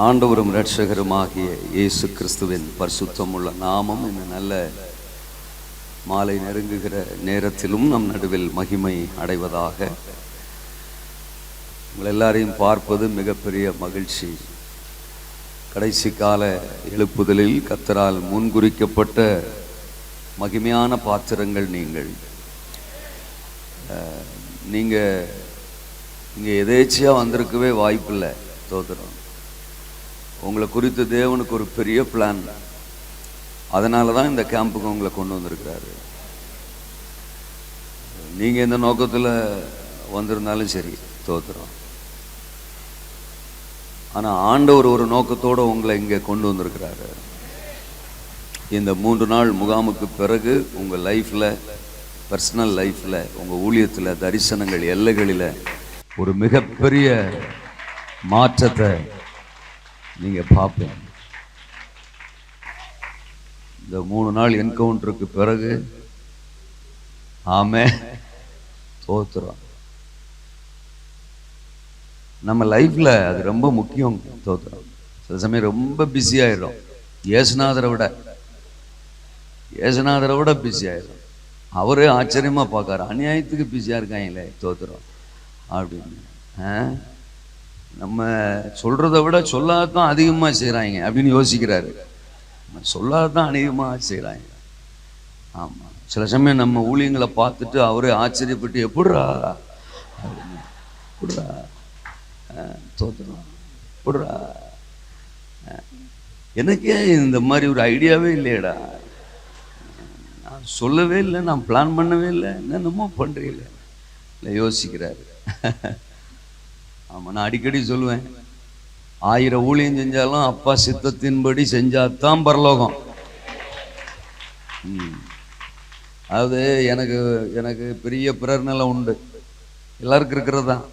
ஆண்டவரும் இரட்சகருமாகிய இயேசு கிறிஸ்துவின் பரிசுத்தமுள்ள நாமம் இந்த நல்ல மாலை நெருங்குகிற நேரத்திலும் நம் நடுவில் மகிமை அடைவதாக. உங்கள் எல்லாரையும் பார்ப்பது மிகப்பெரிய மகிழ்ச்சி. கடைசி கால எழுப்புதலில் கர்த்தரால் முன்குறிக்கப்பட்ட மகிமையான பாத்திரங்கள் நீங்கள் இங்கே எதேச்சியாக வந்திருக்கவே வாய்ப்பில்லை. தோத்திரம். உங்களை குறித்து தேவனுக்கு ஒரு பெரிய பிளான். அதனால தான் இந்த கேம்புக்கு உங்களை கொண்டு வந்திருக்கிறாரு. நீங்கள் எந்த நோக்கத்தில் வந்திருந்தாலும் சரி, தோத்திரம். ஆனால் ஆண்டவர் ஒரு நோக்கத்தோடு உங்களை இங்கே கொண்டு வந்திருக்கிறாரு. இந்த 3 நாள் முகாமுக்கு பிறகு உங்கள் லைஃப்பில், பர்சனல் லைஃப்பில், உங்கள் ஊழியத்தில், தரிசனங்கள், எல்லைகளில் ஒரு மிகப்பெரிய மாற்றத்தை நீங்கள் பார்ப்பீங்க. இந்த 3 நாள் என்கவுண்டருக்கு பிறகு ஆமே தோத்துறோம். நம்ம லைஃப்பில் அது ரொம்ப முக்கியம். தோத்துறோம். சில சமயம் ரொம்ப பிஸி ஆயிடும். ஏசுநாதரை விட பிஸி ஆயிடும். அவரே ஆச்சரியமாக பார்க்காரு, அநியாயத்துக்கு பிஸியாக இருக்காங்களே தோத்துறோம் அப்படின்னு. நம்ம சொல்கிறத விட சொல்லாதான் அதிகமாக செய்கிறாங்க அப்படின்னு யோசிக்கிறாரு. நம்ம சொல்லாதான் அதிகமாக செய்கிறாங்க. ஆமாம். சில சமயம் நம்ம ஊழியங்களை பார்த்துட்டு அவரே ஆச்சரியப்பட்டு எப்படிரா தோத்துறோம், எப்படிரா, எனக்கே இந்த மாதிரி ஒரு ஐடியாவே இல்லையடா, நான் சொல்லவே இல்லை, நான் பிளான் பண்ணவே இல்லை, என்னென்னமோ பண்ணுறீங்களே இல்லை யோசிக்கிறாரு. ஆமாம். நான் அடிக்கடி சொல்லுவேன், 1000 ஊழியம் செஞ்சாலும் அப்பா சித்தத்தின்படி செஞ்சாதான் பரலோகம். அதாவது எனக்கு பெரிய பிரேரணை உண்டு. எல்லாருக்கும் இருக்கிறது தான்.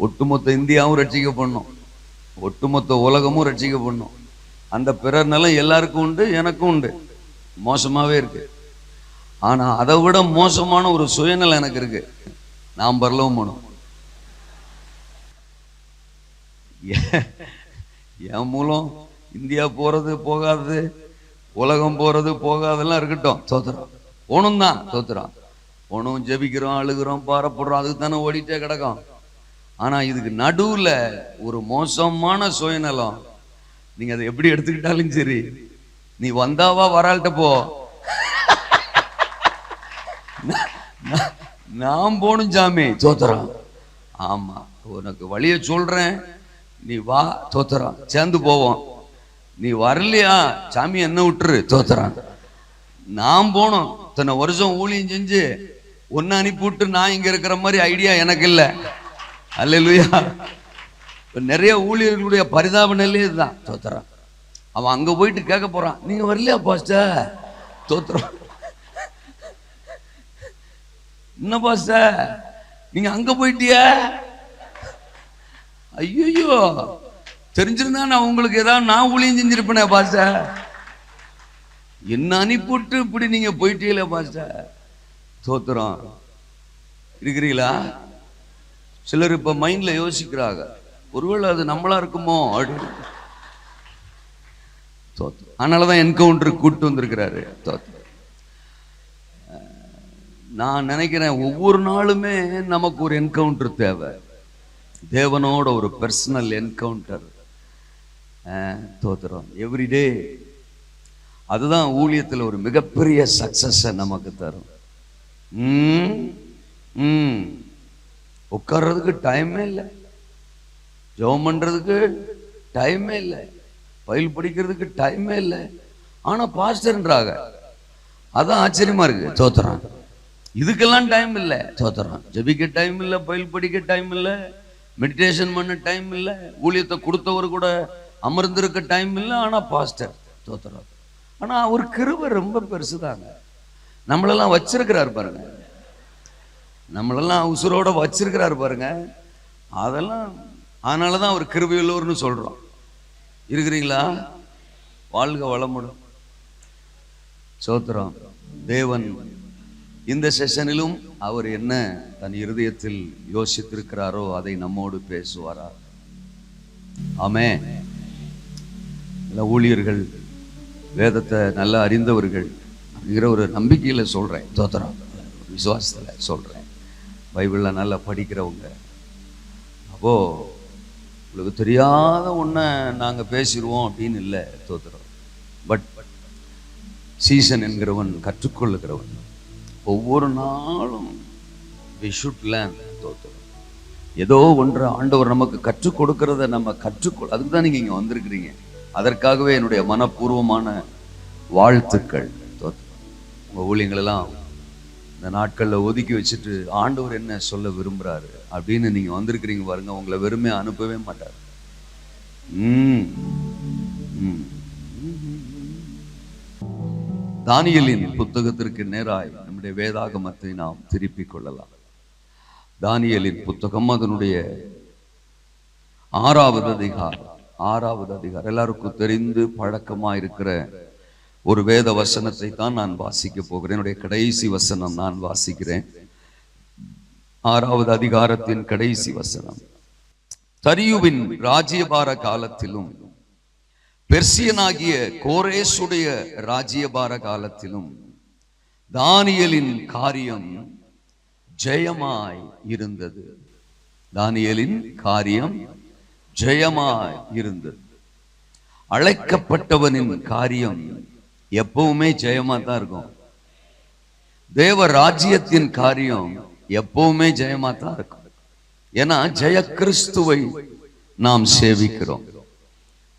ஒட்டுமொத்த இந்தியாவும் ரட்சிக்கப்படணும், ஒட்டுமொத்த உலகமும் ரட்சிக்கப்படணும். அந்த பிரேரணை எல்லாருக்கும் உண்டு, எனக்கும் உண்டு. மோசமாகவே இருக்கு. ஆனால் அதை விட மோசமான ஒரு சுயநலம் எனக்கு இருக்கு. நான் பரலோகம் போகணும். என் மூலம் இந்தியா போறது போகாதது, உலகம் போறது போகாதெல்லாம் இருக்கட்டும், தோத்துறோம். போகணும் தான், தோத்துறோம். போகணும், ஜெபிக்கிறோம், அழுகிறோம், பாரப்படுறோம், அதுக்கு தானே ஓடிட்டே கிடக்கும். ஆனா இதுக்கு நடுவுல ஒரு மோசமான சுயநலம். நீங்க அதை எப்படி எடுத்துக்கிட்டாலும் சரி, நீ வந்தாவா வராள்கிட்ட போ, நான் போகணும் சாமி, தோத்துறோம். ஆமா, உனக்கு வழிய சொல்றேன், நீ வா, தோத்துறான், சேர்ந்து போவோம். நீ வரலையா சாமி என்ன விட்டுரு, தோத்துறான். நான் போனோம், இத்தனை வருஷம் ஊழியம் செஞ்சு ஒன்னு அனுப்பிவிட்டு நான் இங்க இருக்கிற மாதிரி ஐடியா எனக்கு இல்லை. அல்லேலூயா. நிறைய ஊழியர்களுடைய பரிதாப நிலையே இதுதான், தோத்துறான். அவன் அங்க போயிட்டு கேட்க போறான், நீங்க வரலையா பாஸ்டர், தோத்துறான். என்ன பாஸ்டர் நீங்க அங்க போயிட்டிய, ஐயோ தெரிஞ்சிருந்தா நான் உங்களுக்கு ஏதாவது நான் ஊழியம் செஞ்சிருப்பேனே பாஸ்டர், என்ன அனுப்பிவிட்டு இப்படி நீங்க போயிட்டீங்களே பாஸ்டர், தோத்துறோம். இருக்கிறீங்களா? சிலர் இப்ப மைண்ட்ல யோசிக்கிறாங்க, ஒருவேளை அது நம்மளா இருக்குமோ அப்படின்னு. தோத்து. அதனாலதான் என்கவுண்டருக்கு கூப்பிட்டு வந்திருக்கிறாரு. தோத்து. நான் நினைக்கிறேன் ஒவ்வொரு நாளுமே நமக்கு ஒரு என்கவுண்டர் தேவை. தேவனோட ஒரு பர்சனல் என்கவுண்டர். தோத்துறோம் எவ்ரிடே. அதுதான் ஊழியத்தில் ஒரு மிகப்பெரிய சக்சஸ் நமக்கு தரும். உட்கார்றதுக்கு டைமே இல்லை, ஜெபம் பண்றதுக்கு டைமே இல்லை, பைல் படிக்கிறதுக்கு டைமே இல்லை. ஆனா பாஸ்டர்ன்றாங்க. அதான் ஆச்சரியமா இருக்கு. தோத்துறான். இதுக்கெல்லாம் டைம் இல்லை, தோத்துறான். ஜெபிக்க டைம் இல்லை, பைல் படிக்க டைம் இல்லை, மெடிடேஷன் பண்ண டைம் இல்லை, ஊழியத்தை கொடுத்தவர் கூட அமர்ந்திருக்க டைம் இல்லை. ஆனா பாஸ்டர், தோத்துறார். ஆனா அவர் கிருபை ரொம்ப பெருசுதாங்க. நம்மளெல்லாம் வச்சிருக்கிறாரு பாருங்க, நம்மளெல்லாம் உசுரோட வச்சிருக்கிறாரு பாருங்க. அதெல்லாம் அதனாலதான் அவர் கிருபையுள்ளவர்னு சொல்றோம். இருக்கிறீங்களா? வாழ்க வளமுடன். சோத்திரம். தேவன் இந்த செஷனிலும் அவர் என்ன தன் இருதயத்தில் யோசித்திருக்கிறாரோ அதை நம்மோடு பேசுவாரா? ஆமென். ஊழியர்கள், வேதத்தை நல்லா அறிந்தவர்கள் அப்படிங்கிற ஒரு நம்பிக்கையில் சொல்கிறேன். தோத்திரம், விசுவாசத்தில் சொல்கிறேன். பைபிளில் நல்லா படிக்கிறவங்க. அப்போது உங்களுக்கு தெரியாத ஒன்றை நாங்கள் பேசிடுவோம் அப்படின்னு இல்லை. தோத்திரம். பட் சீசன் என்கிறவன் கற்றுக்கொள்ளுகிறவன். ஒவ்வொரு நாளும் we should learn. தோத்திரம். ஏதோ ஒன்று ஆண்டவர் நமக்கு கற்றுக் கொடுக்கிறத நம்ம அதுக்கு தான் நீங்கள் இங்கே வந்திருக்கிறீங்க. அதற்காகவே என்னுடைய மனப்பூர்வமான வாழ்த்துக்கள். உங்கள் ஊழியங்களெல்லாம் இந்த நாட்களில் ஒதுக்கி வச்சுட்டு ஆண்டவர் என்ன சொல்ல விரும்புகிறாரு அப்படின்னு நீங்கள் வந்திருக்கிறீங்க பாருங்க. உங்களை வெறுமே அனுப்பவே மாட்டார். தானியேலின் புத்தகத்திற்கு நேராய் நம்முடைய வேதாகமத்தை நாம் திருப்பிக் கொள்ளலாம். தானியேலின் புத்தகம் அதனுடைய 6வது அதிகாரம். எல்லாருக்கும் தெரிந்து பழக்கமா இருக்கிற ஒரு வேத வசனத்தை தான் நான் வாசிக்க போகிறேன். என்னுடைய கடைசி வசனம் நான் வாசிக்கிறேன். 6வது அதிகாரத்தின் கடைசி வசனம். தரியுவின் ராஜ்யபார காலத்திலும் பெர்சியனாகிய கோரேசுடைய ராஜ்யபார காலத்திலும் தானியேலின் காரியம் ஜெயமாய் இருந்தது. தானியேலின் காரியம் ஜெயமாய் இருந்தது. அழைக்கப்பட்டவனின் காரியம் எப்பவுமே ஜெயமா தான் இருக்கும். தேவ ராஜ்யத்தின் காரியம் எப்பவுமே ஜெயமா தான் இருக்கும். ஏன்னா ஜெய கிறிஸ்துவை நாம் சேவிக்கிறோம்.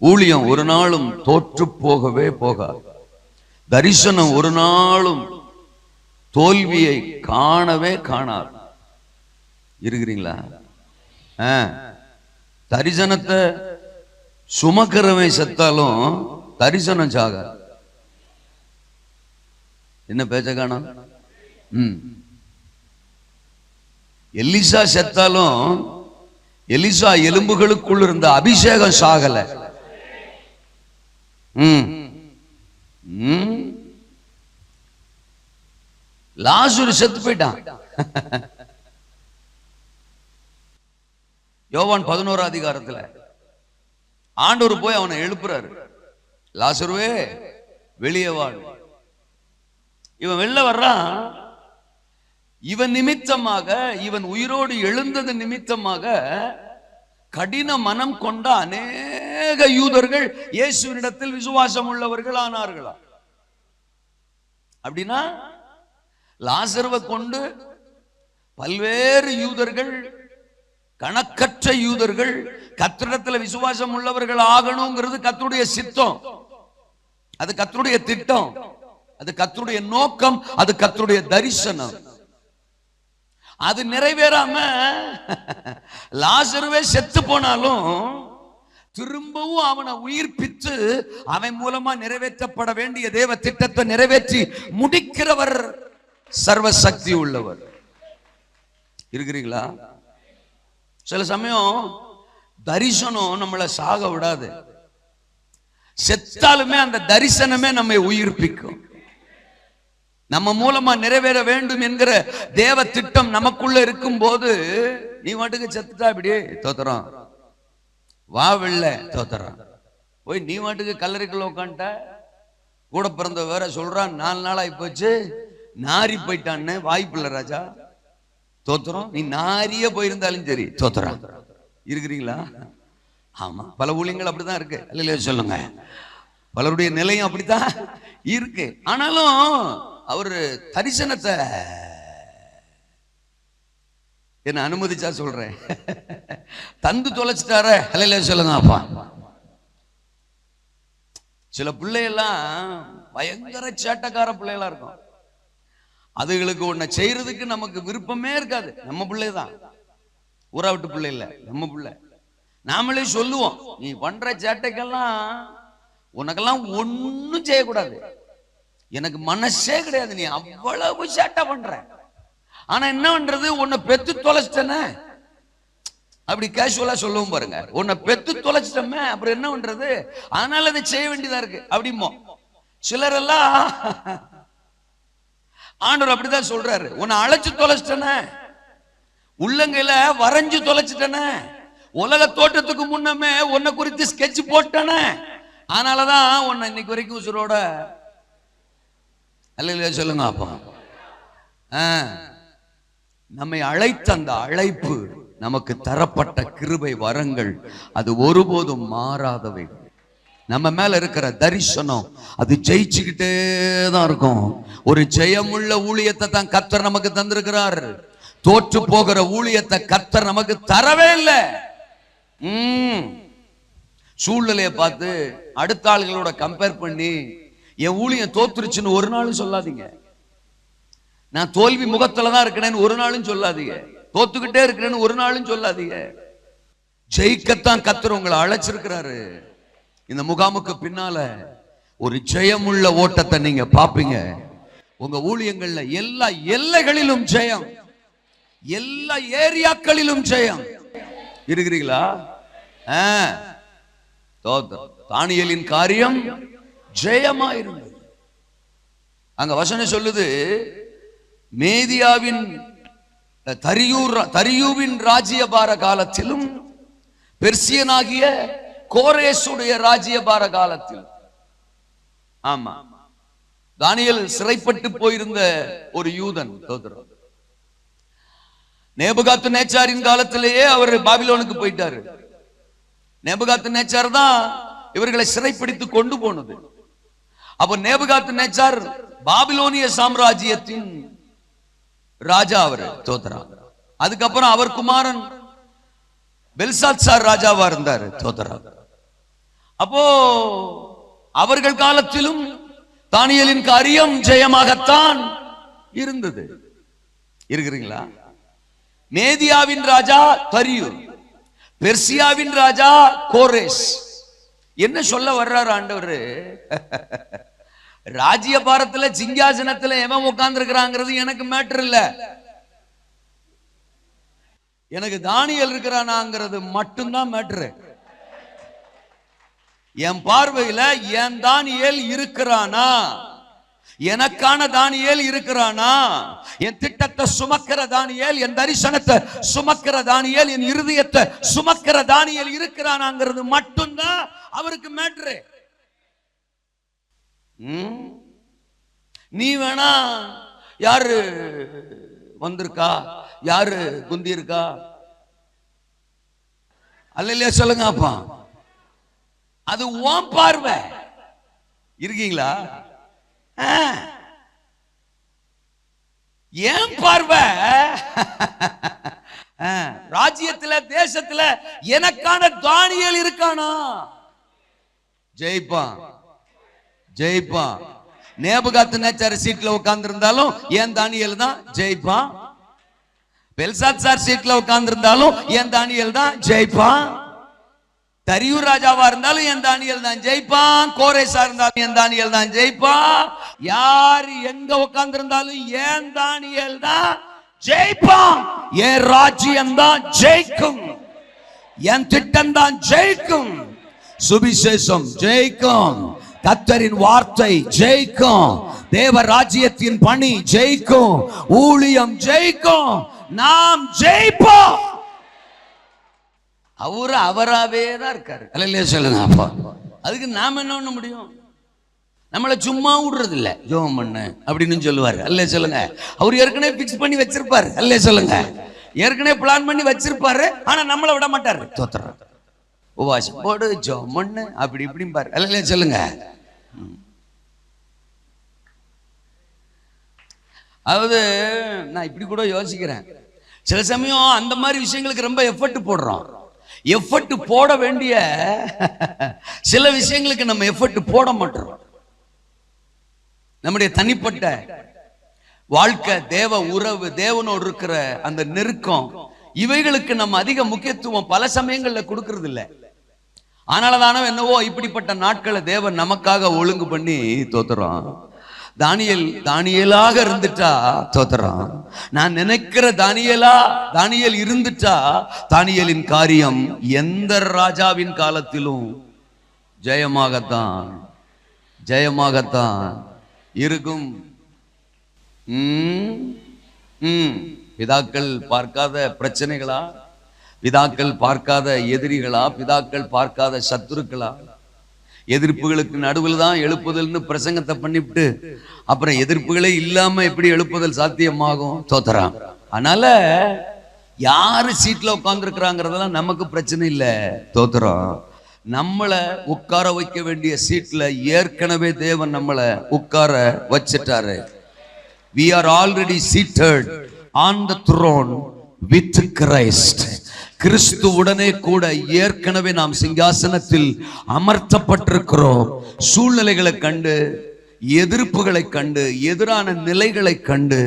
ஊழியம் ஒரு நாளும் தோற்று போகவே போகாது. தரிசனம் ஒரு நாளும் தோல்வியை காணவே காணாது. இருக்கிறீங்களா? தரிசனத்தை சுமக்கிறவன் செத்தாலும் தரிசனம் சாகாது. என்ன பேச்ச காணோம்? எலிசா செத்தாலும் எலிசா எலும்புகளுக்குள் இருந்த அபிஷேகம் சாகல. லாசரு செத்து போயிட்டான். யோவான் 11 அதிகாரத்துல ஆண்டவர் போய் அவனை எழுப்புறாரு. லாசருவே வெளியே வாழ். இவன் வெளில வர்றான். இவன் நிமித்தமாக, இவன் உயிரோடு எழுந்தது நிமித்தமாக கடின மனம் கொண்ட அநேக யூதர்கள் இயேசுவினிடத்தில் விசுவாசம் உள்ளவர்கள் ஆனார்களா? அப்படின்னா லாசருவை கொண்டு பல்வேறு யூதர்கள், கணக்கற்ற யூதர்கள் கர்த்தரிடத்தில் விசுவாசம் உள்ளவர்கள் ஆகணுங்கிறது கர்த்தருடைய சித்தம். அது கர்த்தருடைய திட்டம், அது கர்த்தருடைய நோக்கம், அது கர்த்தருடைய தரிசனம். அது நிறைவேறாம லாசருவே செத்து போனாலும் திரும்பவும் அவனை உயிர்ப்பித்து அவன் மூலமா நிறைவேற்றப்பட வேண்டிய தேவ திட்டத்தை நிறைவேற்றி முடிக்கிறவர் சர்வ சக்தி உள்ளவர். இருக்கிறீங்களா? சில சமயம் தரிசனம் நம்மளை சாக விடாது. செத்தாலுமே அந்த தரிசனமே நம்மை உயிர்ப்பிக்கும். நம்ம மூலமா நிறைவேற வேண்டும் என்கிற தேவ திட்டம் நமக்குள்ள இருக்கும் போது நீ வாட்டுக்கு செத்துட்டா இப்படி தோத்துறான், வா வெள்ள தோத்துறான், போய் நீ வாட்டுக்கு கல்லறைக்குள்ள உட்காந்துட்ட. கூட பிறந்த வேற சொல்றான் 4 நாளாகி போச்சு, நாரி போயிட்டான்னு. வாய்ப்பு இல்லை ராஜா, தோத்துறோம். நீ நாரிய போயிருந்தாலும் சரி தோத்துறான். இருக்கிறீங்களா? ஆமா, பல ஊழியங்கள் அப்படிதான் இருக்கு. இல்லையா சொல்லுங்க, பலருடைய நிலையும் அப்படித்தான் இருக்கு. ஆனாலும் அவரு தரிசனத்தை என்ன அனுமதிச்சா சொல்றேன், தந்து தொலைச்சிட்டார. இல்லையா சொல்லுங்க அப்பா. சில பிள்ளையெல்லாம் பயங்கர சேட்டக்கார பிள்ளைகளா இருக்கும். அதுகளுக்கு ஒன்ன செய்யறதுக்கு நமக்கு விருப்பமே இருக்காது. நம்ம பிள்ளைதான், ஊரா விட்டு பிள்ளை இல்ல, நம்ம பிள்ளை. நாமளே சொல்லுவோம், நீ பண்ற சேட்டைக்கெல்லாம் உனக்கெல்லாம் ஒன்னும் செய்யக்கூடாது, எனக்கு மனசே கிடையாது, நீ அவ்வளவு சேட்டை பண்ற. ஆனா என்ன பண்றது, உன்னை பெத்து தொலைச்சிட்டன அப்படி கேஷுவலா சொல்லுவோம் பாருங்க. உன்னை பெத்து தொலைச்சிட்டமே, அப்புறம் என்ன பண்றது, அதனால அதை செய்ய வேண்டியதா இருக்கு அப்படிமோ. சிலர் எல்லாம் ஆண்டவர் அப்படிதான் சொல்றாரு, உன்னை அழைச்சு தொலைச்சிட்டன, உள்ளங்கையில வரைஞ்சு தொலைச்சிட்டன, உலக தோட்டத்துக்கு முன்னமே உன்னை குறித்து ஸ்கெட்ச் போட்டன, அதனாலதான் உன்னை இன்னைக்கு வரைக்கும் உசுரோட அல்ல சொல்லுங்க. அப்பா நம்மை அழைத்த அந்த அழைப்பு, நமக்கு தரப்பட்ட கிருபை வரங்கள், அது ஒருபோதும் மாறாதவை. நம்ம மேல இருக்கிற தரிசனம் அது ஜெயிச்சுக்கிட்டே தான் இருக்கும். ஒரு ஜெயமுள்ள ஊழியத்தை தான் கர்த்தர் நமக்கு தந்திருக்கிறார். தோற்று போகிற ஊழியத்தை கர்த்தர் நமக்கு தரவே இல்லை. சூழ்நிலையை பார்த்து அடுத்த ஆளுகளோட கம்பேர் பண்ணி என் ஊழியம் தோத்துருச்சுன்னு ஒரு நாளும் சொல்லாதீங்க. நான் தோல்வி முகத்துலதான் இருக்கிறேன்னு ஒரு நாளும் சொல்லாதீங்க. தோத்துக்கிட்டே இருக்கிறேன்னு ஒரு நாளும் சொல்லாதீங்க. ஜெயிக்கத்தான் கர்த்தர் உங்களை அழைச்சிருக்கிறாரு. இந்த முகாமுக்கு பின்னால ஒரு ஜெயமுள்ள ஓட்டத்தை நீங்க பாப்பீங்க. உங்க ஊழியங்கள்ல எல்லா எல்லைகளிலும் ஜெயம், எல்லா ஏரியாக்களிலும் ஜெயம். இருக்கிறீங்களா? தானியேலின் காரியம் ஜெயமா இருந்தது. அங்க வசனம் சொல்லுது, மேதியாவின் தரியூவின் ராஜ்யபார காலத்திலும் பெர்சியனாகிய கோரேசுடைய ராஜ்யபார காலத்தில். ஆமா, தானியேல் சிறைப்பட்டு போயிருந்த ஒரு யூதன். நேபுகாத்து நேச்சாரின் காலத்திலேயே அவர் பாபிலோனுக்கு போயிட்டாரு. நேபுகாத்து நேச்சார் தான் இவர்களை சிறைப்பிடித்து கொண்டு போனது. அப்ப நேபுகாத்து நேச்சார் பாபிலோனிய சாம்ராஜ்யத்தின் ராஜா. அவரு தோத்தராங்க. அதுக்கப்புறம் அவர் குமாரன் பெல்சாத்சார் ராஜாவா இருந்தாரு. தோத்தராங்க. அப்போ அவர்கள் காலத்திலும் தானியேலின் காரியம் ஜெயமாகத்தான் இருந்தது. இருக்கிறீங்களா? மேதியாவின் ராஜா தரியூர், பெர்சியாவின் ராஜா கோரேஸ். என்ன சொல்ல வர்றாரு ஆண்டவர்? ராஜ்யபாரத்துல சிங்காசனத்துல எவன் உட்கார்ந்து இருக்கிறாங்கிறது எனக்கு மேட்டர் இல்ல. எனக்கு தானியேல் இருக்கிறானாங்கிறது மட்டும்தான் மேட்டரு. என் பார்வையில என் தானியேல் இருக்கிறானா, எனக்கான தானியேல் இருக்கிறானா, என் திட்டத்தை சுமக்கிற தானியேல், என் தரிசனத்தை சுமக்கிற தானியேல், என் இருதயத்தை சுமக்கிற தானியேல் இருக்கிறானாங்கிறது மட்டும்தான் அவருக்கு மேட்ரு. நீ வேணா யாரு வந்திருக்கா, யாரு குந்தி இருக்கா, அல்ல இல்லையா சொல்லுங்க. அப்பா அது உன் பார்வை. இருக்கீங்களா? ஏன் பார்வை? ராஜ்யத்துல தேசத்துல எனக்கான தானியேல் இருக்கானா, ஜெயிப்பான் ஜெயிப்பான். நேபுகாத்து நேச்சார் சீட்ல உட்கார்ந்து இருந்தாலும் ஏன் தானியேல் தான் ஜெயிப்பான். பெல்சாத்சார் சீட்ல உட்கார்ந்து இருந்தாலும் ஏன் தானியேல் தான் ஜெயிப்பான். தரியூர் ராஜாவா இருந்தாலும் என் தானியேல் தான் ஜெயிப்பான். கோரேசா இருந்தாலும் என் தானியேல் தான் ஜெயிப்பான். யார் எங்க உட்கார்ந்து இருந்தாலும் என் தானியேல் தான் ஜெயிப்பான். என் ராஜ்யம் தான் ஜெயிக்கும், என் திட்டம் தான் ஜெயிக்கும், சுவிசேஷம் ஜெயிக்கும், கர்த்தரின் வார்த்தை ஜெயிக்கும், தேவ ராஜ்யத்தின் பணி ஜெயிக்கும், ஊழியம் ஜெயிக்கும், நாம் ஜெயிப்போம். அவராவே தான் இருக்காரு. அல்ல சொல்லுங்க. அப்பா அதுக்கு நாம என்ன பண்ண முடியும்? நம்மளை சும்மா விடுறது இல்ல, ஜெபம் பண்ணு அப்படின்னு சொல்லுவாரு. அல்ல சொல்லுங்க. அவர் ஏற்கனவே பிக்ஸ் பண்ணி வச்சிருப்பாரு. அல்ல சொல்லுங்க. ஏற்கனவே பிளான் பண்ணி வச்சிருப்பாரு. ஆனா நம்மளை விட மாட்டாரு. தோத்துறாரு. உபவாசம் போடு, ஜெபம் பண்ணு, அப்படி இப்படி பாரு. அல்ல சொல்லுங்க. அதாவது நான் இப்படி கூட யோசிக்கிறேன். சில சமயம் அந்த மாதிரி விஷயங்களுக்கு ரொம்ப எஃபர்ட் போடுறோம். எஃபர்ட் போட வேண்டிய சில விஷயங்களுக்கு நம்ம எஃபர்ட் போட மாட்டோம். நம்முடைய தனிப்பட்ட வாழ்க்கை, தேவ உறவு, தேவனோடு இருக்கிற அந்த நெருக்கம், இவைகளுக்கு நம்ம அதிக முக்கியத்துவம் பல சமயங்கள்ல கொடுக்கறது இல்லை. ஆனாலதானோ என்னவோ இப்படிப்பட்ட நாட்களை தேவன் நமக்காக ஒழுங்கு பண்ணி தோத்துறோம். தானியேலாக இருந்துட்டா தோத்துறான். நான் நினைக்கிற தானியேல் இருந்துட்டா தானியேலின் காரியம் எந்த ராஜாவின் காலத்திலும் ஜெயமாகத்தான் இருக்கும். பிதாக்கள் பார்க்காத பிரச்சனைகளா, பிதாக்கள் பார்க்காத எதிரிகளா, பிதாக்கள் பார்க்காத சத்துருக்களா, எதிர்ப்புகளுக்கு நடுவில் தான் எழுப்புதல்னு பிரசங்கத்தை பண்ணிவிட்டு அப்புறம் எதிர்ப்புகளே இல்லாம எப்படி எழுப்புதல் சாத்தியமாகும்? தோத்தரான். அதனால யாரு சீட்ல உட்கார்ந்துருக்கிறாங்கிறதெல்லாம் நமக்கு பிரச்சனை இல்லை. தோத்துறோம். நம்மளை உட்கார வைக்க வேண்டிய சீட்ல ஏற்கனவே தேவன் நம்மளை உட்கார வச்சிட்டாரு. We are already seated on the throne with Christ. கிறிஸ்துவுடனே கூட ஏற்கனவே நாம் சிங்காசனத்தில் அமர்த்தப்பட்டிருக்கிறோம். சூழ்நிலைகளை கண்டு, எதிர்ப்புகளை கண்டு, எதிரான நிலைகளை கண்டு,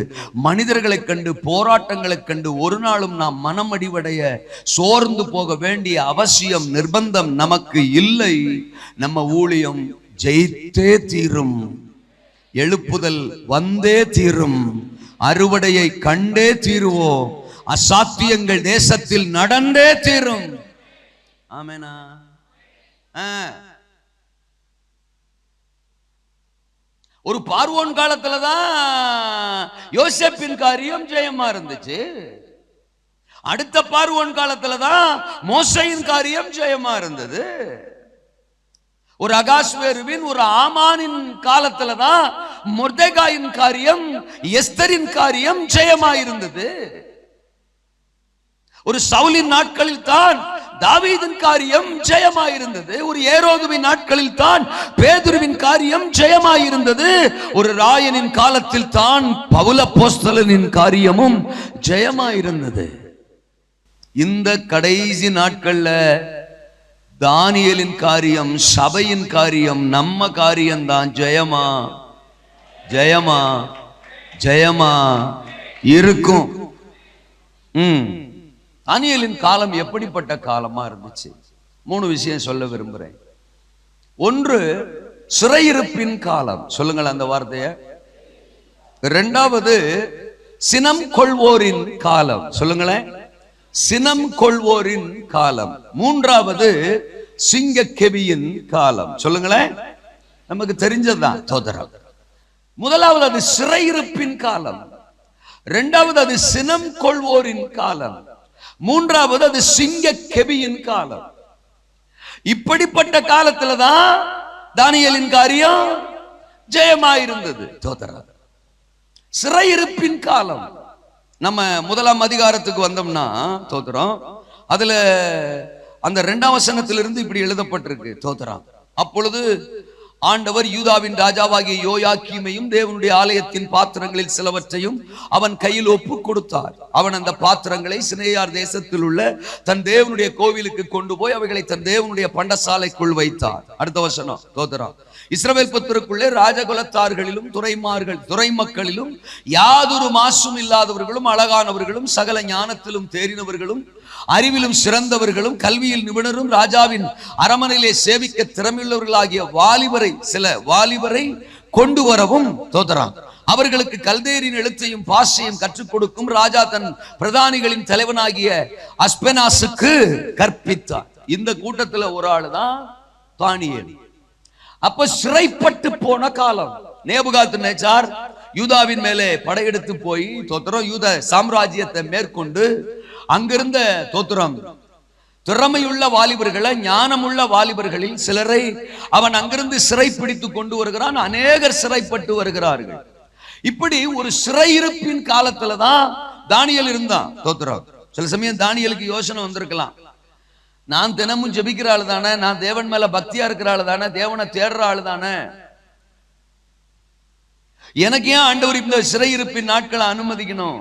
மனிதர்களை கண்டு, போராட்டங்களை கண்டு ஒரு நாளும் நாம் மனமடிவடைய சோர்ந்து போக வேண்டிய அவசியம், நிர்பந்தம் நமக்கு இல்லை. நம்ம ஊழியம் ஜெயித்தே தீரும். எழுப்புதல் வந்தே தீரும். அறுவடையை கண்டே தீருவோம். அசாத்தியங்கள் தேசத்தில் நடந்தே தீரும். ஆமெனா? ஒரு பார்வோன் காலத்துலதான் யோசேப்பின் காரியம் ஜெயமா இருந்துச்சு. அடுத்த பார்வோன் காலத்துலதான் மோசையின் காரியம் ஜெயமா இருந்தது. ஒரு அகாஸ்வேருவின், ஒரு ஆமானின் காலத்துலதான் மொர்தெகாயின் காரியம், எஸ்தரின் காரியம் ஜெயமா இருந்தது. ஒரு சவுலின் நாட்களில் தான் தாவீதின் காரியம் ஜெயமாயிருந்தது. ஒரு ஏரோதுவின் நாட்களில் தான் பேதுருவின் காரியம் ஜெயமாயிருந்தது. ஒரு ராயனின் காலத்தில் தான் பவுல் அப்போஸ்தலனின் காரியமும் ஜெயமாயிருந்தது. இந்த கடைசி நாட்கள்ல தானியேலின் காரியம், சபையின் காரியம், நம்ம காரியம் தான் ஜெயமா ஜெயமா ஜெயமா இருக்கும். தானியேலின் காலம் எப்படிப்பட்ட காலமா இருந்துச்சு? 3 விஷயம் சொல்ல விரும்புறேன். ஒன்று, சிறையிருப்பின் காலம். சொல்லுங்கள் அந்த வார்த்தைய. 2வது, சினம் கொள்வோரின் காலம். சொல்லுங்களேன், சினம் கொள்வோரின் காலம். 3வது, சிங்கக்கெபியின் காலம். சொல்லுங்களேன், நமக்கு தெரிஞ்சதுதான். சோதரம். முதலாவது அது சிறையிருப்பின் காலம், 2வது அது சினம் கொள்வோரின் காலம், 3வது அது சிங்கக்கெபியின் காலம். இப்படிப்பட்ட காலத்துலதான் தானியேலின் காரியம் ஜெயமாயிருந்தது. தோதரம். சிறையிருப்பின் காலம். நம்ம 1ஆம் அதிகாரத்துக்கு வந்தோம்னா தோதரம், அதுல அந்த 2ஆம் வசனத்திலிருந்து இப்படி எழுதப்பட்டிருக்கு. தோதரம். அப்பொழுது ஆண்டவர் யூதாவின் ராஜாவாகிய யோயாக்கீமையும் தேவனுடைய ஆலயத்தின் பாத்திரங்களில் சிலவற்றையும் அவன் கையில் ஒப்பு கொடுத்தார். அவன் அந்த பாத்திரங்களை சினேயார் தேசத்தில் உள்ள தன் தேவனுடைய கோவிலுக்கு கொண்டு போய் அவைகளை தன் தேவனுடைய பண்டசாலைக்குள் வைத்தார். அடுத்த வசனம். தோதரம். இஸ்ரவேல் புத்திரருக்குள்ளே ராஜகுலத்தார்களிலும் துறைமக்களிலும் யாதொரு மாசும் இல்லாதவர்களும் அழகானவர்களும் சகல ஞானத்திலும் தேறினவர்களும் அறிவிலும் சிறந்தவர்களும் கல்வியில் நிபுணரும் ராஜாவின் அரமனையிலே சேவிக்க திறமையுள்ளவர்களாகிய சில வாலிபரை கொண்டு வரவும். தோதரம். அவர்களுக்கு கல்தேரின் எழுத்தையும் பாஷையும் கற்றுக் கொடுக்கும் ராஜா தன் பிரதானிகளின் தலைவனாகிய அஸ்பெனாசுக்கு கற்பித்தார். இந்த கூட்டத்துல ஒரு ஆளு தான் தானியேல். அப்ப சிறைப்பட்டு போன காலம். நேபுகாத்நேச்சார் யூதாவின் மேலே படையெடுத்து போய் தோத்திரம் யூத சாம்ராஜ்யத்தை மேற்கொண்டு அங்கிருந்த தோத்திரம் திறமையுள்ள வாலிபர்களை, ஞானமுள்ள வாலிபர்களில் சிலரை அவன் அங்கிருந்து சிறை பிடித்து கொண்டு வருகிறான். அநேகர் சிறைப்பட்டு வருகிறார்கள். இப்படி ஒரு சிறையிருப்பின் காலத்துலதான் தானியேல் இருந்தான். தோத்திரம். சில சமயம் தானியேலுக்கு யோசனை வந்திருக்கலாம், நான் தினமும் ஜெபிக்கிற ஆளு தானே, நான் தேவன் மேல பக்தியா இருக்கிற ஆளு தானே, தேவனை தேடுற ஆளு தானே, எனக்கு ஏன் ஆண்டவர் இந்த சிறையிருப்பின் நாட்களை அனுமதிக்கணும்?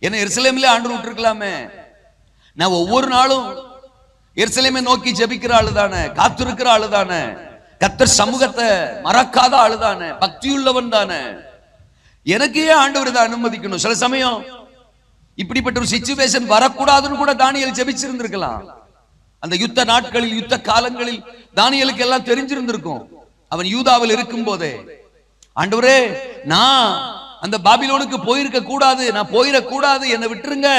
என்ன எருசலேமிலே ஆண்டவர் விட்டுருக்கலாமே. நான் ஒவ்வொரு நாளும் எருசலேமை நோக்கி ஜெபிக்கிற ஆளு தானே, காத்திருக்கிற ஆளு தானே, கர்த்தர் சமூகத்தை மறக்காத ஆளு தானே, பக்தியுள்ளவன் தானே, எனக்கு ஏன் ஆண்டவர் இதை அனுமதிக்கணும்? சில சமயம் இப்படிப்பட்ட ஒரு சிச்சுவேஷன் வரக்கூடாதுன்னு கூட தானியேல் ஜெபிச்சிருந்திருக்கலாம். அந்த யுத்த நாட்களில், யுத்த காலங்களில் தானியேலுக்கு எல்லாம் தெரிஞ்சிருந்திருக்கும். அவன் யூதாவில் இருக்கும் போதே, ஆண்டவரே நான் அந்த பாபிலோனுக்கு போயிருக்க கூடாது, நான் போயிடக்கூடாது, என்னை விட்டுருங்க,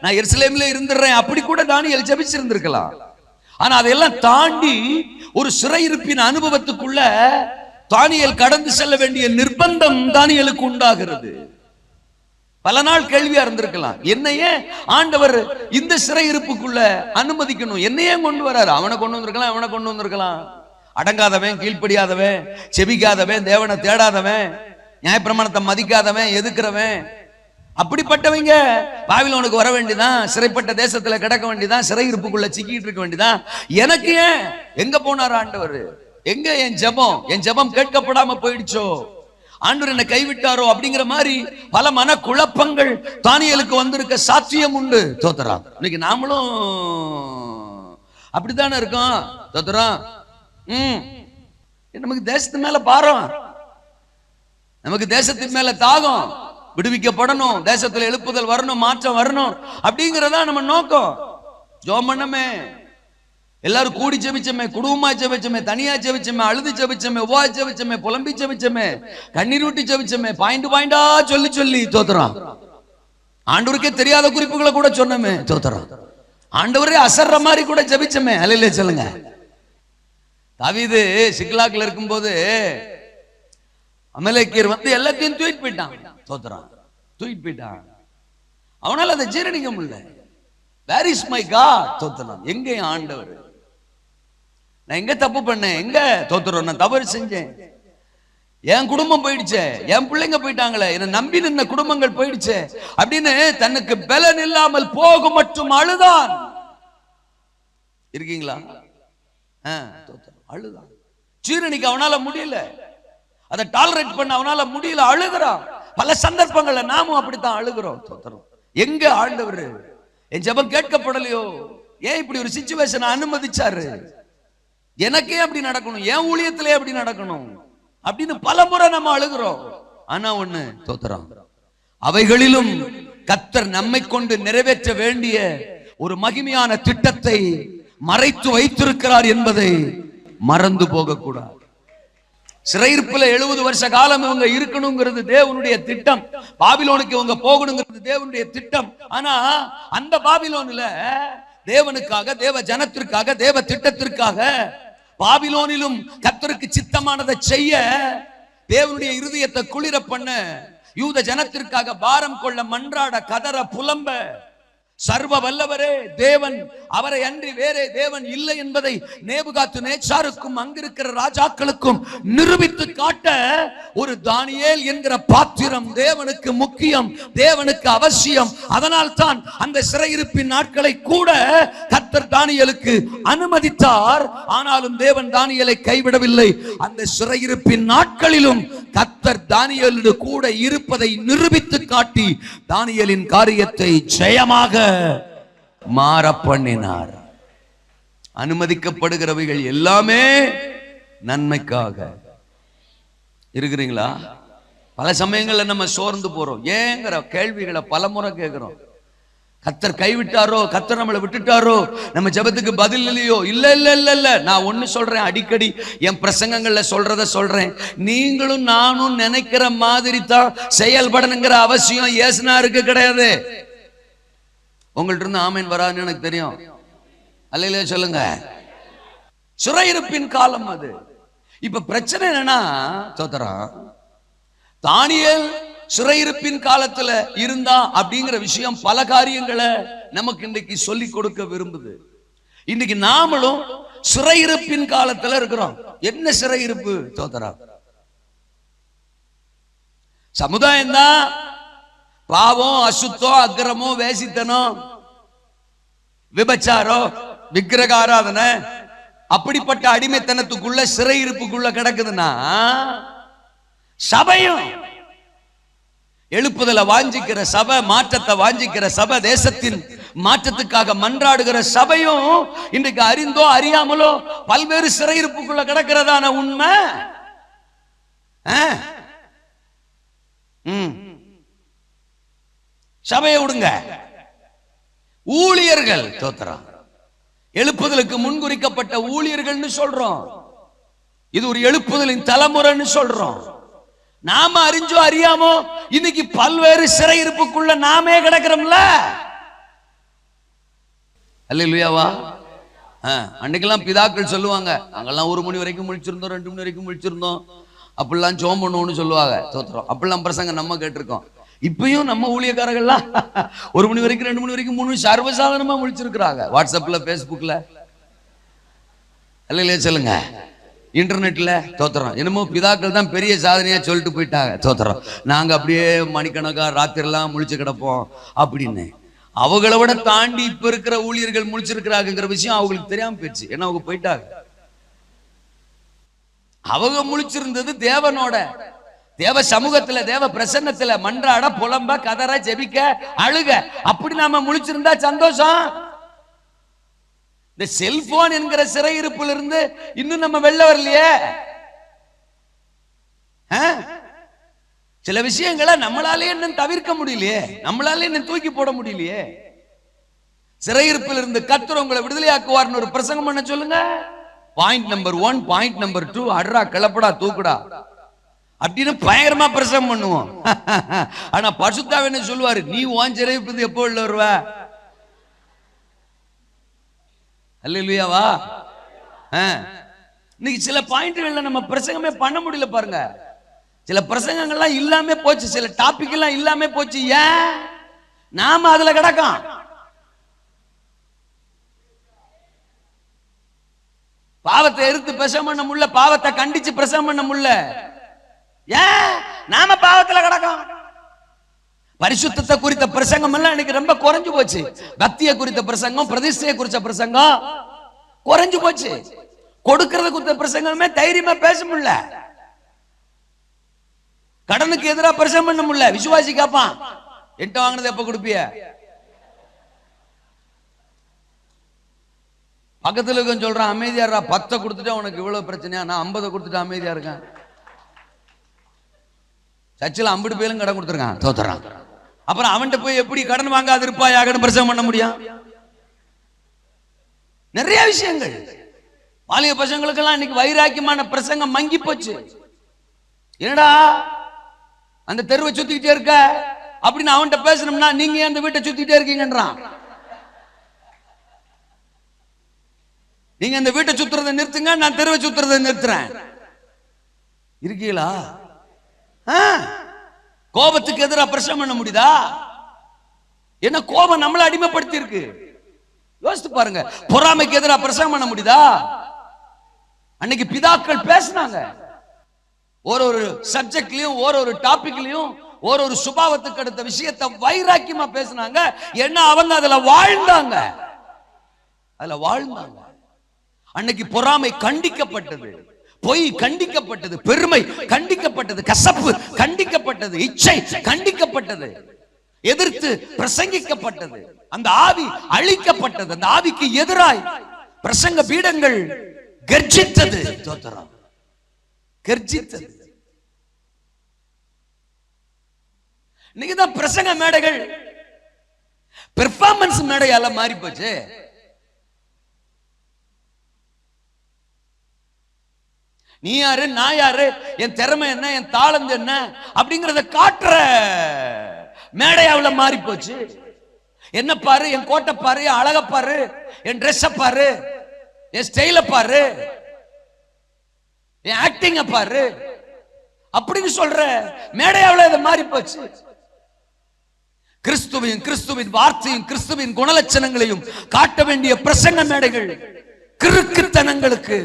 நான் எருசலேமிலே இருந்துடுறேன், அப்படி கூட தானியேல் ஜெபிச்சிருந்திருக்கலாம். ஆனா அதையெல்லாம் தாண்டி ஒரு சிறையிருப்பின் அனுபவத்துக்குள்ள தானியேல் கடந்து செல்ல வேண்டிய நிர்பந்தம் தானியேலுக்கு உண்டாகிறது. பல நாள் கேள்வியா இருந்திருக்கலாம், என்னையே ஆண்டவர் இந்த சிறையிருப்புக்குள்ள அனுமதிக்கணும், என்னையே கொண்டு வராரு? அவனை கொண்டு வந்திருக்கலாம், அவனை கொண்டு வந்திருக்கலாம். அடங்காதவன், கீழ்ப்படியாதவன், செபிக்காதவன், தேவனை தேடாதவன், நியாயப்பிரமாணத்தை மதிக்காதவன், எதுக்குறவன், அப்படிப்பட்டவங்க பாபிலோனுக்கு வர வேண்டியதான், சிறைப்பட்ட தேசத்துல கிடக்க வேண்டியதான், சிறை இருப்புக்குள்ள சிக்கிட்டு இருக்க வேண்டியதான். எனக்கு ஏன் எங்க போனார் ஆண்டவர்? எங்க என் ஜெபம் கேட்கப்படாம போயிடுச்சோ, ஆண்டவர் என்னை கைவிட்டாரோ அப்படிங்கிற மாதிரி பல மன குழப்பங்கள் தானியேலுக்கு வந்திருக்க சாத்தியம் உண்டு. தோத்தரம். இன்னைக்கு நாமளும் அப்படித்தானே இருக்கோம். தோத்தரம். நமக்கு தேசத்து மேல பாரம், நமக்கு தேசத்தின் மேல தாகம், விடுவிக்கப்படணும், தேசத்துல எழுப்புதல் வரணும், மாற்றம் வரணும் அப்படிங்கறதா நம்ம நோக்கம். ஜெபம் பண்ணமே, எல்லாரும் கூடி ஜெபிச்சமே, குடும்பமா ஜெபிச்சமே, தனியா ஜெபிச்சமே, அழுது ஜெபிச்சமே, உபவாசி ஜெபிச்சமே, புலம்பி ஜெபிச்சமே, கண்ணீர் விட்டு ஜெபிச்சமே, பாயிண்டா சொல்லி சொல்லி தோத்துறோம். ஆண்டவருக்கே தெரியாத குறிப்புகளை கூட சொன்னமே, தோத்துறோம். ஆண்டவரே அசர்ற மாதிரி கூட ஜெபிச்சமே. அல்லேலூயா சொல்லுங்க. தாவீது சிக்லாக்ல இருக்கும்போது அமலேக்கியர் வந்து எல்லாத்தையும் தூக்கிட்டு போயிட்டான். தோத்துறான், தூக்கிட்டு போயிட்டான். அவனால அதை ஜீரணிக்க முடியல. Where is my God? தோத்துறான். எங்க என் ஆண்டவர்? நான் எங்க தப்பு பண்ணேன்? எங்க தோத்துறோம்? நான் தவறு செஞ்சேன், என் குடும்பம் போயிடுச்சே, என் பிள்ளைங்க போயிட்டாங்களே, என்னை நம்பி நின்ன குடும்பங்கள் போயிடுச்சே அப்படின்னு தனக்கு பலன் இல்லாமல் போகும் மற்றும் அழுதான். இருக்கீங்களா? அழுதான். ஜீரணிக்க அவனால முடியல, அதை டாலரேட் பண்ண அவனால முடியல, அழுகிறான். பல சந்தர்ப்பங்கள்ல நாமும் அப்படித்தான் அழுகிறோம். தோத்துறோம். எங்க ஆண்டவர்? என் ஜெபம் கேட்கப்படலையோ? ஏன் இப்படி ஒரு சிச்சுவேஷன் அனுமதிச்சாரு? எனக்கே அப்படி நடக்கணும், என் ஊழியத்திலே அப்படி நடக்கணும் அப்படின்னு பல முறை நம்ம அழுகிறோம். ஆனா ஒண்ணு, தோத்துறோம், அவைகளிலும் கர்த்தர் நம்மை கொண்டு நிறைவேற்ற வேண்டிய ஒரு மகிமையான திட்டத்தை மறைத்து வைத்திருக்கிறார் என்பதை மறந்து போக கூடாது. சிறையிருப்புல 70 வருஷ காலம் இவங்க இருக்கணுங்கிறது தேவனுடைய திட்டம். பாபிலோனுக்கு இவங்க போகணுங்கிறது தேவனுடைய திட்டம். ஆனா அந்த பாபிலோன்ல தேவனுக்காக, தேவ ஜனத்திற்காக, தேவ திட்டத்திற்காக பாபிலோனிலும் கர்த்தருக்கு சித்தமானதை செய்ய, தேவனுடைய இருதயத்தை குளிர பண்ண, யூத ஜனத்திற்காக பாரம் கொள்ள, மன்றாட, கதற, புலம்ப, சர்வ வல்லவரே தேவன், அவரை அன்றி வேறே தேவன் இல்லை என்பதை நேபுகாத்து நேச்சாருக்கும் அங்கிருக்கிற ராஜாக்களுக்கும் நிரூபித்து காட்ட ஒரு தானியேல் என்கிற பாத்திரம் தேவனுக்கு முக்கியம், தேவனுக்கு அவசியம். அதனால் தான் அந்த சிறையிருப்பின் நாட்களை கூட கர்த்தர் தானியேலுக்கு அனுமதித்தார். ஆனாலும் தேவன் தானியேலை கைவிடவில்லை. அந்த சிறையிருப்பின் நாட்களிலும் கர்த்தர் தானியேலோடு கூட இருப்பதை நிரூபித்து காட்டி தானியேலின் காரியத்தை ஜெயமாக மாற பண்ணினார். அனுமதிக்கப்படுகிறவைகள் எல்லாமே நன்மைக்காக. இருக்கிறீங்களா? பல சமயங்கள்ல நம்ம சோர்ந்து போறோம். ஏங்கிற கேள்விகளை பலமுறை கேட்கிறோம். கர்த்தர் கைவிட்டாரோ, கர்த்தர் நம்மளை விட்டுட்டாரோ, நம்ம ஜெபத்துக்கு பதில் இல்லையோ? இல்ல இல்ல இல்ல இல்ல. நான் ஒண்ணு சொல்றேன், அடிக்கடி என் பிரசங்கங்கள்ல சொல்றத சொல்றேன். நீங்களும் நானும் நினைக்கிற மாதிரி தான் செயல்படணுங்கிற அவசியம் இயேசுனாருக்கு கிடையாது. உங்கள்ட்ட இருந்து ஆமேன் வராதுன்னு எனக்கு தெரியும். அல்லேலூயா சொல்லுங்க. சிறையிருப்பின் காலம் அது. இப்ப பிரச்சனை என்னன்னா, தோத்தரம், தானியேல் சிறையிருப்பின் காலத்துல இருந்தா அப்படிங்கிற விஷயம் பல காரியங்களை நமக்கு இன்றைக்கு சொல்லிக் கொடுக்க விரும்புது. இன்னைக்கு நாமளும் சிறையிருப்பின் காலத்துல இருக்கிறோம். என்ன சிறையிருப்பு? தோத்தரம், சமுதாயம் தான். பாவம், அசுத்தம், அக்கிரமம், வேசித்தனம், விபச்சாரம், விக்கிரக ஆராதனை, அப்படிப்பட்ட அடிமைத்தனத்துக்குள்ள சிறையிருப்புக்குள்ள கிடக்குதுன்னா, சபையும் எழுப்புதலை வாஞ்சிக்கிற சபை, மாற்றத்தை வாஞ்சிக்கிற சபை, தேசத்தின் மாற்றத்துக்காக மன்றாடுகிற சபையும் இன்றைக்கு அறிந்தோ அறியாமலோ பல்வேறு சிறையிருப்புக்குள்ள கிடக்கிறதான உண்மை. சபையை விடுங்க. ஊழியர்கள், தோத்திரம், எழுப்புதலுக்கு முன்குறிக்கப்பட்ட ஊழியர்கள்னு சொல்றோம். இது ஒரு எழுப்புதலின் தலைமுறைன்னு சொல்றோம். நாம அறிஞ்சோ அறியாமோ இன்னைக்கு பல்வேறு சிறையிருப்புக்குள்ள நாமே கிடக்கிறோம்ல. அல்லேலூயாவா? அன்னைக்கெல்லாம் பிதாக்கள் சொல்லுவாங்க, நாங்கெல்லாம் 1 மணி வரைக்கும் முழிச்சிருந்தோம், 2 மணி வரைக்கும் முழிச்சிருந்தோம், அப்படிலாம் ஜெபம் பண்ணுவோம்னு சொல்லுவாங்க. தோத்திரம், அப்படிலாம் பிரசங்க நம்ம கேட்டிருக்கோம். இப்பயும் நம்ம ஊழியக்காரர்கள்லாம் 1 மணி வரைக்கும், 2 மணி வரைக்கும், 3 மணி சர்வசாதாரணமா முழிச்சிருக்கிறாங்க. வாட்ஸ்அப்ல, பேஸ்புக்ல. அல்லேலூயா சொல்லுங்க. இன்டர்நெட்ல தோத்துறோம். என்னமோ பிதாக்கள் தான் பெரிய சாதனையா சொல்லிட்டு போயிட்டாங்க, தோத்துறோம். நாங்க அப்படியே மணிக்கணக்கா ராத்திரிலாம் முழிச்சு கிடப்போம் அப்படின்னு. அவங்கள விட தாண்டி இப்ப இருக்கிற ஊழியர்கள் முழிச்சிருக்கிறாங்கிற விஷயம் அவங்களுக்கு தெரியாம போயிடுச்சு. ஏன்னா அவங்க போயிட்டாங்க. அவங்க முழிச்சிருந்தது தேவனோட, தேவ சமூகத்துல, தேவ பிரசன்னத்துல மன்றாட, புலம்ப, கதற, ஜெபிக்க, அழுக. அப்படி நாம முழிச்சிருந்தா சந்தோஷம். இந்த செல்போன் என்கிற சிறையிருப்புல இருந்து இன்னும் நம்ம வெளில வரலையே. சில விஷயங்களை நம்மளாலே இன்னும் தவிர்க்க முடியலையே, நம்மளாலே இன்னும் தூக்கி போட முடியலையே. சிறையிருப்பில் இருந்து கர்த்தர் உங்களை விடுதலையாக்குவார்னு ஒரு பிரசங்கம் பண்ண சொல்லுங்க. பாயிண்ட் நம்பர் 1, பாயிண்ட் நம்பர் 2, அட்ரா கிளப்படா தூக்குடா அப்படின்னு பயங்கரமா பிரசங்கம் பண்ணுவோம். ஆனா பரிசுத்தாவி என்ன சொல்லுவாரு? நீ உன் சிறையிருப்பிலிருந்து எப்போ உள்ள வருவ? அல்லேலூயாவா? இன்னைக்கு சில பாயிண்ட்கள்ல நம்ம பிரசங்கமே பண்ண முடியல பாருங்க. சில பிரசங்கங்கள்லாம் இல்லாம போச்சு, சில டாபிக் எல்லாம் இல்லாம போச்சு. ஏன்? நாம அதுல கிடக்கோம். பாவத்தை எதிர்த்து பிரசங்கம் பண்ண முடியல, பாவத்தை கண்டிச்சு பிரசங்கம் பண்ண முடியல. ஏன்? நாம பாவத்துல கிடக்கோம். பரிசுத்தத்தை குறித்த பிரசங்கம் எல்லாம் இன்னைக்கு ரொம்ப குறைஞ்சு போச்சு. பக்தியை குறித்த பிரசங்கம், பிரதிஷ்டையை குறித்த பிரசங்கம் குறைஞ்சு போச்சு. கொடுக்கறது குறித்த பிரசங்கமே தைரியமா பேச முடியல. கடனுக்கு எதிராக பிரசங்கம் பண்ண முடியல. விசுவாசி கேட்பான், என்கிட்ட வாங்கினது எப்ப கொடுப்பிய? பக்கத்துல இருக்க சொல்றான், அமைதியா இருடா, 10 கொடுத்துட்டா உனக்கு இவ்வளவு பிரச்சனையா? நான் 50 கொடுத்துட்டு அமைதியா இருக்கேன். சர்ச்சில் 50 பேரும் கடன் கொடுத்துருக்கான், தோத்துறான். அப்புறம் அவன்கிட்ட போய் எப்படி கடன் வாங்காது இருப்பாயாகன்னு பிரசங்கம் பண்ண முடியும்? நிறைய விஷயங்கள். வாலிப பசங்களுக்கெல்லாம் இன்னைக்கு வைராக்கியமான பிரசங்கம் மங்கி போச்சு. என்னடா அந்த தெருவை சுத்திக்கிட்டே இருக்க அப்படின்னு அவன்கிட்ட பேசணும்னா, நீங்க அந்த வீட்டை சுத்திக்கிட்டே இருக்கீங்கன்றான். நீங்க அந்த வீட்டை சுத்துறதை நிறுத்துங்க, நான் தெருவை சுத்துறதை நிறுத்துறேன். இருக்கீங்களா? கோபத்துக்கு எதிராக பிரசங்கம் பண்ண முடியுதா? என்ன கோபம் நம்மளை அடிமைப்படுத்தி இருக்கு. யோசித்து பாருங்க. பொறாமைக்கு எதிராக பிரசங்கம் பண்ண முடியுதா? அன்னைக்கு பிதாக்கள் பேசினாங்க. ஒரு சப்ஜெக்ட்லயும் ஒரு டாபிக்லயும் ஒரு சுபாவத்துக்கு அடுத்த விஷயத்தை வைராக்கியமா பேசினாங்க. ஏன்னா அவங்க அதுல வாழ்ந்தாங்க. அன்னைக்கு பொறாமை கண்டிக்கப்பட்டது, பொய் கண்டிக்கப்பட்டது, பெருமை கண்டிக்கப்பட்டது, கசப்பு கண்டிக்கப்பட்டது, இச்சை கண்டிக்கப்பட்டது, எதிர்த்து பிரசங்கிக்கப்பட்டது, அந்த ஆவி அழிக்கப்பட்டது. அந்த ஆவிக்கு எதிராய் பிரசங்க பீடங்கள் கர்ஜித்தது. கர்ஜித்தது. இன்னைக்குதான் பிரசங்க மேடைகள் பெர்ஃபார்மன்ஸ் மேடையால மாறி போச்சு. நீ யாரு, நான் யாரு, என் திறமை என்ன, என் தாளந்து என்ன அப்படிங்கறத காட்டுற மேடையாவுல மாறி போச்சு. என்ன பாரு, என் கோட்டை பாரு, என் அழக பாரு, என் ட்ரெஸ் பாரு, என் ஸ்டைல பாரு, என் ஆக்டிங்க பாரு அப்படின்னு சொல்ற மேடையாவுல இது மாறி போச்சு. கிறிஸ்துவையும், கிறிஸ்துவின் வார்த்தையும், கிறிஸ்துவின் குணலட்சணங்களையும் காட்ட வேண்டிய பிரசங்க மேடைகள் கிறுக்குத்தனங்களுக்கு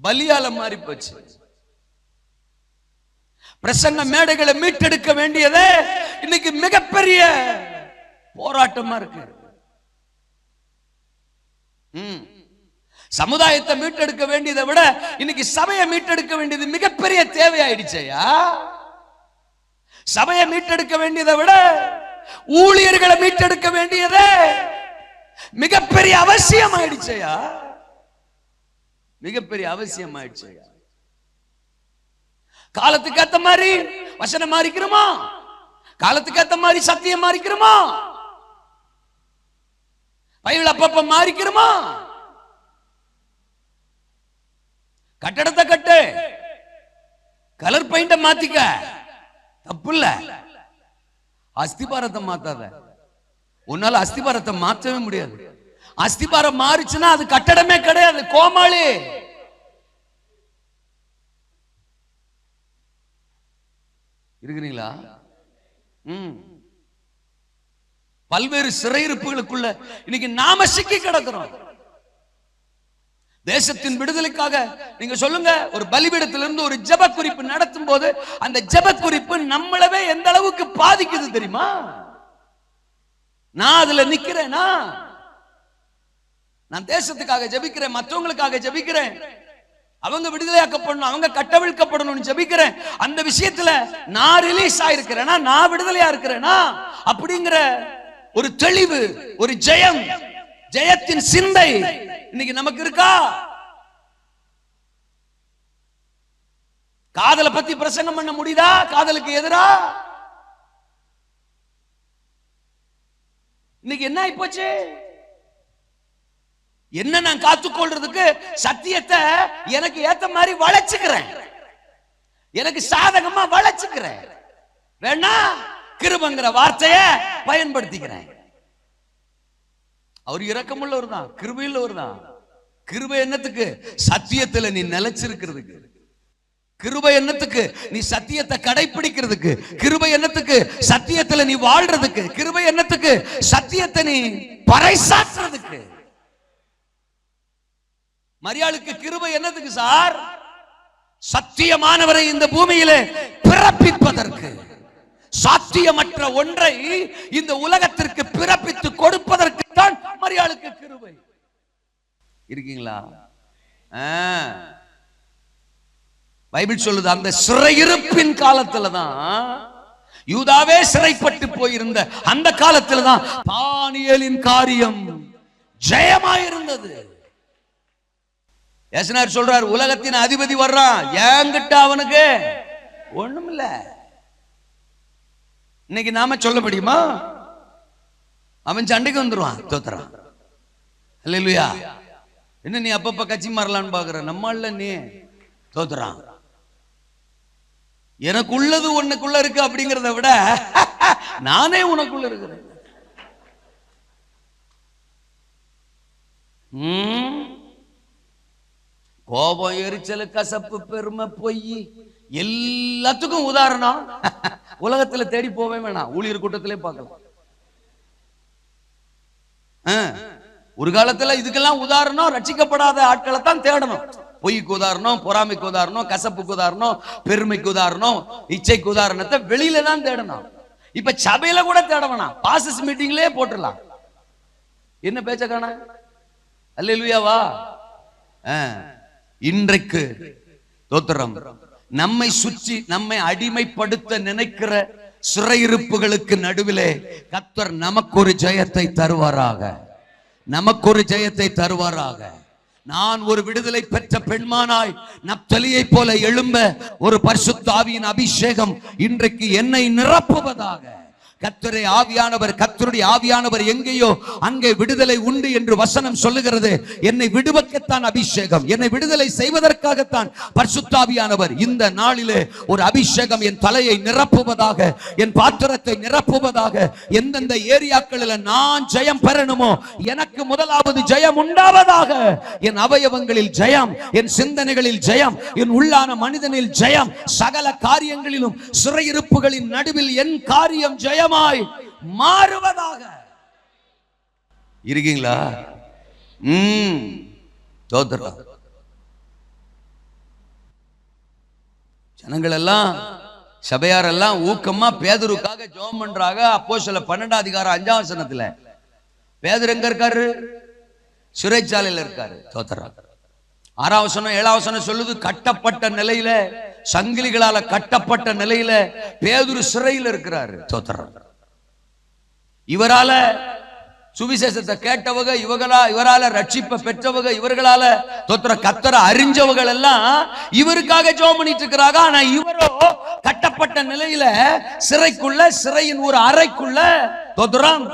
பலியால மாறி போச்சு. பிரசங்க மேடைகளை மீட்டெடுக்க வேண்டியதே இன்னைக்கு மிகப்பெரிய போராட்டமா இருக்கு. சமுதாயத்தை மீட்டெடுக்க வேண்டியதை விட இன்னைக்கு சபையை மீட்டெடுக்க வேண்டியது மிகப்பெரிய தேவையாயிடுச்சையா. சபையை மீட்டெடுக்க வேண்டியதை விட ஊழியர்களை மீட்டெடுக்க வேண்டியதே மிகப்பெரிய அவசியம் ஆயிடுச்சையா. மிகப்பெரிய அவசியம் ஆயிடுச்சையா. காலத்துக்கு ஏத்த மாதிரி வசனம் மாறிக்கிறோமா? காலத்துக்கு ஏத்த மாதிரி சத்தியம் மாறிக்கிறோமா? பைபிள் அப்பப்ப மாறிக்கிறோமா? கட்டடத்தை கட்டு, கலர் பெயிண்ட மாத்திக்க, தப்பு இல்ல. அஸ்திபாரத்தை மாத்தாத. உன்னால அஸ்திபாரத்தை மாற்றவே முடியாது. அஸ்திபாரம் மாறிச்சுன்னா அது கட்டடமே கிடையாது, கோமாளி. இருக்கிறீங்களா? பல்வேறு சிறையிருப்புகளுக்குள்ள இன்னைக்கு நாம சிக்கி கிடக்கிறோம். தேசத்தின் விடுதலைக்காக நீங்க சொல்லுங்க, ஒரு பலிபீடத்திலிருந்து ஒரு ஜெப குறிப்பு நடத்தும் போது அந்த ஜெப குறிப்பு நம்மளவே எந்த அளவுக்கு பாதிக்குது தெரியுமா? நான் அதுல நிக்கிறேனா? நான் தேசத்துக்காக ஜெபிக்கிறேன், மற்றவங்களுக்காக ஜெபிக்கிறேன், அவங்க விடுதலையாக்கப்படணும், அவங்க கட்டவிழ்க்கப்படணும்னு ஜெபிக்கிறேன். அந்த விஷயத்துல நான் ரிலீஸ் ஆயிருக்கிறேனா, நான் விடுதலையா இருக்கிறேனா அப்படிங்கிற ஒரு தெளிவு, ஒரு ஜெயம், ஜெயத்தின் சிந்தை இன்னைக்கு நமக்கு இருக்கா? காதலை பத்தி பிரசங்கம் பண்ண முடியுதா? காதலுக்கு எதிரா இன்னைக்கு என்ன ஆயிப்போச்சு? என்ன நான் காத்துக்கொள்றதுக்கு சத்தியத்தை எனக்கு ஏத்த மாதிரி வளைச்சுக்கிறேன், எனக்கு சாதகமா வளைச்சுக்கிறேன், வேணா கிருபைங்கிற வார்த்தைய பயன்படுத்திக்கிறேன். அவர் இரக்கமுள்ளவர் தான், கிருபையுள்ளவர் தான். கிருபை என்னத்துக்கு? சத்தியத்துல நீ நிலைச்சிருக்கிறதுக்கு. கிருபை என்னத்துக்கு? நீ சத்தியத்தை கடைபிடிக்கிறதுக்கு. கிருபை என்னத்துக்கு? சத்தியத்துல நீ வாழ்றதுக்கு. கிருபை என்னத்துக்கு? சத்தியத்தை நீ பறைசாற்றுறதுக்கு. மரியாளுக்கு கிருபை என்னதுக்கு சார்? சத்தியமானவரை இந்த பூமியிலே பிறப்பிப்பதற்கு, சாத்தியமற்ற ஒன்றை இந்த உலகத்திற்கு பிறப்பித்து கொடுப்பதற்கு தான் மரியாளுக்கு கிருபை. இருக்கீங்களா? பைபிள் சொல்லுது, அந்த சிறையிருப்பின் காலத்துல தான், யூதாவே சிறைப்பட்டு போயிருந்த அந்த காலத்துல தான் தானியேலின் காரியம் ஜெயமாயிருந்தது. யேசுநாதர் சொல்றார், உலகத்தின் அதிபதி வர்றான், என்கிட்ட அவனுக்கு ஒண்ணும் இல்ல. இன்னைக்கு நாம சொல்ல முடியுமா? அவன் சண்டைக்கு வந்துருவான், தோத்துறான். அல்லேலூயா. என்ன நீ அப்பப்ப கட்சி மாறலான்னு பாக்குற? நம்மால நீ தோத்துறான். எனக்கு உள்ளது உனக்குள்ள இருக்கு அப்படிங்கறத விட நானே உனக்குள்ள இருக்கிறேன். கோபம், எரிச்சல், கசப்பு, பெருமை, பொய் எல்லாத்துக்கும் உதாரணம் உலகத்துல தேடி போவே வேணாம், ஊழியர் கூட்டத்திலே பார்க்கலாம். ஒரு காலத்துல இதுக்கெல்லாம் உதாரணம் ரட்சிக்கப்படாத ஆட்களை தான் தேடணும். பொய்க்கு உதாரணம், பொறாமைக்கு உதாரணம், கசப்புக்கு உதாரணம், பெருமைக்கு உதாரணம், இச்சைக்கு உதாரணத்தை வெளியில தான் தேடணும். இப்ப சபையில கூட தேட வேணாம், பாசஸ் மீட்டிங்லயே போட்டுடலாம். என்ன பேச்ச காண? அல்லேலூயாவா. இன்றைக்கு தோத்திரம், நம்மை சுற்றி நம்மை அடிமைப்படுத்த நினைக்கிற சிறையிருப்புகளுக்கு நடுவிலே கர்த்தர் நமக்கு ஒரு ஜெயத்தை தருவாராக, நமக்கு ஒரு ஜெயத்தை தருவாராக. நான் ஒரு விடுதலை பெற்ற பெண்மானாய் நப்தலியை போல எழும்ப ஒரு பரிசுத்த ஆவியின் அபிஷேகம் இன்றைக்கு என்னை நிரப்புவதாக. கர்த்தரே ஆவியானவர், கர்த்தருடைய ஆவியானவர் எங்கேயோ அங்கே விடுதலை உண்டு என்று வசனம் சொல்லுகிறது. என்னை விடுவிக்கத்தான் அபிஷேகம், என்னை விடுதலை செய்வதற்காகத்தான் பரிசுத்த ஆவியானவர் இந்த நாளிலே ஒரு அபிஷேகம் என் தலையை நிரப்புவதாக, என் பாத்திரத்தை நிரப்புவதாக. எந்தெந்த ஏரியாக்களில் நான் ஜெயம் பெறணுமோ எனக்கு முதலாவது ஜெயம் உண்டாவதாக. என் அவயவங்களில் ஜெயம், என் சிந்தனைகளில் ஜெயம், என் உள்ளான மனிதனில் ஜெயம், சகல காரியங்களிலும் சிறையிருப்புகளின் நடுவில் என் காரியம் ஜெயம் மாறுவதாக. இருக்கீங்களா? ஜனங்கள் எல்லாம், சபையார் எல்லாம் ஊக்கமா பேதுருக்காக ஜெபம் பண்றாங்க. அப்போஸ்தலர் 12 அதிகாரம் 5 வசனத்துல பேதுரு எங்க இருக்காரு? சிறைச்சாலையில இருக்காரு. தோத்தரா. 6 வசனம் 7 வசனம் சொல்லுது, கட்டப்பட்ட நிலையில, சங்கிலிகளால கட்டப்பட்ட நிலையில பேதுரு சிறையில் இருக்கிறாரு. தோத்தரா. இவரால சுவிசேஷத்தை கேட்டவங்க, இவரால ரட்சிப்பை பெற்றவங்க, இவர்களால தோத்திர கத்தரை அறிஞ்சவர்கள் எல்லாம் இவருக்காக ஜெபம் பண்ணிட்டு இருக்கிறாங்க. ஆனா இவரோ கட்டப்பட்ட நிலையில சிறைக்குள்ள, சிறையின் ஒரு அறைக்குள்ள, தோத்திரம்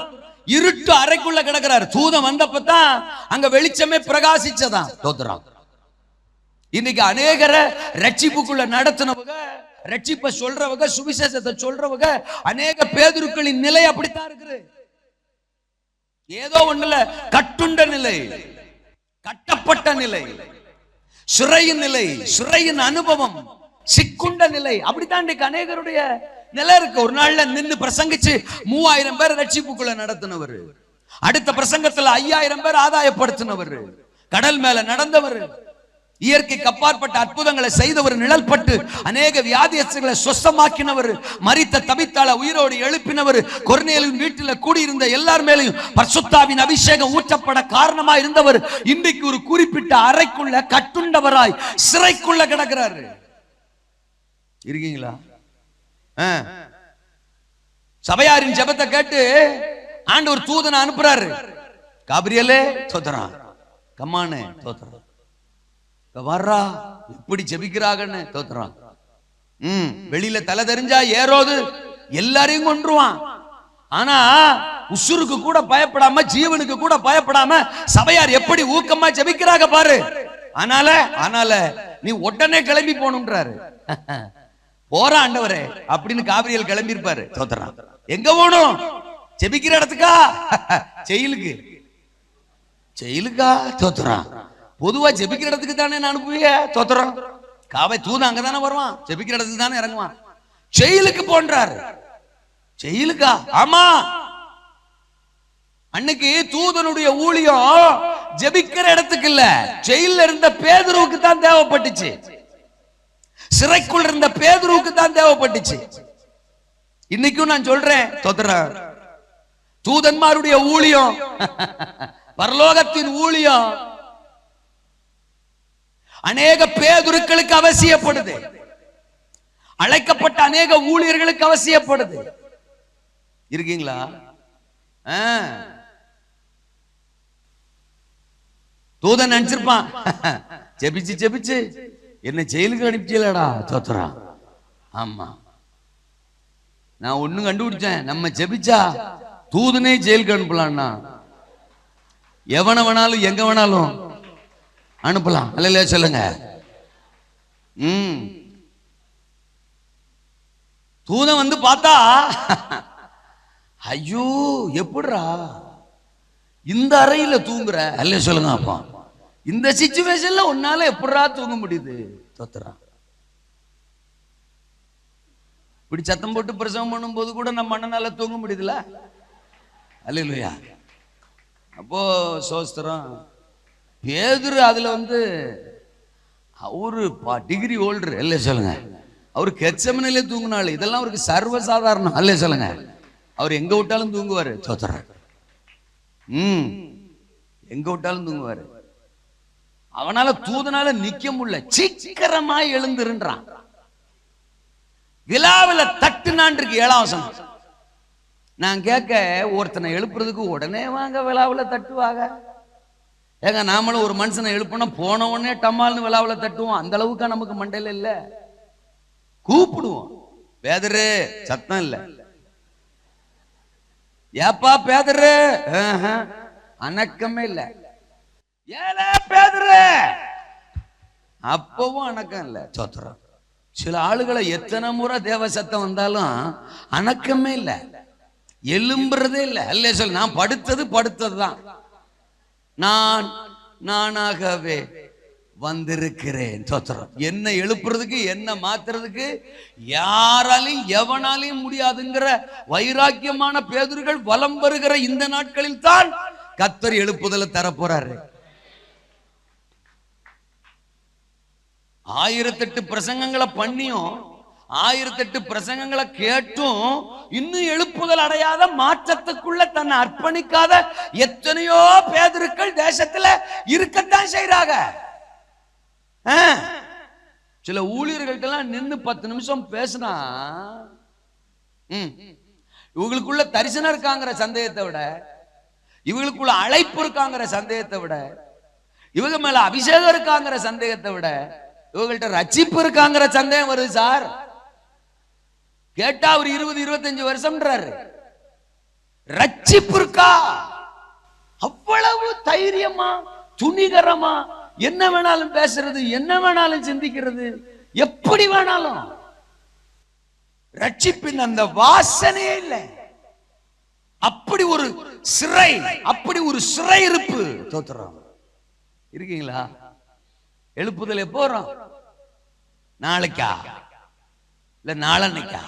இருட்டு அறைக்குள்ள கிடக்கிறார். தூதன் வந்தப்பதான் அங்க வெளிச்சமே பிரகாசிச்சதான். தோத்திரம். இன்னைக்கு அநேகரை ரட்சிப்புக்குள்ள நடத்தினவங்க, ரட்சிப்பை சொல்றவங்க, சுவிசேஷத்தை சொல்றவங்க, அநேக பேதுருக்களின் நிலை அப்படித்தான் இருக்குது. ஏதோ ஒண்ணுல கட்டுண்ட நிலை, கட்டப்பட்ட நிலை, சிறையின் நிலை, சிறையின் அனுபவம், சிக்குண்ட நிலை, அப்படித்தான் இன்னைக்கு அநேகருடைய நிலை இருக்கு. ஒரு நாள்ல நின்னு பிரசங்கிச்சு 3000 பேர் ரட்சிப்புக்குள்ள நடத்தினவர். அடுத்த பிரசங்கத்துல 5000 பேர் ஆதாயப்படுத்தினவர். கடல் மேல நடந்தவர். இயற்கைக்கு அப்பாற்பட்ட அற்புதங்களை செய்தவர். நிழல்பட்டு அநேக வியாதியஸ்தர்களை சொஸ்தமாக்கினவர். மரித்த தபித்தாள உயிரோடு எழுப்பினவர். கொர்நேலியின் வீட்டில் கூடியிருந்த எல்லார் மேலையும் பரிசுத்தாவின் அபிஷேகம் ஊற்றப்பட காரணமா இருந்தவர். இன்றைக்கு ஒரு குறிப்பிட்ட அறைக்குள்ள கட்டுண்டவராய் சிறைக்குள்ள கிடக்கிறாரு. இருக்கீங்களா? சபையாரின் ஜெபத்தை கேட்டு ஆண்டவர் தூதனை அனுப்புறாரு. காபிரியலே தோத்துறான், கம்மானே தோத்துறான், வர்றா இப்படி ஜெபிக்கிறாங்கன்னு தோத்துறான். வெளியில தலை தெரிஞ்சா ஏரோது எல்லாரையும் கொன்றுவான். ஆனா உசுருக்கு கூட பயப்படாம, ஜீவனுக்கு கூட பயப்படாம சபையார் எப்படி ஊக்கமா ஜெபிக்கிறாங்க பாரு. ஆனால நீ உடனே கிளம்பி போகணும்ன்றாரு. போற ஆண்டவரே அப்படின்னு காபிரியல் கிளம்பி இருப்பாரு. தோத்துறான். எங்க போகணும்? ஜெபிக்கிற இடத்துக்கா? ஜெயிலுக்கா? தோத்துறான். பொதுவா ஜெபிக்கிற இடத்துக்கு தானே அனுப்புவிய? தோத்துறோம். காவை தூது அங்கதானே வருவான், ஜெபிக்கிற இடத்துக்கு தானே இறங்குவான். ஜெயிலுக்கு போன்றாரு. ஜெயிலுக்கா? ஆமா. அன்னைக்கு தூதனுடைய ஊழியம் ஜெபிக்கிற இடத்துக்கு இல்ல, ஜெயில இருந்த பேதுருவுக்கு தான் தேவைப்பட்டுச்சு. சிறைக்குள் இருந்த பேதுருவுக்கு தான் தேவைப்பட்டுச்சு. இன்னைக்கும் நான் சொல்றேன், தோத்துறேன். தூதன்மாருடைய ஊழியம், பரலோகத்தின் ஊழியம் அநேக பேதுருக்களுக்கு அவசியப்படுது. அழைக்கப்பட்ட அநேக ஊழியர்களுக்கு அவசியப்படுது. இருக்கீங்களா? தூதன் நினைச்சிருப்பான், ஜெபிச்சு ஜெபிச்சு என்ன ஜெயிலுக்கு அனுப்பிச்சலடா. தோத்துறான். ஆமா, நான் ஒண்ணு கண்டுபிடிச்சேன். நம்ம ஜெபிச்சா தூதனே ஜெயிலுக்கு அனுப்பலாம்னா, எவன வேணாலும் எங்க வேணாலும் அனுப்பலாம். அல்ல சொல்லுங்க. தூதன் வந்து பார்த்தா, ஐயோ எப்படிரா இந்த அறையில தூங்குற? அல்ல சொல்லுங்க. அப்பா இந்த சிச்சுவேஷன்ல உன்னால எப்படிரா தூங்க முடியுது? தோத்துறான். இப்படி சத்தம் போட்டு பிரசவம் பண்ணும் போது கூட நம்ம மண்ணனால தூங்க முடியுதுல? அல்லேலூயா. அப்போ சோஸ்திரம். பேதுரு அதுல வந்து அவரு டிகிரி ஹோல்டர். அல்ல சொல்லுங்க. அவரு கெத்செமனிலே தூங்கினாலும் இதெல்லாம் அவருக்கு சர்வசாதாரணம். அல்ல சொல்லுங்க. அவர் எங்க விட்டாலும் தூங்குவாரு. தோத்துறாரு. எங்க விட்டாலும் தூங்குவாரு. அவனால தூதனால நிக்க முடியல. சீக்கிரமாய் எழுந்திருன்றான். விழாவில தட்டுனான்றிருக்கு 7ஆம் வசனம். நான் கேட்க, ஒருத்தனை எழுப்புறதுக்கு உடனே வாங்க விழாவில தட்டுவாங்க. ஏங்க நாமளும் ஒரு மனுஷனை எழுப்பணும், போன உடனே டம்மால்னு விழாவில தட்டுவோம். அந்த அளவுக்கு நமக்கு மண்டையில இல்ல. கூப்பிடுவோம். பேதரு, சத்தம் இல்ல. ஏப்பா பேதரு, அணக்கமே இல்ல. ஏல பேதரு, அப்பவும் அணக்கம் இல்ல. சோத்திரம். சில ஆளுகளை எத்தனை முறை தேவ சத்தம் வந்தாலும் அணக்கமே இல்ல, எலும்புறதே இல்ல. அல்ல சொல்ல, நான் படுத்ததுதான். நானாகவே வந்திருக்கிறேன். தோத்திரம். என்ன எழுப்புறதுக்கு, என்ன மாத்துறதுக்கு யாராலையும் எவனாலையும் முடியாதுங்கிற வைராக்கியமான பேதுருகள் வலம் வருகிற இந்த நாட்களில் தான் கர்த்தர் எழுப்புதலை தரப்போறாரு. 1008 பிரசங்கங்களை பண்ணியும் 1008 பிரசங்கங்களை கேட்டும் இன்னும் எழுப்புதல் அடையாத, மாற்றத்துக்குள்ள தன்னை அர்ப்பணிக்காத எத்தனையோ பேதுருக்கள் தேசத்துல இருக்கத்தான் செய்றாங்க. சில ஊழியர்கள்ட்டெல்லாம் நின்று 10 நிமிஷம் பேசினா இவங்களுக்குள்ள தரிசனம் இருக்காங்கிற சந்தேகத்தை விட, இவங்களுக்குள்ள அழைப்பு இருக்காங்கிற சந்தேகத்தை விட, இவங்க மேல அபிஷேகம் இருக்காங்கிற சந்தேகத்தை விட, இவங்கள்ட்ட ரட்சிப்பு இருக்காங்கிற சந்தேகம் வருது. சார் கேட்டா அவர் 20-25 வருஷம்ன்றாரு. ரட்சிப்பு இருக்கா? அவ்வளவு தைரியமா, துணிகரமா என்ன வேணாலும் பேசுறது, என்ன வேணாலும் சிந்திக்கிறது, எப்படி வேணாலும். ரட்சிப்பின் அந்த வாசனையே இல்லை. அப்படி ஒரு சிறை, அப்படி ஒரு சிறை இருப்பு. தோத்துறோம். இருக்கீங்களா? எழுப்புதல் எப்போ வரும்? நாளைக்கா இல்ல நாளன்னைக்கா?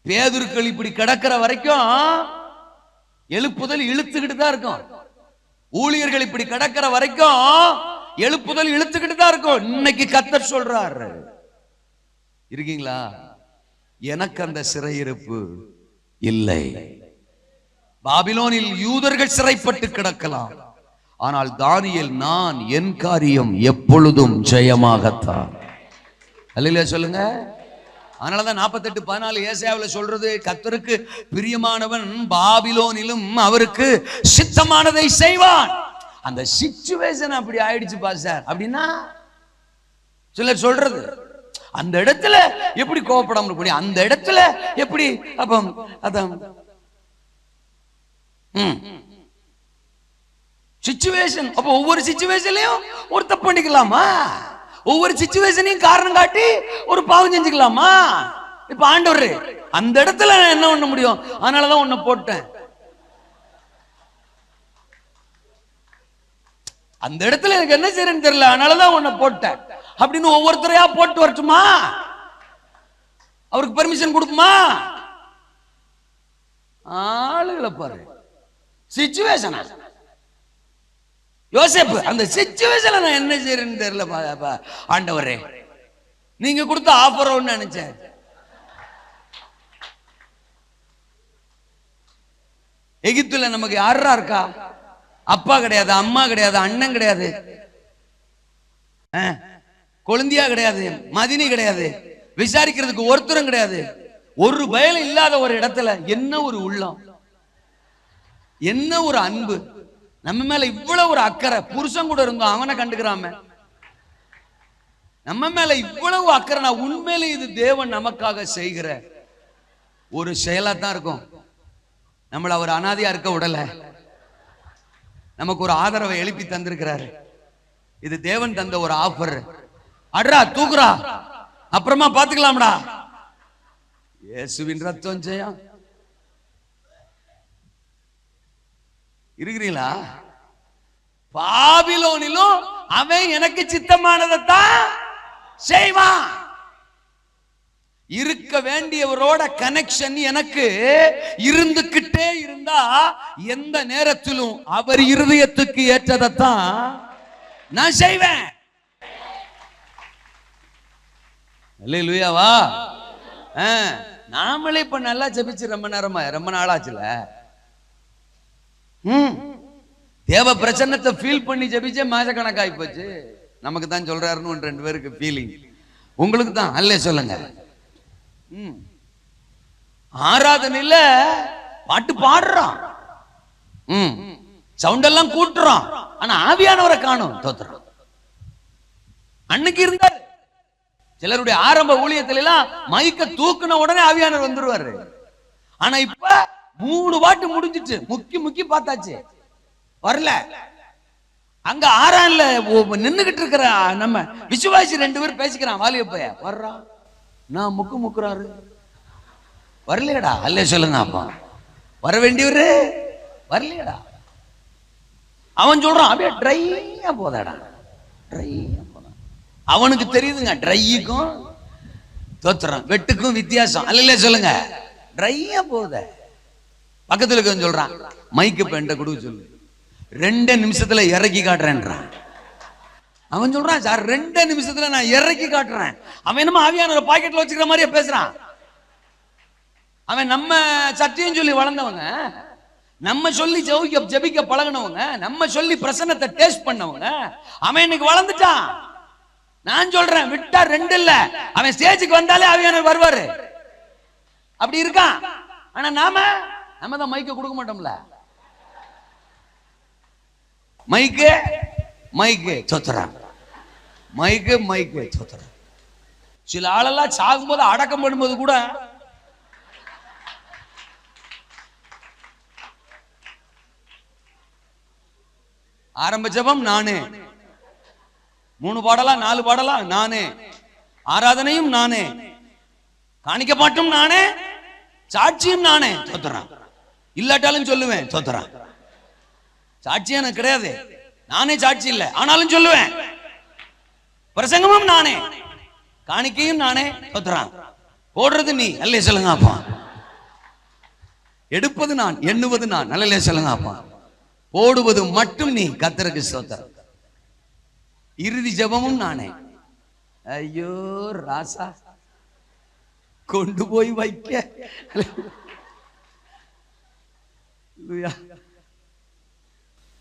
பேதுருக்கள் இப்படி கிடக்கிற வரைக்கும் எழுப்புதல் இழுத்துக்கிட்டு தான் இருக்கும். ஊழியர்கள் இப்படி கிடக்கிற வரைக்கும் எழுப்புதல் இழுத்துக்கிட்டு தான் இருக்கும். இன்னைக்கு கர்த்தர் சொல்றாரு, இருக்கீங்களா? எனக்கு அந்த சிறையிருப்பு இல்லை. பாபிலோனில் யூதர்கள் சிறைப்பட்டு கிடக்கலாம், ஆனால் தானியேல் நான் என் காரியம் எப்பொழுதும் ஜெயமாகத்தான். அல்லேலூயா சொல்லுங்க. அதனாலதான் 48:14 ஏசாயாவுல சொல்றது, கர்த்தருக்கு பிரியமானவன் பாபிலோனிலும் அவருக்கு சித்தமானதை செய்வான். அந்த சிச்சுவேஷன் அப்படி ஆயிடுச்சு பாஸ்டர் அப்படின்னா சிலர் சொல்றது, அந்த இடத்துல எப்படி கோபப்படாம இருக்க முடியும், அந்த இடத்துல எப்படி அப்ப அதான் சிச்சுவேஷன். அப்ப ஒவ்வொரு சிச்சுவேஷன்லயும் ஒரு தப்பு பண்ணிக்கலாமா? ஒவ்வொரு சிச்சுவேஷனையும் காரணம் காட்டி ஒரு பாவம் செஞ்சுக்கலாமா? இப்ப ஆண்டவர் அந்த இடத்துல என்ன பண்ண முடியும்? அதனாலதான் உன்னை போட்டேன், அந்த இடத்துல எனக்கு என்ன செய்யறேன்னு தெரியல, அதனாலதான் உன்னை போட்டேன் அப்படின்னு ஒவ்வொருத்தரையா போட்டு வரட்டுமா? அவருக்கு பெர்மிஷன் கொடுக்குமா? ஆளுகளை பாரு, சிச்சுவேஷன். யோசேப்பு அந்த சிச்சுவேஷன்ல நான் என்ன செய்யறேன்னு தெரியல ஆண்டவரே, நீங்க கொடுத்த ஆஃபர் ஒன்னு நினைச்சேன். எகிப்துல நமக்கு யாரா இருக்கா? அப்பா கிடையாது, அம்மா கிடையாது, அண்ணன் கிடையாது, கொழுந்தியா கிடையாது, மதினி கிடையாது, விசாரிக்கிறதுக்கு ஒருத்தரும் கிடையாது. ஒரு பயல இல்லாத ஒரு இடத்துல என்ன ஒரு உள்ளம், என்ன ஒரு அன்பு, நம்ம மேல இவ்வளவு ஒரு அக்கறை. புருஷன் கூட இருந்தோம், அவனை கண்டுக்கிறாம நம்ம மேல இவ்வளவு அக்கறை. நான் உண்மையில இது தேவன் நமக்காக செய்கிற ஒரு செயலா தான் இருக்கும். நம்மள அவர் அனாதையா இருக்க விடல, நமக்கு ஒரு ஆதரவை எழுப்பி தந்திருக்கிறாரு. இது தேவன் தந்த ஒரு ஆஃபர். அட்ரா தூக்குறா, அப்புறமா பாத்துக்கலாம்டா. இயேசுவின் ரத்தம் ஜெயம். இருக்கிறீங்களா? பாபிலோனிலும் அவன் எனக்கு சித்தமானதைத்தான் செய்வான். இருக்க வேண்டியவரோட கனெக்ஷன் எனக்கு இருந்துகிட்டே இருந்தா எந்த நேரத்திலும் அவர் இருதயத்துக்கு ஏற்றதைத்தான் நான் செய்வேன். அல்லேலூயாவா. நாமளே இப்ப நல்லா ஜெபிச்சு ரொம்ப நாளாச்சுல. தேவ பிரச்சன்னத்தை ஃபீல் பண்ணி ஜெபிச்சே மாச கணக்காய் போச்சு. நமக்கு தான் சொல்றாருன்னு 2 பேருக்கு ஃபீலிங், உங்களுக்கு தான் அல்லே சொல்லுங்க. ஆராதனையில பாட்டு பாடுறான், சவுண்ட் எல்லாம் கூட்டுறான், ஆனா ஆவியானவரை காணும். தோத்துறான். அன்னைக்கு இருந்தாரு. சிலருடைய ஆரம்ப ஊழியத்துல எல்லாம் மைக்க தூக்குன உடனே ஆவியானவர் வந்துருவாரு. ஆனா இப்ப 3 பாட்டு முடிஞ்சிட்டு முக்கி பார்த்தாச்சு, வரல. அங்க ஆறான்ல நின்னுகிட்டு இருக்கிற நம்ம விசுவாசி 2 பேர் பேசிக்கிறான். வாலிபைய வர்றான், நான் முக்குறாரு, வரலையடா. அல்லே சொல்லுங்க. அப்பா வர வேண்டியவரு வரலையடா. அவன் சொல்றான், அப்படியே ட்ரையா போதாடா, ட்ரையா போதா. அவனுக்கு தெரியுதுங்க ட்ரைக்கும் தோத்துறான் வெட்டுக்கும் வித்தியாசம். அல்ல சொல்லுங்க, ட்ரையா போகுத. பக்கத்துல இருக்க சொல்றான், மைக்கு பெண்ட கொடுக்க சொல்லு, 2 நிமிஷத்துல இறக்கி காட்டுறேன்றான். அவன் சொல்றான், சார் 2 நிமிஷத்துல நான் இறக்கி காட்டுறேன். அவன் என்னமோ ஆவியான பாக்கெட்ல வச்சுக்கிற மாதிரியே பேசுறான். அவன் நம்ம சத்தியம் சொல்லி வளர்ந்தவங்க, நம்ம சொல்லி ஜெபிக்க பழகினவங்க, நம்ம சொல்லி பிரசன்னத்தை டேஸ்ட் பண்ணவங்க. அவன் இன்னைக்கு வளர்ந்துட்டான். நான் சொல்றேன், விட்டா 2 இல்ல, அவன் ஸ்டேஜுக்கு வந்தாலே ஆவியானவர் வருவாரு. அப்படி இருக்கான். ஆனா நாம தான் மைக்க கொடுக்க மாட்டோம்ல. மைக்கு சொத்துறான், மைக்கு சொத்துறான். சில ஆளெல்லாம் சாகும்போது அடக்கம் பண்ணும்போது கூட ஆரம்ப ஜெபம் நானே, 3 பாடலாம் 4 பாடலாம் நானே, ஆராதனையும் நானே, காணிக்க பாட்டும் நானே, சாட்சியும் நானே. சொத்துறான். இல்லாட்டாலும் சொல்லுவேன் சொத்துறான். சாட்சி எனக்கு கிடையாது, நானே சாட்சி இல்லை, ஆனாலும் சொல்லுவேன். பிரசங்கமும் நானே, காணிக்கையும் நானே. சொத்துறான். போடுறது நீ. அல்லே சொல்லுங்க. அப்பா எடுப்பது நான், எண்ணுவது நான். நல்ல சொல்லுங்க அப்பா. போடுவது மட்டும் நீ. கர்த்தருக்கு ஸ்தோத்திரம். இறுதி ஜெபமும் நானே. ஐயோ ராசா, கொண்டு போய் வைக்க.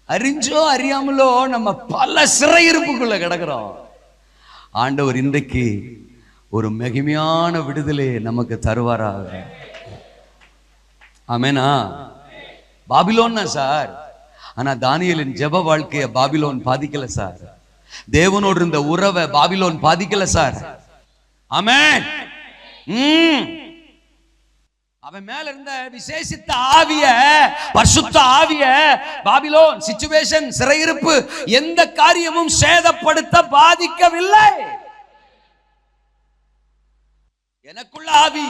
அறிஞ்சோ அறியாமலோ நம்ம பல சிறையிருப்புக்குள்ள கிடக்கிறோம். ஆண்டவர் இன்றைக்கு ஒரு மகிமையான விடுதலை நமக்கு தருவாராக. ஆமெனா. பாபிலோன் சார், ஆனா தானியேலின் ஜெப வாழ்க்கைய பாபிலோன் பாதிக்கல சார். தேவனோடு இருந்த உறவை பாபிலோன் பாதிக்கல சார். ஆமென். அவன் மேல இருந்த விசேஷித்த ஆவிய, பரிசுத்த ஆவிய பாபிலோன் சிச்சுவேஷன், சிறையிருப்பு எந்த காரியமும் சேதப்படுத்த பாதிக்கவில்லை. எனக்குள்ள ஆவி,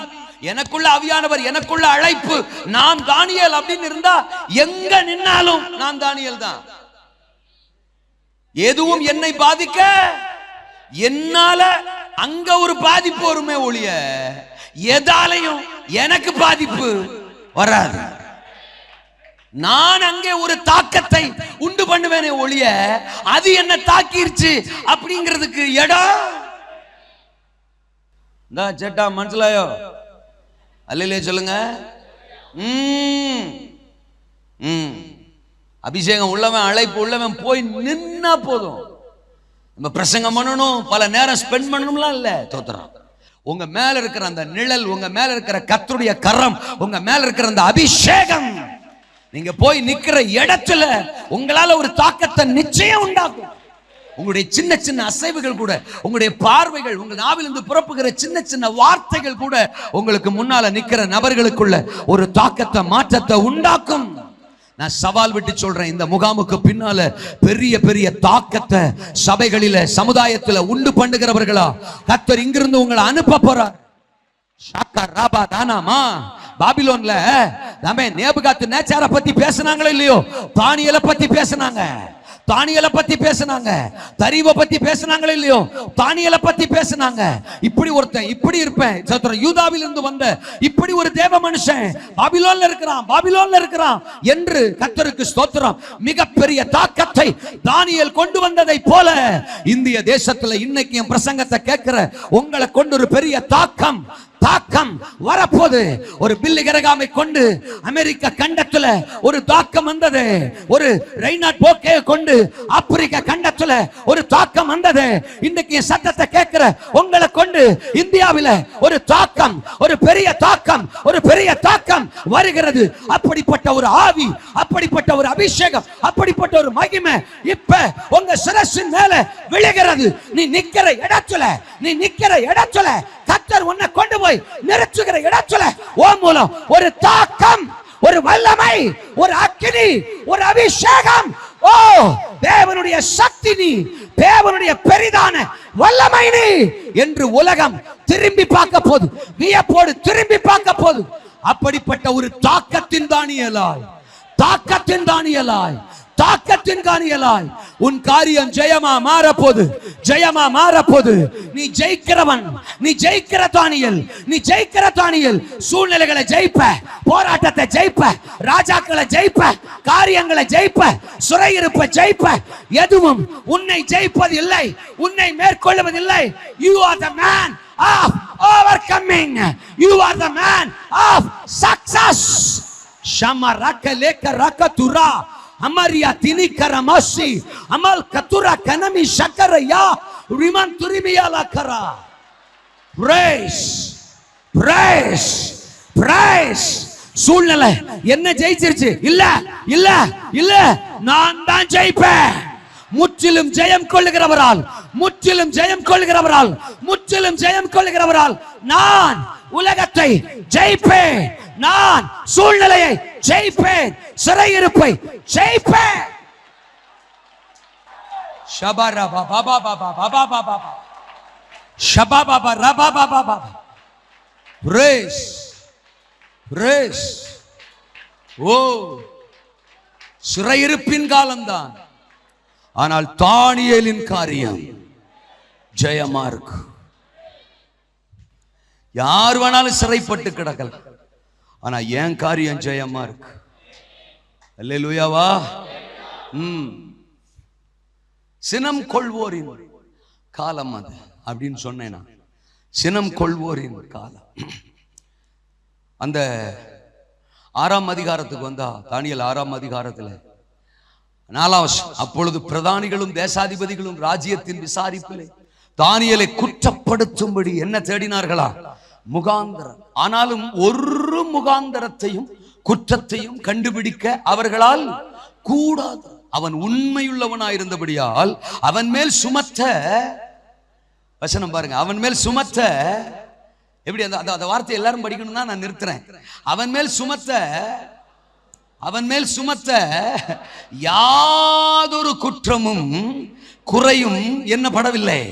எனக்குள்ள ஆவியானவர், எனக்குள்ள அழைப்பு, நான் தானியேல் அப்படின்னு இருந்தா எங்க நின்னாலும் நான் தானியேல் தான். எதுவும் என்னை பாதிக்க, என்னால அங்க ஒரு பாதிப்பு வருமே ஒழிய எதாலையும் எனக்கு பாதிப்பு வராது. நான் அங்கே ஒரு தாக்கத்தை உண்டு பண்ணுவேனே ஒழிய அது என்ன தாக்கிருச்சு அப்படிங்கிறதுக்கு இடம் சேட்டா மனசிலாயோ அல்லையிலே சொல்லுங்க. அபிஷேகம் உள்ளவன், அழைப்பு உள்ளவன் போய் நின்னா போதும். நம்ம பிரசங்கம் பண்ணணும், பல நேரம் ஸ்பெண்ட் பண்ணணும்லாம் இல்ல. தோத்திரம். உங்க மேல இருக்கிற அந்த நிழல், உங்க மேல இருக்கிற கர்த்தருடைய கரம், உங்க மேல இருக்கிற அந்த அபிஷேகம், நீங்க போய் நிக்கிற இடத்துல உங்களால ஒரு தாக்கத்தை நிச்சயம் உண்டாகும். உங்களுடைய சின்ன சின்ன அசைவுகள் கூட, உங்களுடைய பார்வைகள், உங்க நாவிலிருந்து புறப்புகிற சின்ன சின்ன வார்த்தைகள் கூட உங்களுக்கு முன்னால நிக்கிற நபர்களுக்குள்ள ஒரு தாக்கத்தை, மாற்றத்தை உண்டாக்கும். நான் சவால் விட்டு சொல்றேன், இந்த முகாமுக்கு பின்னால பெரிய பெரிய தாக்கத்தை சபைகளில, சமுதாயத்துல உண்டு பண்ணுகிறவர்களா கர்த்தர் இங்கிருந்து உங்களை அனுப்ப போறார். பாபிலோன்ல நேபுகாத் நேச்சாரை பத்தி பேசினாங்களோ இல்லையோ, தானியேலை பத்தி பேசினாங்க. தானியேலை பத்தி பேசினாங்க, தரிவை பத்தி பேசினாங்களோ இல்லையோ, தானியேலை பத்தி பேசினாங்க. இப்படி ஒருத்தன், இப்படி இருப்பேன், யூதாவில் இருந்து வந்த இப்படி ஒரு தேவ மனுஷன் பாபிலோன்ல இருக்கிறான், பாபிலோன்ல இருக்கிறான் என்று கர்த்தருக்கு ஸ்தோத்திரம். மிகப்பெரிய தாக்கத்தை தானியேல் கொண்டு வந்ததை போல இந்திய தேசத்துல இன்னைக்கு என் பிரசங்கத்தை கேட்கிற உங்களை கொண்டு ஒரு பெரிய தாக்கம் வரப்போது. ஒரு பில்லி கிரகாமை கொண்டு அமெரிக்க கண்டத்துல ஒரு தாக்கம் வந்தது. ஒரு ரெய்னாட் போக்கே கொண்டு ஆப்பிரிக்க கண்டத்துல ஒரு தாக்கம் வந்தது. இன்னைக்கு சத்தத்தை கேட்கிற உங்களை கொண்டு இந்தியாவில ஒரு தாக்கம், ஒரு பெரிய தாக்கம், ஒரு பெரிய தாக்கம் வருகிறது. அப்படிப்பட்ட ஒரு ஆவி, அப்படிப்பட்ட ஒரு அபிஷேகம், அப்படிப்பட்ட ஒரு மகிமை இப்ப உங்க சிரசின் மேல விழுகிறது. நீ நிக்கிற இடத்துல கர்த்தர் உன்னை கொண்டு போய் நிறுத்துகிற இடத்துல ஓ மூலம் ஒரு தாக்கம், ஒரு வல்லமை, ஒரு அக்கினி, ஒரு அபிஷேகம். ஓ தேவனுடைய சக்தி நீ, தேவனுடைய பெரிதான வல்லமை நீ என்று உலகம் திரும்பி பார்க்க போது, வியப்போடு திரும்பி பார்க்க போது. அப்படிப்பட்ட ஒரு தாக்கத்தின் தானியேலாய் உன் காரியம் ஜெயமா மாறப்போது, ஜெயமா மாறப்போது. நீ ஜெயிக்கிறவன், நீ ஜெயிக்கிற தானியேல், நீ ஜெயிக்கிற தானியேல். சூழ்நிலைகளை ஜெயிப்ப, போராட்டத்தை ஜெயிப்ப, ராஜாக்களை ஜெயிப்ப, காரியங்களை ஜெயிப்ப, சிறையிருப்ப ஜெயிப்ப. எதுவும் உன்னை ஜெயிப்பது இல்லை, உன்னை மேற்கொள்வதில்லை. You are the man of overcoming. You are the man of success. Shamaraka leka rakatura Amaria tini karamasi amal katura kanami shakaraya riman turimiya lakara. Praise. சூழ்நிலை என்ன ஜெயிச்சிருச்சு? இல்ல இல்ல இல்ல, நான் தான் ஜெயிப்பேன். முற்றிலும் ஜெயம் கொள்ளுகிறவரால், முற்றிலும் ஜெயம் கொள்ளுகிறவரால், முற்றிலும் ஜெயம் கொள்ளுகிறவரால் நான் உலகத்தை ஜெயிப்பேன். நான் சூழ்நிலையை ஜெயிப்பேன், சிறையிருப்பை ஜெயிப்பேன். ஷபரபா பாபா பாபா பாபா பாபா ஷபபா ரபா பாபா பாபா. பிரேஸ். ஓ சிறையிருப்பின் காலம்தான், ஆனால் தானியேலின் காரியம் ஜெயமா இருக்கு. யார் வேணாலும் சிறைப்பட்டு கிடக்கலாம், ஆனா என் காரியம் ஜெயமா இருக்கு. அல்லேலூயாவா. சினம் கொள்வோரின் காலம் அது அப்படின்னு சொன்னேன். சினம் கொள்வோரின் காலம். அந்த 6ஆம் அதிகாரத்துக்கு வந்தா, தானியேல் 6ஆம் அதிகாரத்துல 4ஆம் வசனம், அப்பொழுது பிரதானிகளும் தேசாதிபதிகளும் ராஜ்யத்தின் விசாரிப்பிலே தானியேலை குற்றப்படுத்தும்படி என்ன தேடினார்களா? முகாந்தரம். ஆனாலும் ஒரு முகாந்தரத்தையும் குற்றத்தையும் கண்டுபிடிக்க அவர்களால் கூடாது. அவன் உண்மையுள்ளவனாயிருந்தபடியால் அவன் மேல் சுமத்த, வசனம் பாருங்க, அவன் மேல் சுமத்த, எப்படி அந்த வார்த்தை எல்லாரும் படிக்கணும்னா நான் நிறுத்துறேன். அவன் மேல் சுமத்த யாதொரு குற்றமும் குறையும் என்னப்படவில்லை.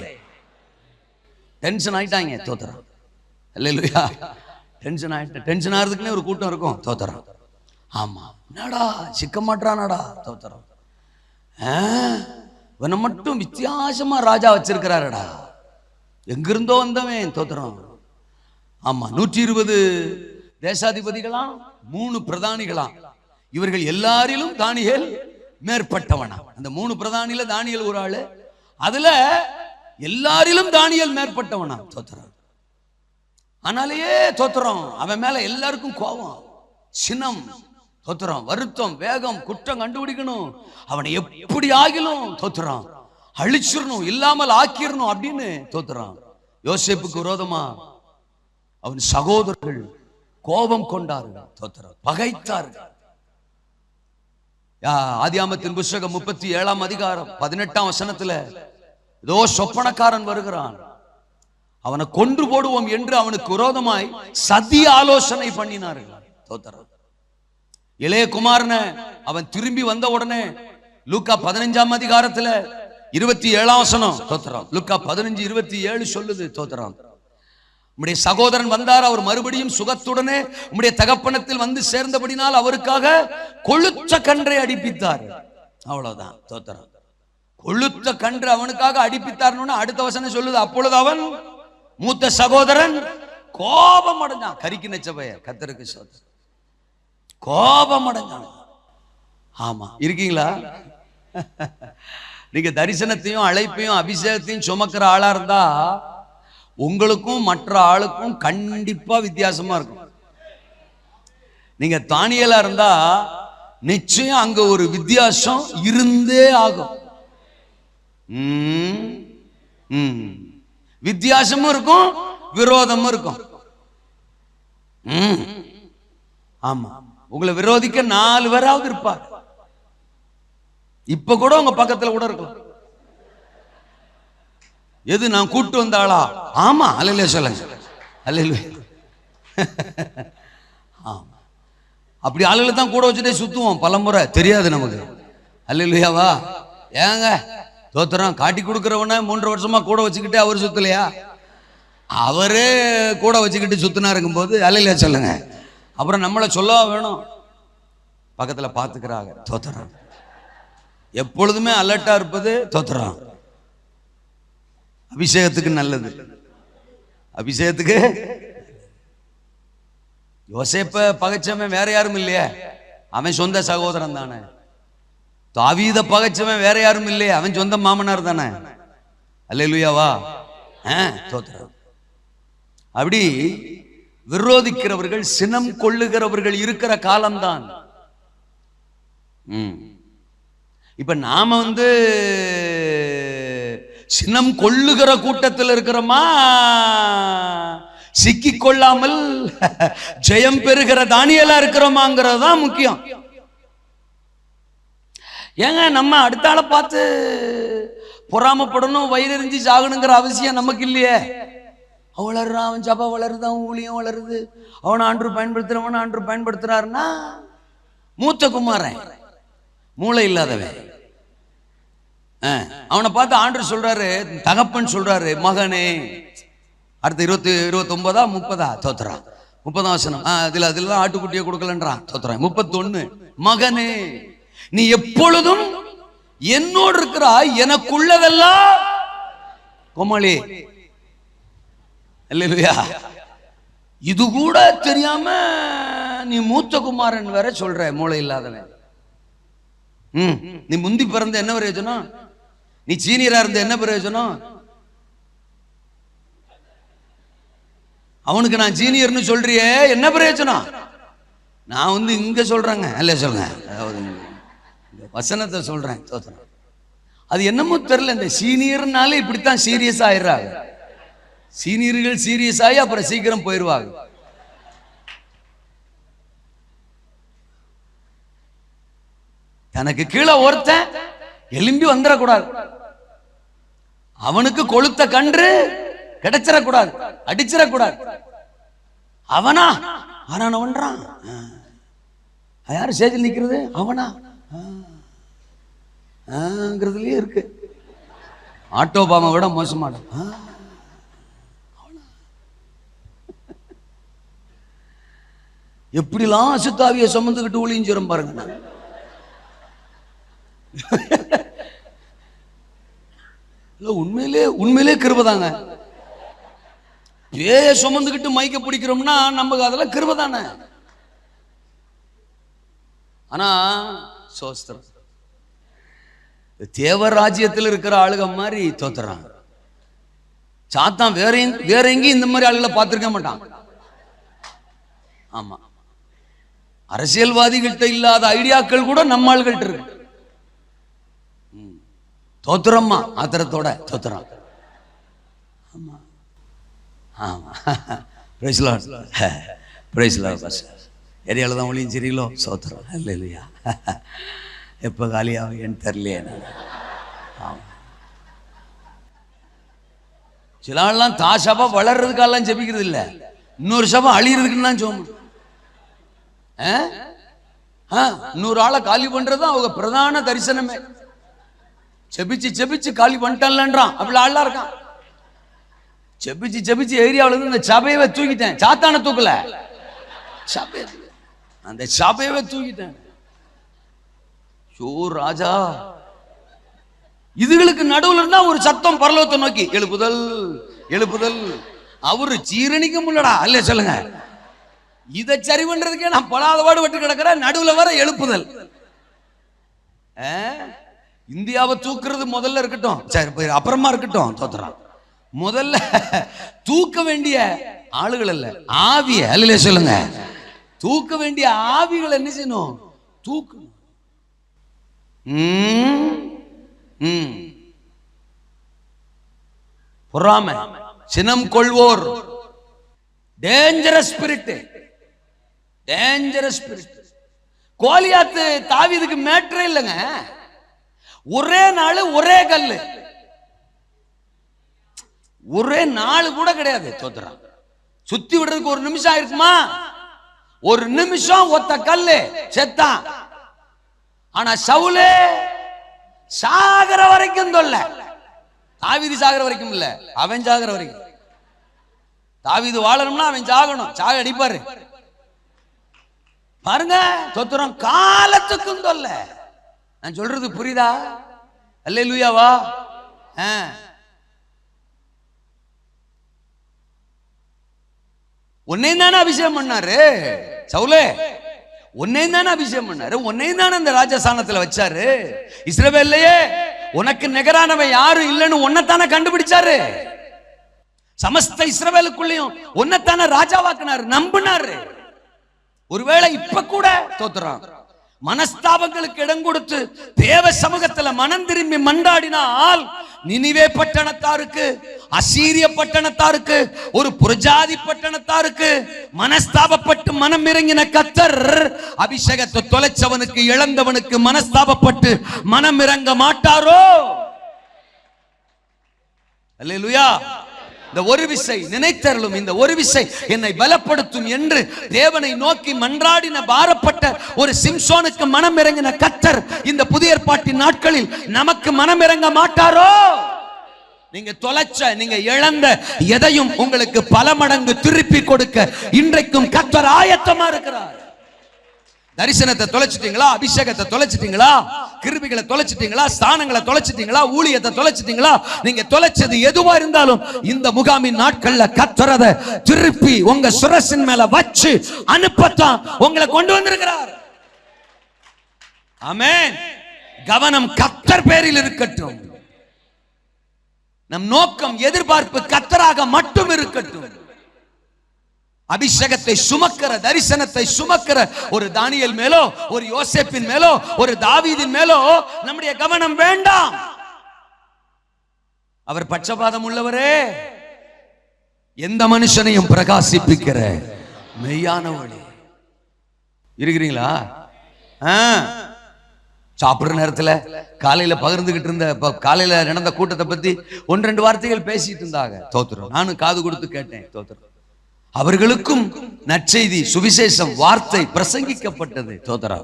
டென்ஷன் ஆயிட்டாங்க. தோத்திரம். அல்லேலூயா. டென்ஷன் ஆயிட்ட. டென்ஷன் ஆகிறதுக்குன்னே ஒரு கூட்டம் இருக்கும். தோத்திரம். ஆமா, என்னடா சிக்க மாட்டானாடா. தோத்திரம். இவனை மட்டும் வித்தியாசமா ராஜா வச்சிருக்கிறாரடா, எங்கிருந்தோ வந்தவன். தோத்திரம். ஆமா, 120 தேசாதிபதிகளாம், 3 பிரதானிகளாம். இவர்கள் எல்லாரிலும் தானியேல் மேற்பட்டவனா. அந்த 3 பிரதானில தானியேல் ஒரு ஆளு, அதுல எல்லாரிலும் தானியேல் மேற்பட்டவனா. தோத்திரம். ஆனாலேயே தோத்திரம், அவன் மேல எல்லாருக்கும் கோபம், சினம், தோத்திரம், வருத்தம், வேகம், குற்றம் கண்டுபிடிக்கணும், அவனை எப்படி ஆகிலும் தோத்திரம் அழிச்சிடணும், இல்லாமல் ஆக்கிடணும் அப்படின்னு. தோத்திரம். யோசேப்புக்கு விரோதமா அவன் சகோதரர்கள் கோபம் கொண்டார்கள். தோத்திரம். பகைத்தார்கள். ஆதியாமத்தின் புத்தகம் 37ஆம் அதிகாரம் 18ஆம் வசனத்துல ஏதோ சொப்பனக்காரன் வருகிறான், அவனை கொன்று போடுவோம் என்று அவனுக்கு விரோதமாய் சதி ஆலோசனை பண்ணினார்கள். தோத்திரம். இளைய குமாரன அவன் திரும்பி வந்த உடனே லூக்கா 15ஆம் அதிகாரத்துல 27ஆம் வசனம். தோத்திரம். லூக்கா 15:27 சொல்லுது. தோத்திரம். உம்முடைய சகோதரன் வந்தார், அவர் மறுபடியும் சுகத்துடனே உம்முடைய தகப்பனத்தில் வந்து சேர்ந்தபடினால் அவருக்காக கொழுத்த கன்றை அடிப்பித்தார். அவ்வளவுதான். தோத்திரம். கொழுத்த கன்று அவனுக்காக அடிப்பித்தார்னு அடுத்த வசனம் சொல்லுது, அப்பொழுது அவன் மூத்த சகோதரன் கோபம் அடைஞ்சான். கரிக்கு நச்சபைய கத்தருக்கு சோதரன் கோபம் அடைஞ்சான். ஆமா, இருக்கீங்களா? நீங்க தரிசனத்தையும் அழைப்பையும் அபிஷேகத்தையும் சுமக்கிற ஆளா இருந்தா உங்களுக்கும் மற்ற ஆளுக்கும் கண்டிப்பா வித்தியாசமா இருக்கும். நீங்க தானியேலா இருந்தா நிச்சயம் அங்க ஒரு வித்தியாசம் இருந்தே ஆகும். வித்தியாசமும் இருக்கும், விரோதமும் இருக்கும். ஆமா, உங்களை விரோதிக்க 4 பேராவது இருப்பார். இப்ப கூட உங்க பக்கத்துல கூட இருக்கலாம். எது நான் கூட்டு வந்தாளா? ஆமா, அல்லேலூயா சொல்லுங்க. அல்லேலூயா. ஆமா, அப்படி ஆளுகளை தான் கூட வச்சுட்டே சுத்துவோம் பலமுறை, தெரியாது நமக்கு. அல்லேலூயாவா. ஏங்க தோத்திரம், காட்டி கொடுக்கிறவன 3 வருஷமா கூட வச்சுக்கிட்டு அவர் சுத்தலையா? அவரே கூட வச்சுக்கிட்டு சுத்தினா இருக்கும் போது அல்லேலூயா சொல்லுங்க. அப்புறம் நம்மளை சொல்லவா வேணும்? பக்கத்துல பாத்துக்கிறாங்க. தோத்திரம். எப்பொழுதுமே அலர்ட்டா இருப்பது தோத்திரம் அபிஷேகத்துக்கு நல்லது. அபிஷேகத்துக்கு. யோசேப்ப பகைச்சவன் வேற யாரும் இல்லையே, அவன் சொந்த சகோதரன் தானே. தாவீத பகைச்சவன் வேற யாரும் இல்லையே, அவன் சொந்த மாமனார் தானே. அல்லேலூயாவா. தோத்திரம். அப்படி விரோதிக்கிறவர்கள், சினம் கொள்ளுகிறவர்கள் இருக்கிற காலம்தான். இப்ப நாம சினம் கொள்ளுகிற கூட்டத்தில் இருக்கிறோமா, சிக்கி கொள்ளாமல் ஜெயம் பெறுகிற தானியேலா இருக்கிறோமாங்கிறது தான் முக்கியம். ஏங்க நம்ம அடுத்த ஆளை பார்த்து பொறாமப்படணும், வயிறெறிஞ்சி சாகணுங்கிற அவசியம் நமக்கு இல்லையே. வளர்றான், அவன் சபை வளருது, அவன் ஊழியம் வளருது, அவன் ஆண்டு பயன்படுத்துறவன் ஆண்டு பயன்படுத்துறாருன்னா மூத்த குமாரன் மூளை இல்லாதவன். அவனை பார்த்து ஆண்டு சொல்றாரு, தகப்பன் சொல்றாரு, மகனே. அடுத்து 29 30 தோத்துறா 30ஆம் வசனம். அதுல ஆட்டுக்குட்டியை கொடுக்கலன்றான். தோத்துறான். 31 மகனே, நீ எப்பொழுதும் என்னோடு இருக்கிறாய், எனக்குள்ளதெல்லாம் கோமளி. அல்லேலூயா. இது கூட தெரியாம நீ மூத்த குமாரன் வேற சொல்ற, மூளை இல்லாதவன். நீ முந்தி பிறந்த என்ன பிரயோஜனம்? நீ சீனியரா இருந்த என்ன பிரயோஜனம்? அவனுக்கு நான் சீனியர்னு சொல்றியே, என்ன பிரயோஜனம்? நான் இங்க சொல்றேங்க, இல்ல சொல்லுங்க, அதாவது வசனத்தை சொல்றேன். தோத்திரம். அது என்னமோ தெரியல, இந்த சீனியர்னாலே இப்படித்தான் சீரியஸ் ஆயிடுறாங்க. சீனியர்கள் சீரியஸ் ஆகி அப்புறம் சீக்கிரம் போயிடுவாங்க. தனக்கு கீழே ஒருத்தன் எலும்பி வந்துடக்கூடாது, அவனுக்கு கொளுத்த கன்று கிடைச்சிடக்கூடாது, அடிச்சிடக்கூடாது. அவனா ஆனான் யாரு சேஜில் நிக்கிறது? அவனா இருக்கு. ஆட்டோபாமா விட மோசமான எப்படிலாம் அசுத்தாவிய சுமந்துக்கிட்டு ஒளிஞ்சிரும் பாருங்க. உண்மையிலே கிருபைதாங்க. பேய சுமந்துக்கிட்டு மைக்க பிடிக்கிறோம்னா நமக்கு அதெல்லாம் கிருபைதானே. ஆனா சோஸ்திரம், தேவராஜ்யத்தில் இருக்கிற ஆளுக மாதிரி தோத்துறாங்க. சாத்தான் வேற எங்கேயும் இந்த மாதிரி ஆளுகளை பார்த்திருக்க மாட்டான். ஆமா, அரசியல்வாதிகிட்ட இல்லாத ஐடியாக்கள் கூட நம்ம ஆளுகிட்ட இருக்கு. தோத்துறம்மா ஆத்திரத்தோட தோத்துறான். ஆமா ஆமா, பிரைஸ் லார்ட், பிரைஸ் லார்ட். ஏரியாவில் தான் ஒளியும் சரிங்களோ? சோத்துறோம். இல்லை இல்லையா? எப்போ காலியாகன்னு தெரியலையே. ஆமாம், சில ஆள்லாம் சபை வளர்றதுக்காலாம் ஜெபிக்கிறது இல்லை, இன்னொரு சபை அழியிறதுக்குன்னு தான் சொல்லணும். இன்னொரு ஆளை காலி பண்றது அவங்க பிரதான தரிசனமே. செபிச்சு செபிச்சு காலி பண்ணிட்டான்லன்றான். அப்படி ஆள்லாம் இருக்கான். செபிச்சு செபிச்சு ஏரியாவில இருந்து இந்த சபையவே தூக்கிட்டேன். சாத்தான தூக்கல, சபை, அந்த சபையவே தூக்கிட்டேன். ஷோ ராஜா, இதுகளுக்கு நடுவில் இருந்தா ஒரு சத்தம் பரலோகத்தை நோக்கி, எழுப்புதல் எழுப்புதல். அவரு சீரணிக்க முடியலடா, அல்ல சொல்லுங்க. இதை சரி பண்றதுக்கே நான் பலாதவாடு விட்டு கிடக்கிறேன், நடுவில் வர எழுப்புதல். இந்தியாவை தூக்குறது முதல்ல இருக்கட்டும், சரி அப்புறமா இருக்கட்டும். தோத்துறான். முதல்ல தூக்க வேண்டிய ஆளுகள் அல்ல, ஆவிய, அல்ல சொல்லுங்க. தூக்க வேண்டிய ஆவிகள் என்ன செய்யணும்? தூக்கணும். பொறாமை, சினம் கொள்வோர், டேஞ்சரஸ் ஸ்பிரிட், டேஞ்சரஸ் ஸ்பிரிட். கோலியாத்து தாவீதுக்கு மேட்டரே இல்லைங்க. ஒரே நாள் ஒரே கல்லு, ஒரே நாள் கூட கிடையாது. தோத்துறான். சுத்தி விடுறதுக்கு ஒரு நிமிஷம் இருக்குமா? ஒரு நிமிஷம் ஒத்த கல்லு, செத்தான். ஆனா சவுலே சாகர வரைக்கும் தொல்ல. தாவீது சாகர வரைக்கும் இல்ல, அவன் சாகர வரைக்கும். தாவீது வாழணும்னா அவன் சாகணும், சாக அடிப்பாரு பாருங்க. தோத்துறோம். காலத்துக்கும் தொல்ல. நான் சொல்றது புரியுதா? அல்லேலூயாவா? உன்னையும் தானே அபிஷேகம் பண்ணாரு சவுலே, உன்னையும் தானே அபிஷேகம் பண்ணாரு, உன்னையும் தானே அந்த ராஜஸ்தானத்துல வச்சாரு. இஸ்ரவேல்லையே உனக்கு நிகரானவன் யாரும் இல்லைன்னு உன்னைத்தானே கண்டுபிடிச்சாரு. சமஸ்த இஸ்ரவேலுக்குள்ளேயும் உன்னைத்தானே ராஜாவாக்குனாரு, நம்பினாரு. ஒருவேளை இப்ப கூட தோத்துறான். மனஸ்தாபங்களுக்கு இடம் கொடுத்து தேவ சமூகத்துல மனம் திரும்பி மன்றாடினால் நினிவே பட்டணத்தாருக்கு, அசீரிய பட்டணத்தாருக்கு, ஒரு புரஜாதி பட்டணத்தாருக்கு மனஸ்தாபப்பட்டு மனம் இறங்கின கர்த்தர் அபிஷேகத்தை தொலைச்சவனுக்கு, இழந்தவனுக்கு மனஸ்தாபப்பட்டு மனம் இறங்க மாட்டாரோ? அல்லேலூயா. இந்த ஒரு விசை நினைத்தருளும், இந்த ஒரு விசை என்னை பலப்படுத்தும் என்று தேவனை நோக்கி மன்றாடின பாரப்பட்ட ஒரு சிம்சோனுக்கு மனம் இறங்கின கர்த்தர் இந்த புதிய ஏற்பாட்டின் நாட்களில் நமக்கு மனம் இறங்க மாட்டாரோ? நீங்க தொலைச்ச, நீங்க இழந்த எதையும் உங்களுக்கு பல மடங்கு திருப்பி கொடுக்க இன்றைக்கும் கர்த்தர் ஆயத்தமா இருக்கிறார். தரிசனத்தை தொலைச்சிட்டீங்களா? அபிஷேகத்தை தொலைச்சிட்டீங்களா? கிருபைகளை தொலைச்சிட்டீங்களா? ஸ்தானங்களை தொலைச்சிட்டீங்களா? ஊழியத்தை தொலைச்சிட்டீங்களா? நீங்க தொலைச்சது எதுவா இருந்தாலும் இந்த முகாமின் நாட்கள்ல கர்த்தர் திருப்பி உங்க சுரசின் மேல வச்சு அனுப்பத்தான் உங்களை கொண்டு வந்திருக்கிறார். ஆமென். கவனம் கர்த்தர் பேரில் இருக்கட்டும். நம் நோக்கம், எதிர்பார்ப்பு கர்த்தராக மட்டும் இருக்கட்டும். அபிஷேகத்தை சுமக்கிற, தரிசனத்தை சுமக்கிற ஒரு தானியேல் மேலோ, ஒரு யோசேப்பின் மேலோ, ஒரு தாவீதின் மேலோ நம்முடைய கவனம் வேண்டாம். அவர் பட்சபாதம் உள்ளவரே, எந்த மனுஷனையும் பிரகாசிப்பிக்கிற மெய்யான ஒளி. இருக்கிறீங்களா? சாப்பிடுற நேரத்துல காலையில பகிர்ந்துகிட்டு இருந்த, காலையில நடந்த கூட்டத்தை பத்தி 1-2 வார்த்தைகள் பேசிட்டு இருந்தாங்க. தோத்திரம். நானும் காது கொடுத்து கேட்டேன். தோத்திரம். அவர்களுக்கும் நற்செய்தி, சுவிசேஷம், வார்த்தை பிரசங்கிக்கப்பட்டது. தோதரா.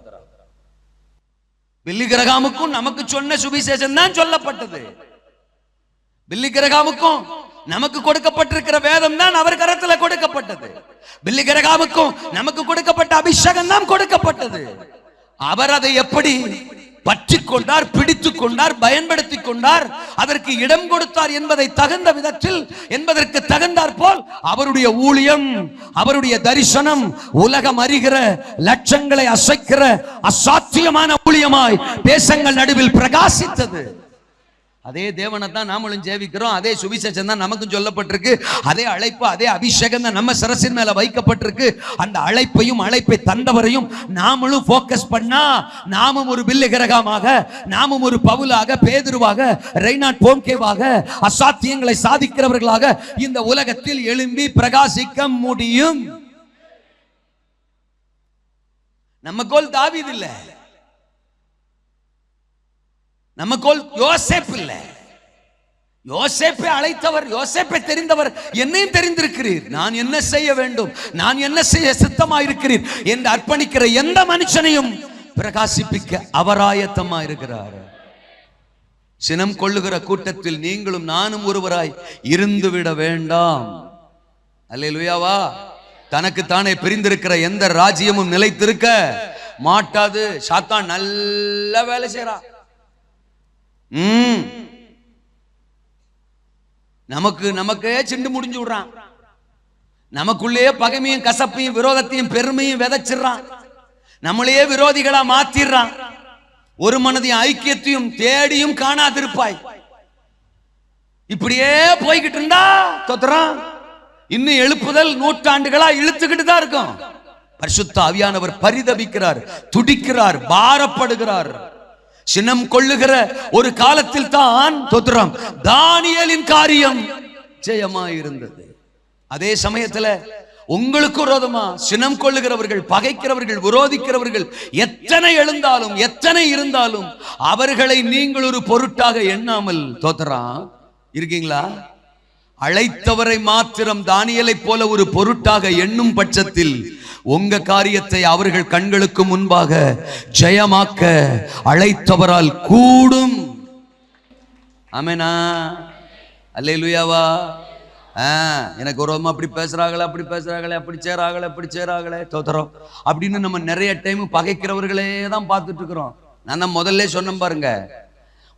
பில்லி கிரகாமுக்கும் நமக்கு சொன்ன சுவிசேஷம் தான் சொல்லப்பட்டது. பில்லி கிரகாமுக்கும் நமக்கு கொடுக்கப்பட்டிருக்கிற வேதம் தான் அவர் கரத்துல கொடுக்கப்பட்டது. பில்லி கிரகாமுக்கும் நமக்கு கொடுக்கப்பட்ட அபிஷேகம் தான் கொடுக்கப்பட்டது. அவர் அதை எப்படி பற்றிக் கொண்டார், பிடித்துக் கொண்டார், பயன்படுத்திக் கொண்டார், அதற்கு இடம் கொடுத்தார் என்பதை தகுந்த விதத்தில், என்பதற்கு தகுந்தார் போல் அவருடைய ஊழியம், அவருடைய தரிசனம் உலகம் அறிகிற, லட்சங்களை அசைக்கிற அசாத்தியமான ஊழியமாய் தேசங்கள் நடுவில் பிரகாசித்தது. அதே தேவனை தான் நாமளும் ஜெபிக்கிறோம். அதே சுவிசேஷம் தான் நமக்கும் சொல்லப்பட்டிருக்கு. அதே அழைப்பு, அதே அபிஷேகம் தான் நம்ம சிரசின் மேல வைக்கப்பட்டிருக்கு. அந்த அழைப்பையும் அழைப்பை தந்தவரையும் நாமளும் போக்கஸ் பண்ணா, நாமும் ஒரு பில்லி கிரகமாக, நாமும் ஒரு பவுலாக, பேதுருவாக, ரெய்னாட் போன்கேவாக, அசாத்தியங்களை சாதிக்கிறவர்களாக இந்த உலகத்தில் எழும்பி பிரகாசிக்க முடியும். நம்ம கோல் தாவீது இல்ல, நம்ம கோல் யோசேப் இல்ல. யோசேப்பை அழைத்தவர், யோசேப்பை தெரிந்தவர், என்னையும் தெரிந்திருக்கிறீர். நான் என்ன செய்ய வேண்டும், நான் என்ன செய்ய சித்தமாயிருக்கிறீர் என்று அர்ப்பணிக்கிற எந்த மனுஷனையும் பிரகாசிப்பிக்க அவர் ஆயத்தமா இருக்கிறார். சினம் கொள்ளுகிற கூட்டத்தில் நீங்களும் நானும் ஒருவராய் இருந்து விட வேண்டாம். அல்லேலூயாவா. தனக்கு தானே பிரிந்திருக்கிற எந்த ராஜ்யமும் நிலைத்திருக்க மாட்டாது. சாத்தான் நல்ல வேலை செய்யறான். நமக்கே சிண்டு முடிஞ்சு விடுறான். நமக்குள்ளேயே பகைமையும் கசப்பையும் விரோதத்தையும் பெருமையும் விதைச்சிடறான். நம்மளையே விரோதிகளா மாத்திடுறான். ஒரு மனதையும் ஐக்கியத்தையும் தேடியும் காணாதிருப்பாய். இப்படியே போய்கிட்டு இருந்தா தோத்துறான். இன்னும் எழுப்புதல் நூற்றாண்டுகளா இழுத்துக்கிட்டு தான் இருக்கும். பரிசுத்த ஆவியானவர் பரிதபிக்கிறார், துடிக்கிறார், பாரப்படுகிறார். சினம் கொள்ளுகிற ஒரு காலத்தில் தான் தோத்திரம் தானியேலின் காரியம் ஜெயமாயிருந்தது. அதே சமயத்துல உங்களுக்கு விரோதமா சினம் கொள்ளுகிறவர்கள், பகைக்கிறவர்கள், விரோதிக்கிறவர்கள் எத்தனை எழுந்தாலும், எத்தனை இருந்தாலும் அவர்களை நீங்கள் ஒரு பொருட்டாக எண்ணாமல் தோத்திரம் இருக்கீங்களா? அழைத்தவரை மாத்திரம் தானியேலை போல ஒரு பொருட்டாக எண்ணும் பட்சத்தில் உங்க காரியத்தை அவர்கள் கண்களுக்கு முன்பாக ஜெயமாக்க அழைத்தவரால் கூடும். ஆமெனா? அல்லேலூயாவா. எனக்கு ஒரு அப்படி பேசுறாங்களே, அப்படி பேசுறாங்களே, அப்படி சேராங்களே, அப்படி சேராங்களே தோத்திரம் அப்படின்னு நம்ம நிறைய டைம் பகைக்கிறவர்களே தான் பார்த்துட்டு இருக்கிறோம். நான் தான் முதல்ல சொன்னேன் பாருங்க,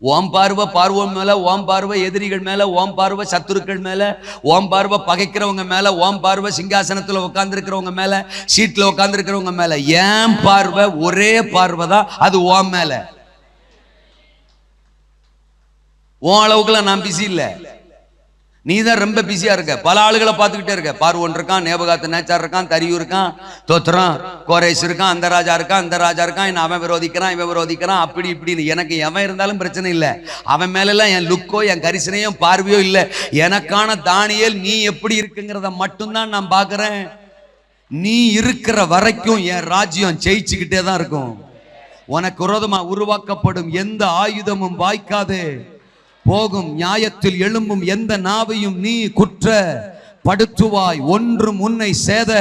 ஓம் பார்வை பார்வோம் மேல, ஓம் பார்வை எதிரிகள் மேல, ஓம் பார்வை சத்துருக்கள் மேல, ஓம் பார்வை பகைக்கிறவங்க மேல, ஓம் பார்வை சிங்காசனத்துல உட்கார்ந்து இருக்கிறவங்க மேல, சீட்ல உட்கார்ந்து இருக்கிறவங்க மேல. ஏன் பார்வை ஒரே பார்வை தான், அது ஓம் மேல. உன் அளவுக்குலாம் நான் பிஸி இல்ல, நீ தான் ரொம்ப பிஸியா இருக்க. பல ஆளுகளை பார்த்துக்கிட்டே இருக்க. பார்வோன் இருக்கான், நேபுகாத் நேச்சார் இருக்கான், தரியு இருக்கான், தோத்திரம் கோரேஸ் இருக்கான், அந்த ராஜா இருக்கான், இந்த ராஜா இருக்கான், அவன் விரோதிக்கிறான், இவன் விரோதிக்கிறான், அப்படி இப்படின்னு. எனக்கு எவன் இருந்தாலும் பிரச்சனை இல்லை. அவன் மேலெல்லாம் என் லுக்கோ, என் கரிசனையோ, பார்வையோ இல்லை. எனக்கான தானியேல் நீ எப்படி இருக்குங்கிறத மட்டும்தான் நான் பார்க்கிறேன். நீ இருக்கிற வரைக்கும் என் ராஜ்யம் ஜெயிச்சுக்கிட்டே தான் இருக்கும். உனக்கு விரோதமா உருவாக்கப்படும் எந்த ஆயுதமும் வாய்க்காதே போகும். நியாயத்தில் எழும்பும் எந்த நாவையும் நீ குற்ற படுத்துவாய். ஒன்றும் உன்னை சேத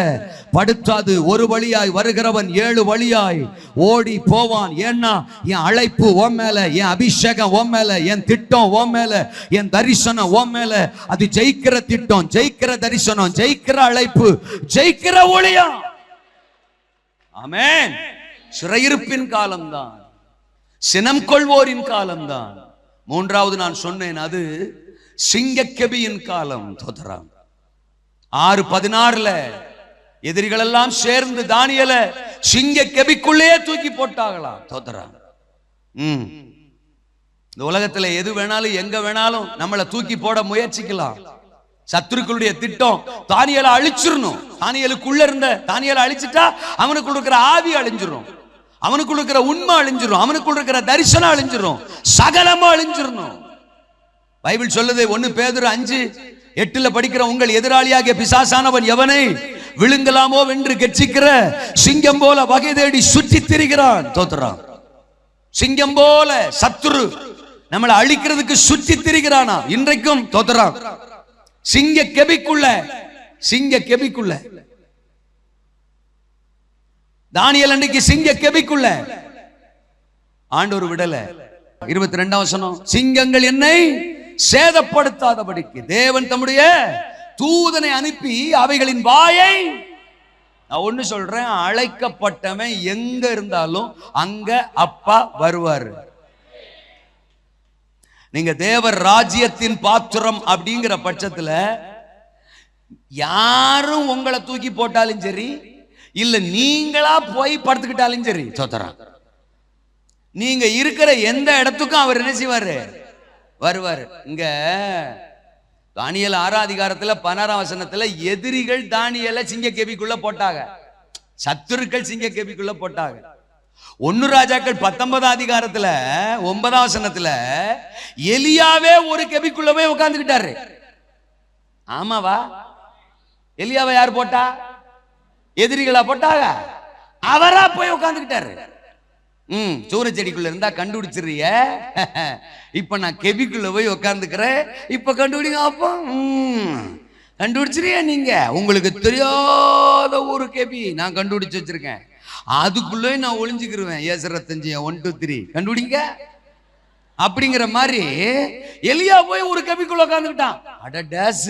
படுத்தாது. ஒரு வழியாய் வருகிறவன் 7 வழியாய் ஓடி போவான். ஏன்னா என் அழைப்பு ஓம் மேல, என் அபிஷேகம் ஓம் மேல, என் திட்டம் ஓம் மேல, என் தரிசனம் ஓம் மேல. அது ஜெயிக்கிற திட்டம், ஜெயிக்கிற தரிசனம், ஜெயிக்கிற அழைப்பு, ஜெயிக்கிற ஊழியம். ஆமென். சிறையிருப்பின் காலம்தான், சினம் கொள்வோரின் காலம்தான். மூன்றாவது நான் சொன்னேன், அது சிங்கக்கெபியின் காலம். தோத்தராம் 6:16 எதிரிகள் எல்லாம் சேர்ந்து தானியேல சிங்கக்கெபிக்குள்ளே தூக்கி போட்டாங்களாம். தோத்தராம். இந்த உலகத்துல எது வேணாலும் எங்க வேணாலும் நம்மளை தூக்கி போட முயற்சிக்கலாம். சத்துருக்களுடைய திட்டம் தானியேலை அழிச்சிடணும். தானியேலுக்குள்ள இருந்த தானியேலை அழிச்சிட்டா அவனுக்குள்ள இருக்கிற ஆவி அழிஞ்சிரும், அவனுக்குள்ள இருக்கிற உண்மை அழிஞ்சிரும், அவனுக்குள்ள இருக்கிற தரிசனம் அழிஞ்சிரும், சகலமா அழிஞ்சிடணும். பைபிள் சொல்லுது 1 பேதுரு 5:8 படிக்கிற, உங்கள் எதிராளியாகிய பிசாசானவன் எவனை விழுங்கலாமோ வென்று கெர்ச்சிக்கிற சிங்கம் போல வகை தேடி சுற்றி திரிகிறான். தோத்துறான். சிங்கம் போல சத்துரு நம்மளை அழிக்கிறதுக்கு சுற்றி திரிகிறானா இன்றைக்கும். தோத்துறான். சிங்கக்கெபிக்குள்ள தானியேல் அன்றைக்கு சிங்கக்கெபிக்குள்ள ஆண்டவர் விடல. 22ஆம் வசனம், சிங்கங்கள் என்னை சேதப்படுத்தாதபடிக்கு தேவன் தம்முடைய தூதனை அனுப்பி அவைகளின் வாயை. நான் ஒண்ணு சொல்றேன், அழைக்கப்பட்டவன் எங்க இருந்தாலும் அங்க அப்பா வருவாரு. நீங்க தேவர் ராஜ்யத்தின் பாத்திரம் அப்படிங்கிற பட்சத்துல யாரும் உங்களை தூக்கி போட்டாலும் சரி, இல்ல நீங்களா போய் படுத்துக்கிட்டாலும் சரி, சோதரா நீங்க இருக்கிற எந்த இடத்துக்கும் அவர் என்ன செய்வாரு? வருவாரு. இங்க தானியேல் 6ஆம் அதிகாரத்துல 16ஆம் வசனத்துல எதிரிகள் தானியேலை சிங்கக்கெபிக்குள்ள போட்டாங்க, சத்துருக்கள் சிங்கக்கெபிக்குள்ள போட்டாங்க. 1 ராஜாக்கள் 19ஆம் அதிகாரத்துல 9ஆம் வசனத்துல எலியாவே ஒரு கெபிக்குள்ள போய் உட்கார்ந்துக்கிட்டாரு. ஆமாவா? எலியாவை யார் போட்டா? எதிரிகளா போட்டாங்க? அவரா போய் உட்கார்ந்துக்கிட்டாரு. சூரச்செடிக்குள்ள இருந்தா கண்டுபிடிச்சிருய, இப்ப நான் கெபிக்குள்ள போய் உட்கார்ந்துக்கிறேன், இப்ப கண்டுபிடிங்க அப்போ. கண்டுபிடிச்சிருய நீங்க? உங்களுக்கு தெரியாத ஒரு கெபி நான் கண்டுபிடிச்சு வச்சிருக்கேன், அதுக்குள்ளே நான் ஒளிஞ்சுக்கிருவேன். ஏசரத்தஞ்சு 1 2 3 கண்டுபிடிங்க அப்படிங்கிற மாதிரி எலியா போய் ஒரு கெபிக்குள்ள உட்கார்ந்துக்கிட்டான். அட டேஸ்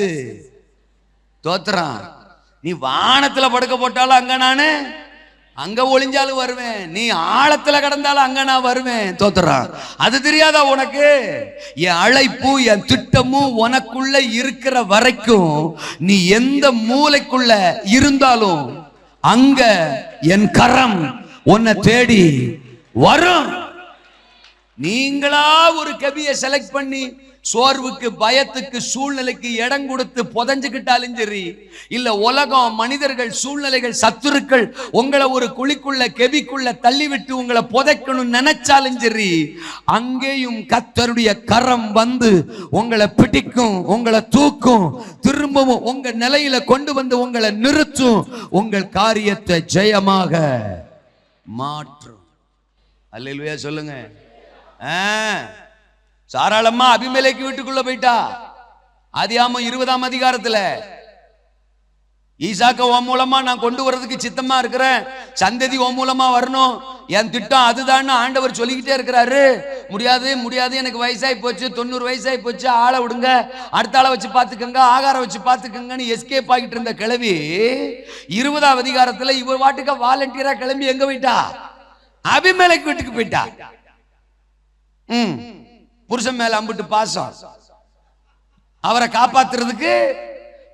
தோத்துறான். நீ வானத்துல படுக்க போட்டாலும் அங்க நானு, அங்க ஒளிஞ்சாலும் வருவேன், நீ ஆழத்துல கடந்தாலும் அங்க நான் வருவேன். தோத்துறான். அது தெரியாதா உனக்கு? என் அழைப்பு என் திட்டமும் உனக்குள்ள இருக்கிற வரைக்கும் நீ எந்த மூலைக்குள்ள இருந்தாலும் அங்க என் கரம் உன்னை தேடி வரும். நீங்களா ஒரு கவியை செலக்ட் பண்ணி சோர்வுக்கு, பயத்துக்கு, சூழ்நிலைக்கு இடம் கொடுத்து புதஞ்சுக்கிட்டாலும் சரி, இல்ல உலகம், மனிதர்கள், சூழ்நிலைகள், சத்துருக்கள் உங்களை ஒரு குழிக்குள்ள கெபிக்குள்ள தள்ளிவிட்டு உங்களை புதைக்கணும் நினைச்சாலும் சரி, அங்கேயும் கர்த்தருடைய கரம் வந்து உங்களை பிடிக்கும், உங்களை தூக்கும், திரும்பவும் உங்க நிலையில கொண்டு வந்து உங்களை நிறுத்தும், உங்கள் காரியத்தை ஜெயமாக மாற்றும். அல்லேலூயா சொல்லுங்க. சாராளம்மா அபிமெலேக்கு வீட்டுக்குள்ள போயிட்டா. ஆதியாகமம் 20ஆம் அதிகாரத்துல ஈசாக்க ஓ மூலமா நான் கொண்டு வர்றதுக்கு சித்தமா இருக்கிறேன், சந்ததி ஓ மூலமா வரணும், என் திட்டம் அதுதான் ஆண்டவர் சொல்லிக்கிட்டே இருக்கிறாரு. முடியாது முடியாது, எனக்கு வயசாகி போச்சு, 90 வயசாகி போச்சு, ஆளை விடுங்க, அடுத்த ஆளை வச்சு பாத்துக்கங்க, ஆகாரம் வச்சு பாத்துக்கங்கன்னு எஸ்கேப் ஆகிட்டு இருந்த கிளவி 20ஆம் அதிகாரத்துல இவ வாட்டுக்க வாலண்டியரா கிளம்பி எங்க போயிட்டா? அபிமெலேக்கு வீட்டுக்கு போயிட்டா. புருஷன் மேல அம்பிட்டு பாசம், அவரை காப்பாத்துறதுக்கு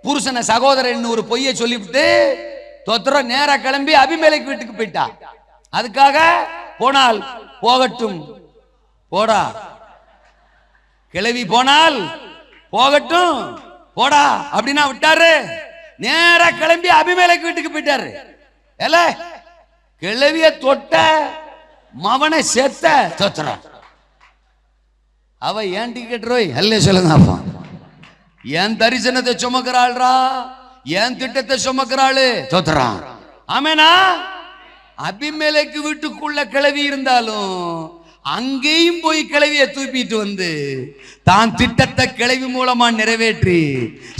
புருஷனை சகோதரன் ஒரு பொய்யை சொல்லிவிட்டு தொத்துற நேரா கிளம்பி அபிமெலேக்கு வீட்டுக்கு போயிட்டா. அதுக்காக போனால் போகட்டும் போடா, கிளவி போனால் போகட்டும் போடா அப்படின்னா விட்டாரு. நேரா கிளம்பி அபிமெலேக்கு வீட்டுக்கு போயிட்டாரு. ஏல கிளவிய தொட்ட மவனை செத்த தொத்துற. அவ ஏன் டிக்கெட் ரோய் அல்ல சொல்லுங்க அப்பா, என் தரிசனத்தை சுமக்கிறாள்ரா, என் திட்டத்தை சுமக்கிறாளு தோத்துறான். ஆமேனா? அபிமெலேக்கு வீட்டுக்குள்ள கிளவி இருந்தாலும் அங்கேயும் போய் கிளவியை தூப்பிட்டு வந்து தான் திட்டத்தை கிளவி மூலமா நிறைவேற்றி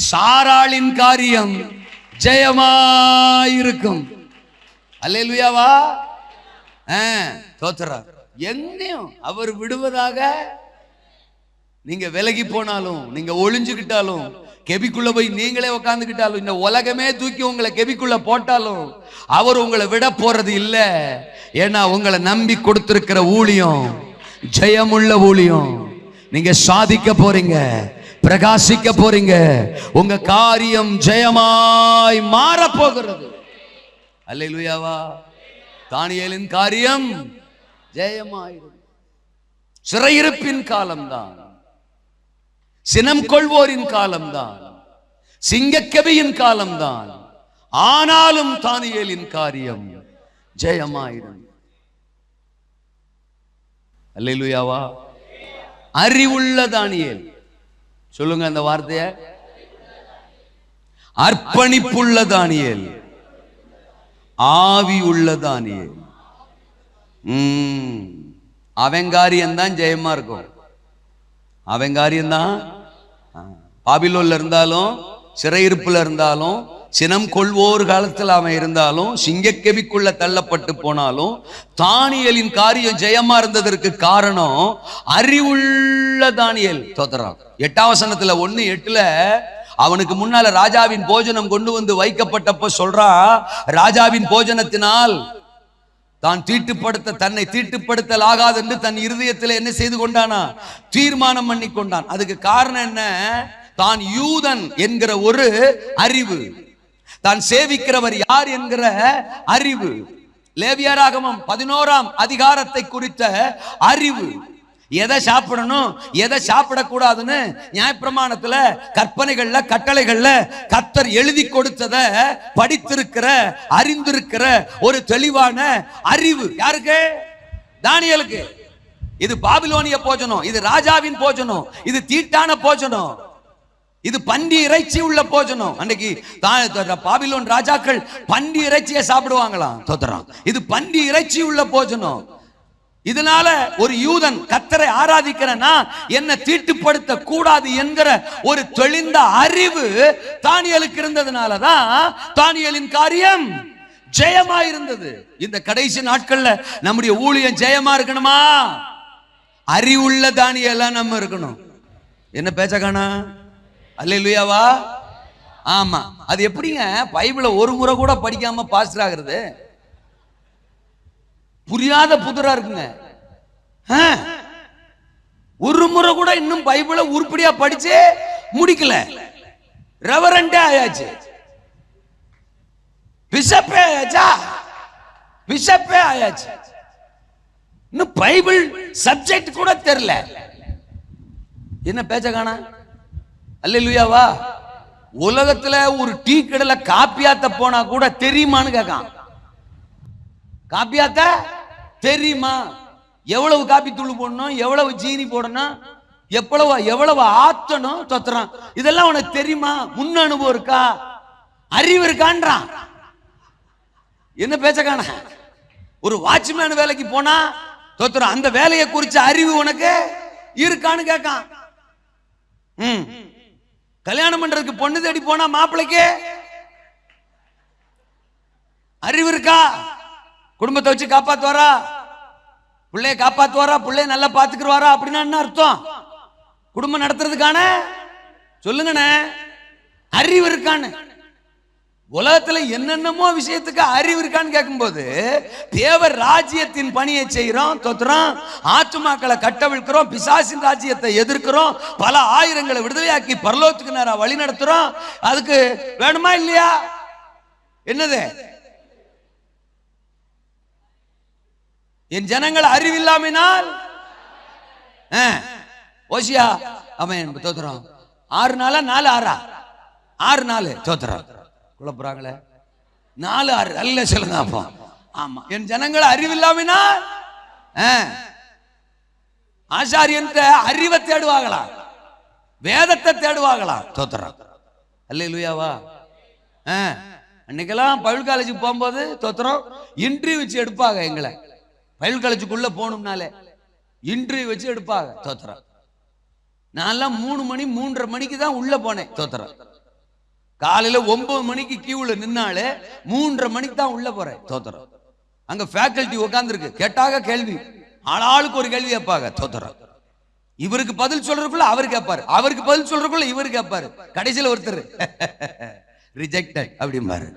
சாராளின் காரியம் ஜெயமாயிருக்கும். அல்லேலூயாவா? தோத்துறார். எங்கேயும் அவர் விடுவதாக நீங்க விலகி போனாலும், நீங்க ஒளிஞ்சுக்கிட்டாலும், கெபிக்குள்ள போய் நீங்களே உட்காந்துக்கிட்டாலும், இந்த உலகமே தூக்கி உங்களை கெபிக்குள்ள போட்டாலும் அவர் உங்களை விட போறது இல்லை. ஏன்னா உங்களை நம்பி கொடுத்திருக்கிற ஊழியம் ஜெயமுள்ள ஊழியம். நீங்க சாதிக்க போறீங்க, பிரகாசிக்க போறீங்க, உங்க காரியம் ஜெயமாய் மாற போகிறது. அல்லேலூயாவா. தானியேலின் காரியம் ஜெயமாயிரும். சிறையிருப்பின் காலம்தான், சினம் கொள்வோரின் காலம்தான், சிங்கக்கவியின் காலம்தான். ஆனாலும் தானியேலின் காரியம் ஜெயமாயிரும். அல்லேலூயாவா. அறிவுள்ள தானியேல், சொல்லுங்க அந்த வார்த்தைய. அர்ப்பணிப்புள்ள தானியேல், ஆவி உள்ள தானியேல். அவன் காரியம்தான் ஜெயமா இருக்கும். அவன் காரியம்தான். பாபிலோன்ல இருந்தாலும், சிறையிருப்புல இருந்தாலும், சினம் கொள்வோர் காலத்தில் அவன் இருந்தாலும், சிங்கக்கெபிக்குள்ள தள்ளப்பட்டு போனாலும், தானியேலின் காரியம் ஜெயமா இருந்ததற்கு காரணம் அறிவுள்ள தானியேல். தோத்தரான் 8ஆம் வசனத்துல 1:8 அவனுக்கு முன்னால ராஜாவின் போஜனம் கொண்டு வந்து வைக்கப்பட்டப்ப சொல்றா, ராஜாவின் போஜனத்தினால் தன்னை தீட்டுப்படுத்தல் ஆகாது என்று தன் இருதயத்தில் என்ன செய்து கொண்டானா? தீர்மானம் பண்ணி கொண்டான். அதுக்கு காரணம் என்ன? தான் யூதன் என்கிற ஒரு அறிவு, தான் சேவிக்கிறவர் யார் என்கிற அறிவு, லேவியராகமம் 11ஆம் அதிகாரத்தை குறித்த அறிவு, எதை சாப்பிடணும் எதை சாப்பிடக்கூடாதுன்னு நியாயப்பிரமாணத்துல, கற்பனைகள்ல, கட்டளைகள்ல கர்த்தர் எழுதி கொடுத்தத படித்திருக்கிற, அறிந்திருக்கிற ஒரு தெளிவான அறிவு யாருக்கு? தானியேலுக்கு. இது பாபிலோனிய போஜனம், இது ராஜாவின் போஜனம், இது தீட்டான போஜனம், இது பன்றி இறைச்சி உள்ள போஜனம். அன்னைக்கு பாபிலோன் ராஜாக்கள் பன்றி இறைச்சியை சாப்பிடுவாங்களாம். தோத்தரான். இது பன்றி இறைச்சி உள்ள போஜனம். இதனால ஒரு யூதன் கர்த்தரை ஆராதிக்கிறனா என்ன தீட்டுப்படுத்த கூடாது என்கிற ஒரு தெளிந்த அறிவு தானியேலுக்கு இருந்ததுனாலதான் தானியேலின் காரியம் ஜெயமா இருந்தது. இந்த கடைசி நாட்கள்ல நம்முடைய ஊழியம் ஜெயமா இருக்கணுமா? அறிவுள்ள தானியேலா நம்ம இருக்கணும். என்ன பேச்ச காணா? அல்லேலூயாவா. ஆமா. அது எப்படிங்க பைபிளை ஒரு முறை கூட படிக்காம பாஸ்டர் ஆகிறது? புரியாத புதிரா இருக்குங்க. ஒரு முறை கூட இன்னும் பைபிளை உருப்படியா படிச்சு முடிக்கல. ரெவரண்டே ஆயாச்சு, பிஷப்பே ஆயாச்சா, பிஷப்பே ஆயாச்சு. இன்னும் பைபிள் சப்ஜெக்ட் கூட தெரியல. என்ன பேச்ச காணா? அல்லேலூயாவா. உலகத்துல ஒரு டீ கடையில காப்பியாத்த போனா கூட தெரியுமான்னு கேட்கான். காப்பியாத்த தெரியுமா? எவ்வளவு காப்பி தூள் போடணும், எவ்வளவு ஜீனி போடணும், எவ்வளவு ஆத்தணும், தொத்துறான். இதெல்லாம் உனக்கு தெரியுமா? முன் அனுபவம் இருக்கா? அறிவு இருக்கான்றான். என்ன பேச்சக்கான? ஒரு வாட்ச்மேன் வேலைக்கு போனா தொத்துறான், அந்த வேலையை குறிச்ச அறிவு உனக்கு இருக்கான்னு கேட்கான். கல்யாணம் பண்றதுக்கு பொண்ணு தேடி போனா மாப்பிள்ளைக்கு அறிவு இருக்கா? குடும்பத்தை வச்சு காப்பாத்துவாரா? பிள்ளைய காப்பாத்துவாரா? பிள்ளைய நல்லா பாத்துக்குவாரா? அப்படின்னா என்ன அர்த்தம்? குடும்பம் நடத்துறதுக்கான சொல்லுங்கண்ணே அறிவு இருக்கான்னு. உலகத்துல என்னென்னமோ விஷயத்துக்கு அறிவு இருக்கான்னு கேட்கும்போது, தேவர் ராஜ்யத்தின் பணியை செய்யறோம், தொத்துறோம், ஆத்துமாக்களை கட்டவிழ்க்கிறோம், பிசாசின் ராஜ்யத்தை எதிர்க்கிறோம், பல ஆயிரங்களை விடுதலையாக்கி பரலோகத்துக்கு நேரா வழி நடத்துறோம். அதுக்கு வேணுமா இல்லையா? என்னது? என் ஜனங்கள் அறிவில்லாமினால் ஓசியா அவன் தோத்துறான். 6 நாளா 4 6 6 நாள் தோத்துறான். குழப்புறாங்களே 4 6 அல்ல சொல்லுங்க. அப்போ ஆமா, என் ஜனங்கள் அறிவில்லாமினால் ஆசாரியன் அறிவை தேடுவாங்களா, வேதத்தை தேடுவாங்களா? தோத்துறான். அல்லேலூயாவா. அன்னைக்கெல்லாம் பைபிள் காலேஜுக்கு போகும்போது தோத்துறோம், இன்டர்வியூ வச்சு எடுப்பாங்க. எங்களை பைபிள் காலேஜுக்குள்ள போகணும்னாலே இன்டர்வியூ வச்சு எடுப்பாங்க. தோத்துறோம். நான்லாம் 3 மணி 3:30 மணிக்கு தான் உள்ள போனேன். தோத்துறோம். காலையில 9 மணிக்கு கியூல நின்னாலே 3:30 மணிக்கு தான் உள்ள போறேன். தோத்துறோம். அங்க ஃபேக்கல்டி உட்கார்ந்து இருக்கு, கேட்டாக கேள்வி, ஆளாளுக்கு ஒரு கேள்வி கேட்பாங்க. தோத்துறோம். இவருக்கு பதில் சொல்றதுக்குள்ள அவர் கேட்பாரு, அவருக்கு பதில் சொல்றதுக்குள்ள இவர் கேட்பாரு. கடைசியில் ஒருத்தர் ரிஜெக்டட் அப்படிம்பாரு.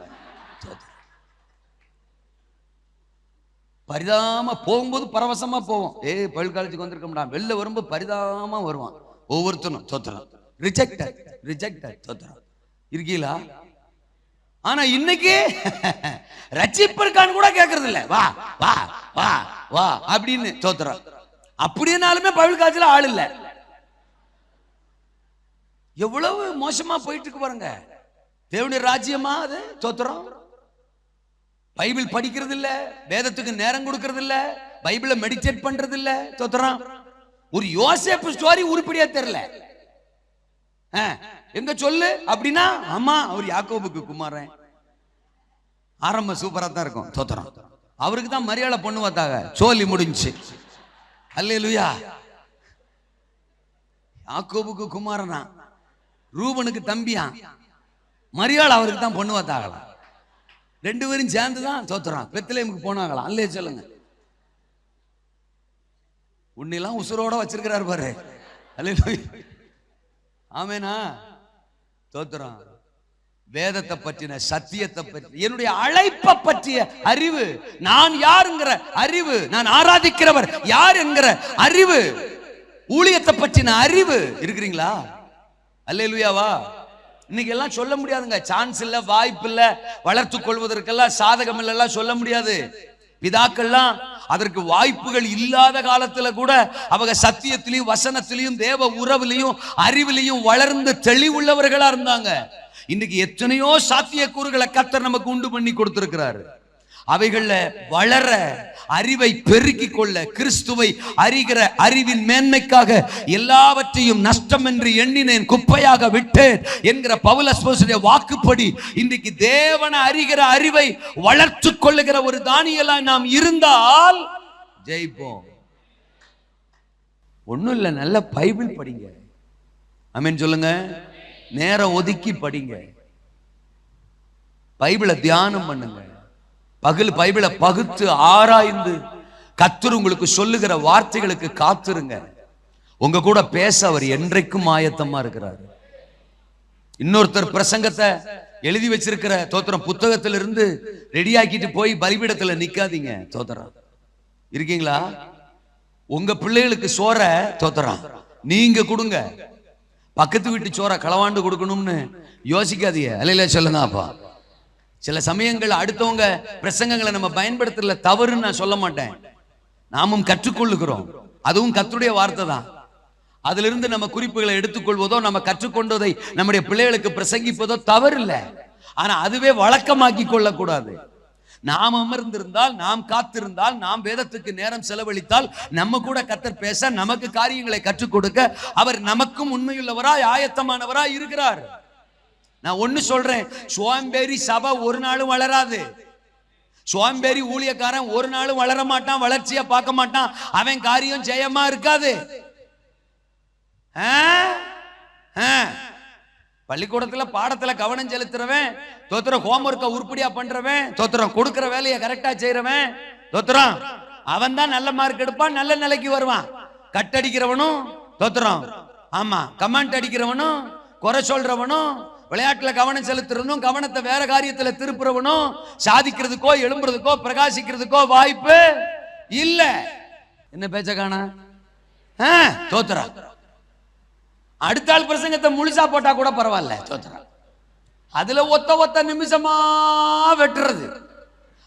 பரிதாம போகும்போது பரவசமா போவோம். பல் காலேஜுக்கு வந்திருக்கோம்டா, வெளில வரும்போது பரிதாமமா வருவான் ஒவ்வொருத்தனும். தோத்துறான், ரிஜெக்டட் ரிஜெக்டட், தோத்துறான். இருக்கீங்களா? ஆனா இன்னைக்கு ரட்சிப்பிற்கான் கூட கேட்கறது இல்ல. வா வா வா வா அப்படின்னு தோத்துறான். அப்படின்னாலுமே பைபிள் காலேஜ்ல ஆள் இல்ல. எவ்வளவு மோசமா போயிட்டு இருக்கு பாருங்க. தேவனுடைய ராஜ்யமா அது? தோத்துறோம். பைபிள் படிக்கிறது இல்ல, வேதத்துக்கு நேரம் கொடுக்கறது இல்ல, பைபிளை மெடிடேட் பண்றது இல்ல. தோத்துறோம். ஒரு யோசேப்பு ஸ்டோரி உருப்படியா தெரியல. எங்க சொல்லு அப்படின்னா, ஆமா அவர் யாக்கோபுக்கு குமாரன். ஆரம்பம் சூப்பரா தான் இருக்கும். தோத்துறோம். அவருக்கு தான் மரியாதை பொண்ணு பார்த்தாங்க, சோலி முடிஞ்சு. அல்லேலூயா. யாக்கோபுக்கு குமாரனா, ரூபனுக்கு தம்பியா, மரியாதை அவருக்கு தான் பொண்ணு பார்த்தாங்களாம். ரெண்டு பேரும் சேர்ந்துதான் தோத்துறான் பெத்லகேமுக்கு போனாங்களாம். அல்லே சொல்லுங்க. உன்னெல்லாம் உசுரோட வச்சிருக்கிறாரு பாரு. அல்லேலூயா. ஆமேனா? தோத்துறான். வேதத்தை பற்றின சத்தியத்தை பற்றி, என்னுடைய அழைப்பை பற்றிய அறிவு, நான் யாருங்கிற அறிவு, நான் ஆராதிக்கிறவர் யார் என்கிற அறிவு, ஊழியத்தை பற்றின அறிவு இருக்கிறீங்களா? அல்லேலூயாவா. இன்னைக்கு எல்லாம் சொல்ல முடியாதுங்க. சான்ஸ் இல்ல, வாய்ப்பு இல்ல, வளர்த்து கொள்வதற்கெல்லாம் சாதகம் இல்லெல்லாம் சொல்ல முடியாது. பிதாக்கள்லாம் அதற்கு வாய்ப்புகள் இல்லாத காலத்துல கூட அவங்க சத்தியத்திலையும் வசனத்திலையும் தேவ உறவிலையும் அறிவிலையும் வளர்ந்து தெளிவுள்ளவர்களா இருந்தாங்க. இன்னைக்கு எத்தனையோ சாத்தியக்கூறுகளை கர்த்தர் நமக்கு உண்டு பண்ணி கொடுத்திருக்கிறாரு. அவைகள்ல வளர, அறிவை பெருக்கிக் கொள்ள, கிறிஸ்துவை அறிகிற அறிவின் மேன்மைக்காக எல்லாவற்றையும் நஷ்டம் என்று எண்ணினேன், குப்பையாக விட்டேன் என்கிற பவுல் அப்போஸ்தலனுடைய வாக்குப்படி இன்றைக்கு தேவனை அறிகிற அறிவை வளர்த்து கொள்ளுகிற ஒரு தானியேலாய் நாம் இருந்தால் ஜெயிப்போம். ஒண்ணும் இல்ல, நல்ல பைபிள் படிங்க. ஆமென் சொல்லுங்க. நேரம் ஒதுக்கி படிங்க, பைபிளை தியானம் பண்ணுங்க, பகல் பைபிளை பகுத்து ஆராய்ந்து கர்த்தர் உங்களுக்கு சொல்லுகிற வார்த்தைகளுக்கு காத்துருங்க. உங்க கூட பேச அவர் என்றைக்கும் ஆயத்தமா இருக்கிறார். இன்னொருத்தர் பிரசங்கத்தை எழுதி வச்சிருக்கிற தோத்திரம் புத்தகத்திலிருந்து ரெடியாக்கிட்டு போய் பலிபீடத்துல நிக்காதீங்க. தோத்திரம் இருக்கீங்களா? உங்க பிள்ளைகளுக்கு சோற தோத்திரம் நீங்க கொடுங்க. பக்கத்து வீட்டு சோற களவாண்டு கொடுக்கணும்னு யோசிக்காதீங்க. அல்லையில சொல்லுங்க. அப்பா சில சமயங்கள் அடுத்தவங்க பிரசங்கங்களை நம்ம பயன்படுத்தல, தவறுன்னு நான் சொல்ல மாட்டேன். நாமும் கற்றுக்கொள்ளுகிறோம், அதுவும் கர்த்தருடைய வார்த்தை தான். அதிலிருந்து நம்ம குறிப்புகளை எடுத்துக்கொள்வதோ, நம்ம கற்றுக்கொண்டதை நம்முடைய பிள்ளைகளுக்கு பிரசங்கிப்பதோ தவறு இல்லை. ஆனா அதுவே வழக்கமாக்கி கொள்ளக்கூடாது. நாம் அமர்ந்திருந்தால், நாம் காத்திருந்தால், நாம் வேதத்துக்கு நேரம் செலவழித்தால், நம்ம கூட கர்த்தர் பேச, நமக்கு காரியங்களை கற்றுக் கொடுக்க அவர் நமக்கும் உண்மையுள்ளவராய் ஆயத்தமானவராய் இருக்கிறார். நான் ஒண்ணு சொல்றேன், சோம்பேறி சபை ஒரு நாளும் வளராது. சோம்பேறி ஊழியக்காரன் ஒரு நாளும் வளர மாட்டான், வளர்ச்சியா பார்க்க மாட்டான், அவன் காரியம் ஜெயமா இருக்காது. பள்ளிக்கூடத்துல பாடத்துல கவனம் செலுத்துறவன் தோத்திரம், ஹோம்வொர்க்கை உருப்படியா பண்றவன் தோத்திரம், கொடுக்கிற வேலையை கரெக்டா செய்யறவன் தோத்திரம், அவன் தான் நல்ல மார்க் எடுப்பான், நல்ல நிலைக்கு வருவான். கட்டடிக்கிறவனும் தோத்திரம், ஆமா, கமெண்ட் அடிக்கிறவனும், குறை சொல்றவனும், விளையாட்டுல கவனம் செலுத்துறவனும், கவனத்தை வேற காரியத்துல திருப்புறவனும் சாதிக்கிறதுக்கோ எழும்புறதுக்கோ பிரகாசிக்கிறதுக்கோ வாய்ப்பு இல்ல. என்ன பேச்ச காணா? தோத்திரா. அடுத்த ஆள் பிரசங்கத்தை முழுசா போட்டா கூட பரவாயில்ல, தோத்திரா. அதுல ஒத்த நிமிஷமா வெட்டுறது.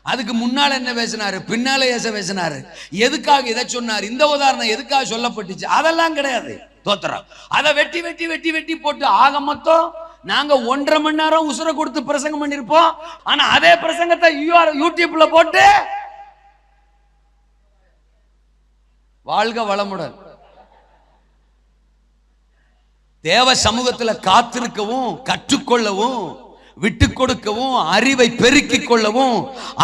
அதுக்கு முன்னால என்ன பேசினாரு, பின்னால ஏச பேசினாரு, எதுக்காக இதை சொன்னார், இந்த உதாரணம் எதுக்காக சொல்லப்பட்டுச்சு, அதெல்லாம் கிடையாது. தோத்திரம். அதை வெட்டி வெட்டி வெட்டி வெட்டி போட்டு ஆக மொத்தம் நாங்க 1.5 மணி நேரம் உசுரை கொடுத்து பிரசங்கம் பண்ணிருப்போம். ஆனா அதே பிரசங்கத்தை யூடியூப்ல போட்டு வாழ்க வளமுடன். தேவ சமூகத்துல காத்திருக்கவும், கற்றுக்கொள்ளவும், விட்டு கொடுக்கவும், அறிவை பெருக்கிக் கொள்ளவும்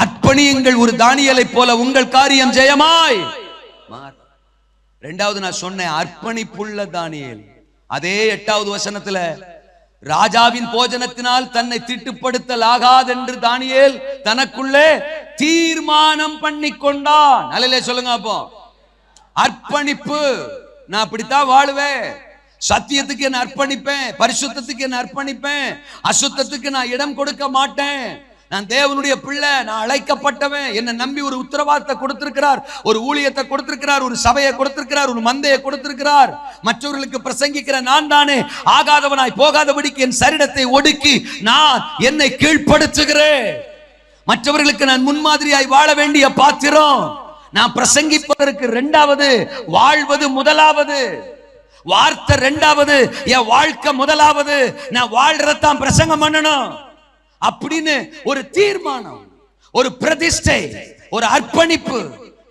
அர்ப்பணியுங்கள். ஒரு தானியேலை போல உங்கள் காரியம் ஜெயமாய். இரண்டாவது நான் சொன்னேன், அர்ப்பணிப்புள்ள தானியேல். அதே 8வது வசனத்துல, ராஜாவின் போஜனத்தினால் தன்னை திட்டுப்படுத்தல் ஆகாதென்று தானியேல் தனக்குள்ளே தீர்மானம் பண்ணி கொண்டான். நல்ல சொல்லுங்க. அப்போ அர்ப்பணிப்பு. நான் அப்படித்தான் வாழுவேன். சத்தியத்துக்கு என்ன அர்ப்பணிப்பேன், பரிசுத்தத்துக்கு என்ன அர்ப்பணிப்பேன், அசுத்தத்துக்கு நான் இடம் கொடுக்க மாட்டேன். நான் தேவனுடைய பிள்ளை, நான் அழைக்கப்பட்டவன். என்ன நம்பி ஒரு உத்தரவாதத்தை கொடுத்திருக்கிறார், ஒரு ஊழியத்தை கொடுத்திருக்கிறார், ஒரு சபையை கொடுத்திருக்கிறார், ஒரு மந்தையை கொடுத்திருக்கிறார். மற்றவர்களுக்கு பிரசங்கிக்கிற நான் தானே ஆகாதவனாய் போகாதபடிக்கு என் சரீரத்தை ஒடுக்கி நான் என்னை கீழ்ப்படுத்துகிறேன். மற்றவர்களுக்கு நான் முன்மாதிரியாய் வாழ வேண்டிய பாத்திரம். நான் பிரசங்கிப்பதற்கு இரண்டாவது, வாழ்வது முதலாவது. வார்த்தை இரண்டாவது, என் வாழ்க்கை முதலாவது. நான் வாழ்றதான் பிரசங்கம் பண்ணணும் அப்படின்னு ஒரு தீர்மானம், ஒரு பிரதிஷ்டை, ஒரு அர்ப்பணிப்பு.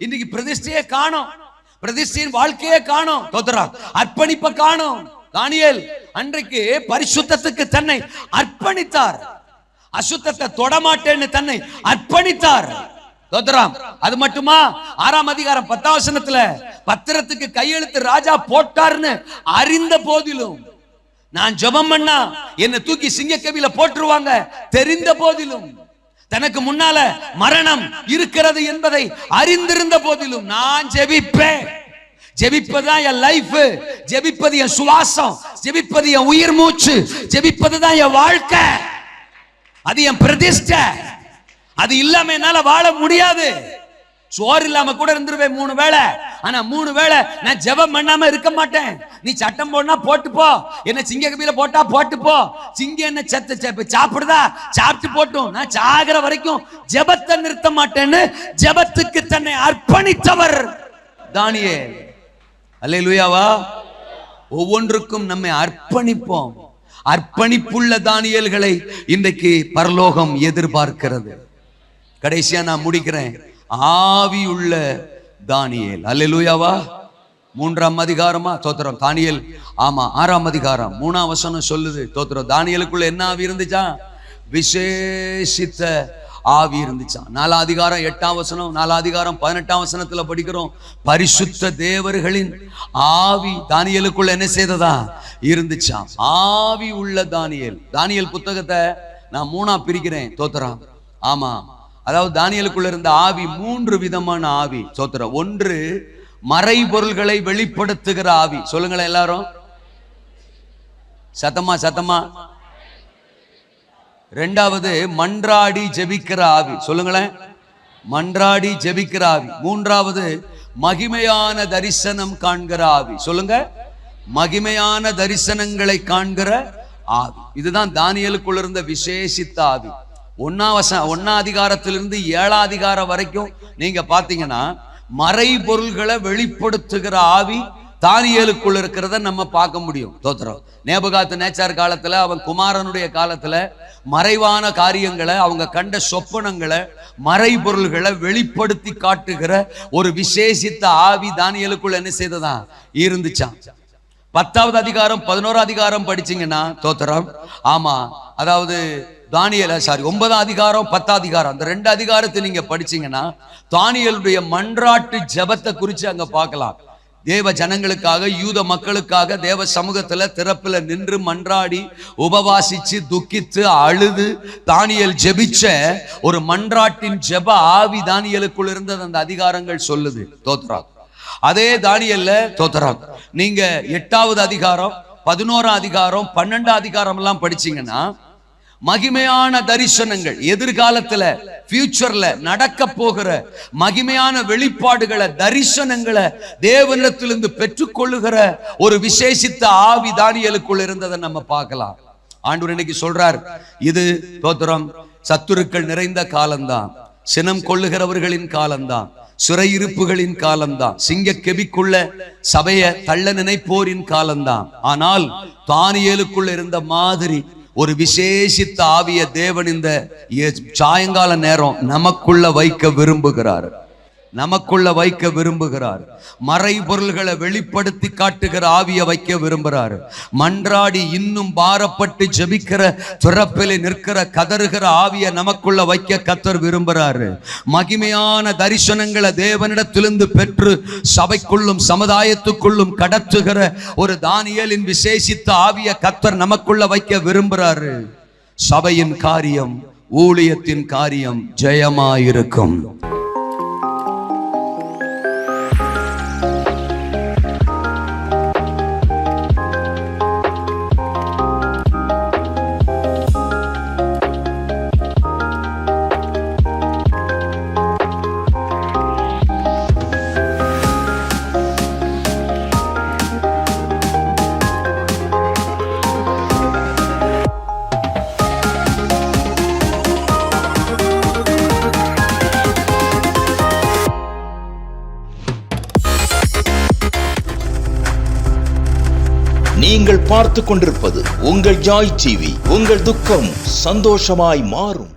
இன்னைக்கு பிரதிஷ்டையே காணோம், பிரதிஷ்டையின் வாழ்க்கையே காணோம். அர்ப்பணிப்பை காணோம். தானியேல் அன்றைக்கு பரிசுத்தத்துக்கு தன்னை அர்ப்பணித்தார். அசுத்தத்தை தொடமாட்டேன்னு தன்னை அர்ப்பணித்தார். அது மட்டுமா? 6ஆம் அதிகாரம் 10ஆம் வசனத்துல பத்திரத்துக்கு கையெழுத்து ராஜா போட்டார்னு அறிந்த போதிலும், நான் ஜெபம் பண்ணா என்ன தூக்கி சிங்கக்கவியில போட்டுருவாங்க தெரிந்த போதிலும், தனக்கு முன்னால மரணம் இருக்கிறது என்பதை அறிந்திருந்த போதிலும் நான் ஜெபிப்பேன். ஜெபிப்பதுதான் என் லைஃப், ஜெபிப்பது என் சுவாசம், ஜெபிப்பது என் உயிர் மூச்சு, ஜெபிப்பதுதான் என் வாழ்க்கை, அது என் பிரதிஷ்டை. அது இல்லாம என்னால வாழ முடியாது. சோறு இல்லாம கூட இருந்துருவேன் 3 வேளை. ஆனா 3 வேளை நான் ஜெபம் பண்ணாம இருக்க மாட்டேன். நீ சட்டம் போடனா போட்டு போ, என்ன சிங்க கபில போட்டா போட்டு போ, சிங்க என்ன சாப்பிடுதா சாப்பிட்டு போட்டும், நான் சாகிற வரைக்கும் ஜெபத்தை நிறுத்த மாட்டேன்னு ஜெபத்துக்கு தன்னை அர்ப்பணித்தவர் தானியேல். அல்லேலூயாவா. ஒவ்வொன்றுக்கும் நம்மை அர்ப்பணிப்போம். அர்ப்பணிப்புள்ள தானியேல்களை இன்றைக்கு பரலோகம் எதிர்பார்க்கிறது. கடைசியா நான் முடிக்கிறேன். ஆவியுள்ள தானியேல். அல்லேலூயாவா. 3ஆம் அதிகாரமா தோத்திரம் தானியேல். ஆமா 6ஆம் அதிகாரம் 3ஆம் வசனம் சொல்லுது. தோத்திரம் தானியேலுக்குள்ள என்ன ஆவி இருந்துச்சா? விசேஷித்த ஆவி இருந்துச்சான். 4ஆம் அதிகாரம் 8ஆம் வசனம், 4ஆம் அதிகாரம் 18ஆம் வசனத்துல படிக்கிறோம். பரிசுத்த தேவர்களின் ஆவி தானியேலுக்குள்ள என்ன செய்ததா? இருந்துச்சாம். ஆவி உள்ள தானியேல். தானியேல் புத்தகத்தை நான் 3ஆ பிரிக்கிறேன். தோத்திரம். ஆமா, அதாவது தானியேலுக்குள்ள இருந்த ஆவி 3 விதமான ஆவி. சோத்திரம். ஒன்று மறைபொருள்களை வெளிப்படுத்துகிற ஆவி. சொல்லுங்களேன் எல்லாரும் சத்தமா சத்தமா. இரண்டாவது மன்றாடி ஜெபிக்கிற ஆவி. சொல்லுங்களேன், மன்றாடி ஜெபிக்கிற ஆவி. மூன்றாவது மகிமையான தரிசனம் காண்கிற ஆவி. சொல்லுங்க, மகிமையான தரிசனங்களை காண்கிற ஆவி. இதுதான் தானியேலுக்குள்ள இருந்த விசேஷித்த ஆவி. 1ஆம் அதிகாரத்திலிருந்து 7ஆம் அதிகாரம் வரைக்கும் நீங்க பாத்தீங்கன்னா மறைபொருள்களை வெளிப்படுத்துகிற ஆவி தானியேலுக்குள்ள இருக்கிறத நம்ம பார்க்க முடியும். தோத்திரம். நேபுகாத் நேச்சார் காலத்துல, அவன் குமாரனுடைய காலத்துல மறைவான காரியங்களை, அவங்க கண்ட சொப்பனங்களை, மறைபொருள்களை வெளிப்படுத்தி காட்டுகிற ஒரு விசேஷித்த ஆவி தானியேலுக்குள்ள என்ன செய்ததான் இருந்துச்சான். 10ஆவது அதிகாரம் 11ஆம் அதிகாரம் படிச்சீங்கன்னா தோத்திரம். ஆமா, அதாவது தானியேல் 9ஆம் அதிகாரம் 10ஆம் அதிகாரம், அந்த 2 அதிகாரத்தை நீங்க படிச்சீங்கன்னா தானியேலுடைய மன்றாட்டு ஜெபத்தை குறித்து அங்க பார்க்கலாம். தேவ ஜனங்களுக்காக, யூத மக்களுக்காக தேவ சமூகத்துல திறப்புல நின்று மன்றாடி உபவாசிச்சு துக்கித்து அழுது தானியேல் ஜெபிச்ச ஒரு மன்றாட்டின் ஜெப ஆவி தானியேலுக்குள் இருந்தது அந்த அதிகாரங்கள் சொல்லுது. தோத்திரம். அதே தானியேல்ல தோத்திரம் நீங்க 8ஆவது அதிகாரம் 11ஆம் அதிகாரம் 12ஆம் அதிகாரம் எல்லாம் படிச்சீங்கன்னா மகிமையான தரிசனங்கள், எதிர்காலத்துல ஃபியூச்சர்ல நடக்க போகிற மகிமையான வெளிப்பாடுகளை, தரிசனங்களை தேவனிடத்திலிருந்து பெற்றுக்கொள்ளுகிற ஒரு விசேஷித்த ஆவி தானியேலுக்குள் இருந்ததை நம்ம பார்க்கலாம். ஆண்டவர் இன்னைக்கு சொல்றார், இது தோத்திரம் சத்துருக்கள் நிறைந்த காலம்தான், சினம் கொள்ளுகிறவர்களின் காலம்தான், சிறையிருப்புகளின் காலம்தான், சிங்க கெபிக்குள்ள சபைய தள்ள நினைப்போரின் காலம்தான். ஆனால் தானியேலுக்குள்ள இருந்த மாதிரி ஒரு விசேஷித்த ஆவிய தேவன் இந்த சாயங்கால நேரம் நமக்குள்ள வைக்க விரும்புகிறார். நமக்குள்ள வைக்க விரும்புகிறார். மறைபொருள்களை வெளிப்படுத்தி காட்டுகிற ஆவிய வைக்க விரும்புகிறார். மன்றாடி இன்னும் பாரப்பட்டு ஜெபிக்கிற, துறப்பிலே நிற்கிற, கதறுகிற ஆவிய நமக்குள்ள வைக்க கர்த்தர் விரும்புகிறாரு. மகிமையான தரிசனங்களை தேவனிடத்திலிருந்து பெற்று சபைக்குள்ளும் சமுதாயத்துக்குள்ளும் கடத்துகிற ஒரு தானியேலின் விசேஷித்த ஆவிய கர்த்தர் நமக்குள்ள வைக்க விரும்புகிறாரு. சபையின் காரியம், ஊழியத்தின் காரியம் ஜெயமாயிருக்கும். நீங்கள் பார்த்து கொண்டிருப்பது உங்கள் ஜாய் டிவி. உங்கள் துக்கம் சந்தோஷமாய் மாறும்.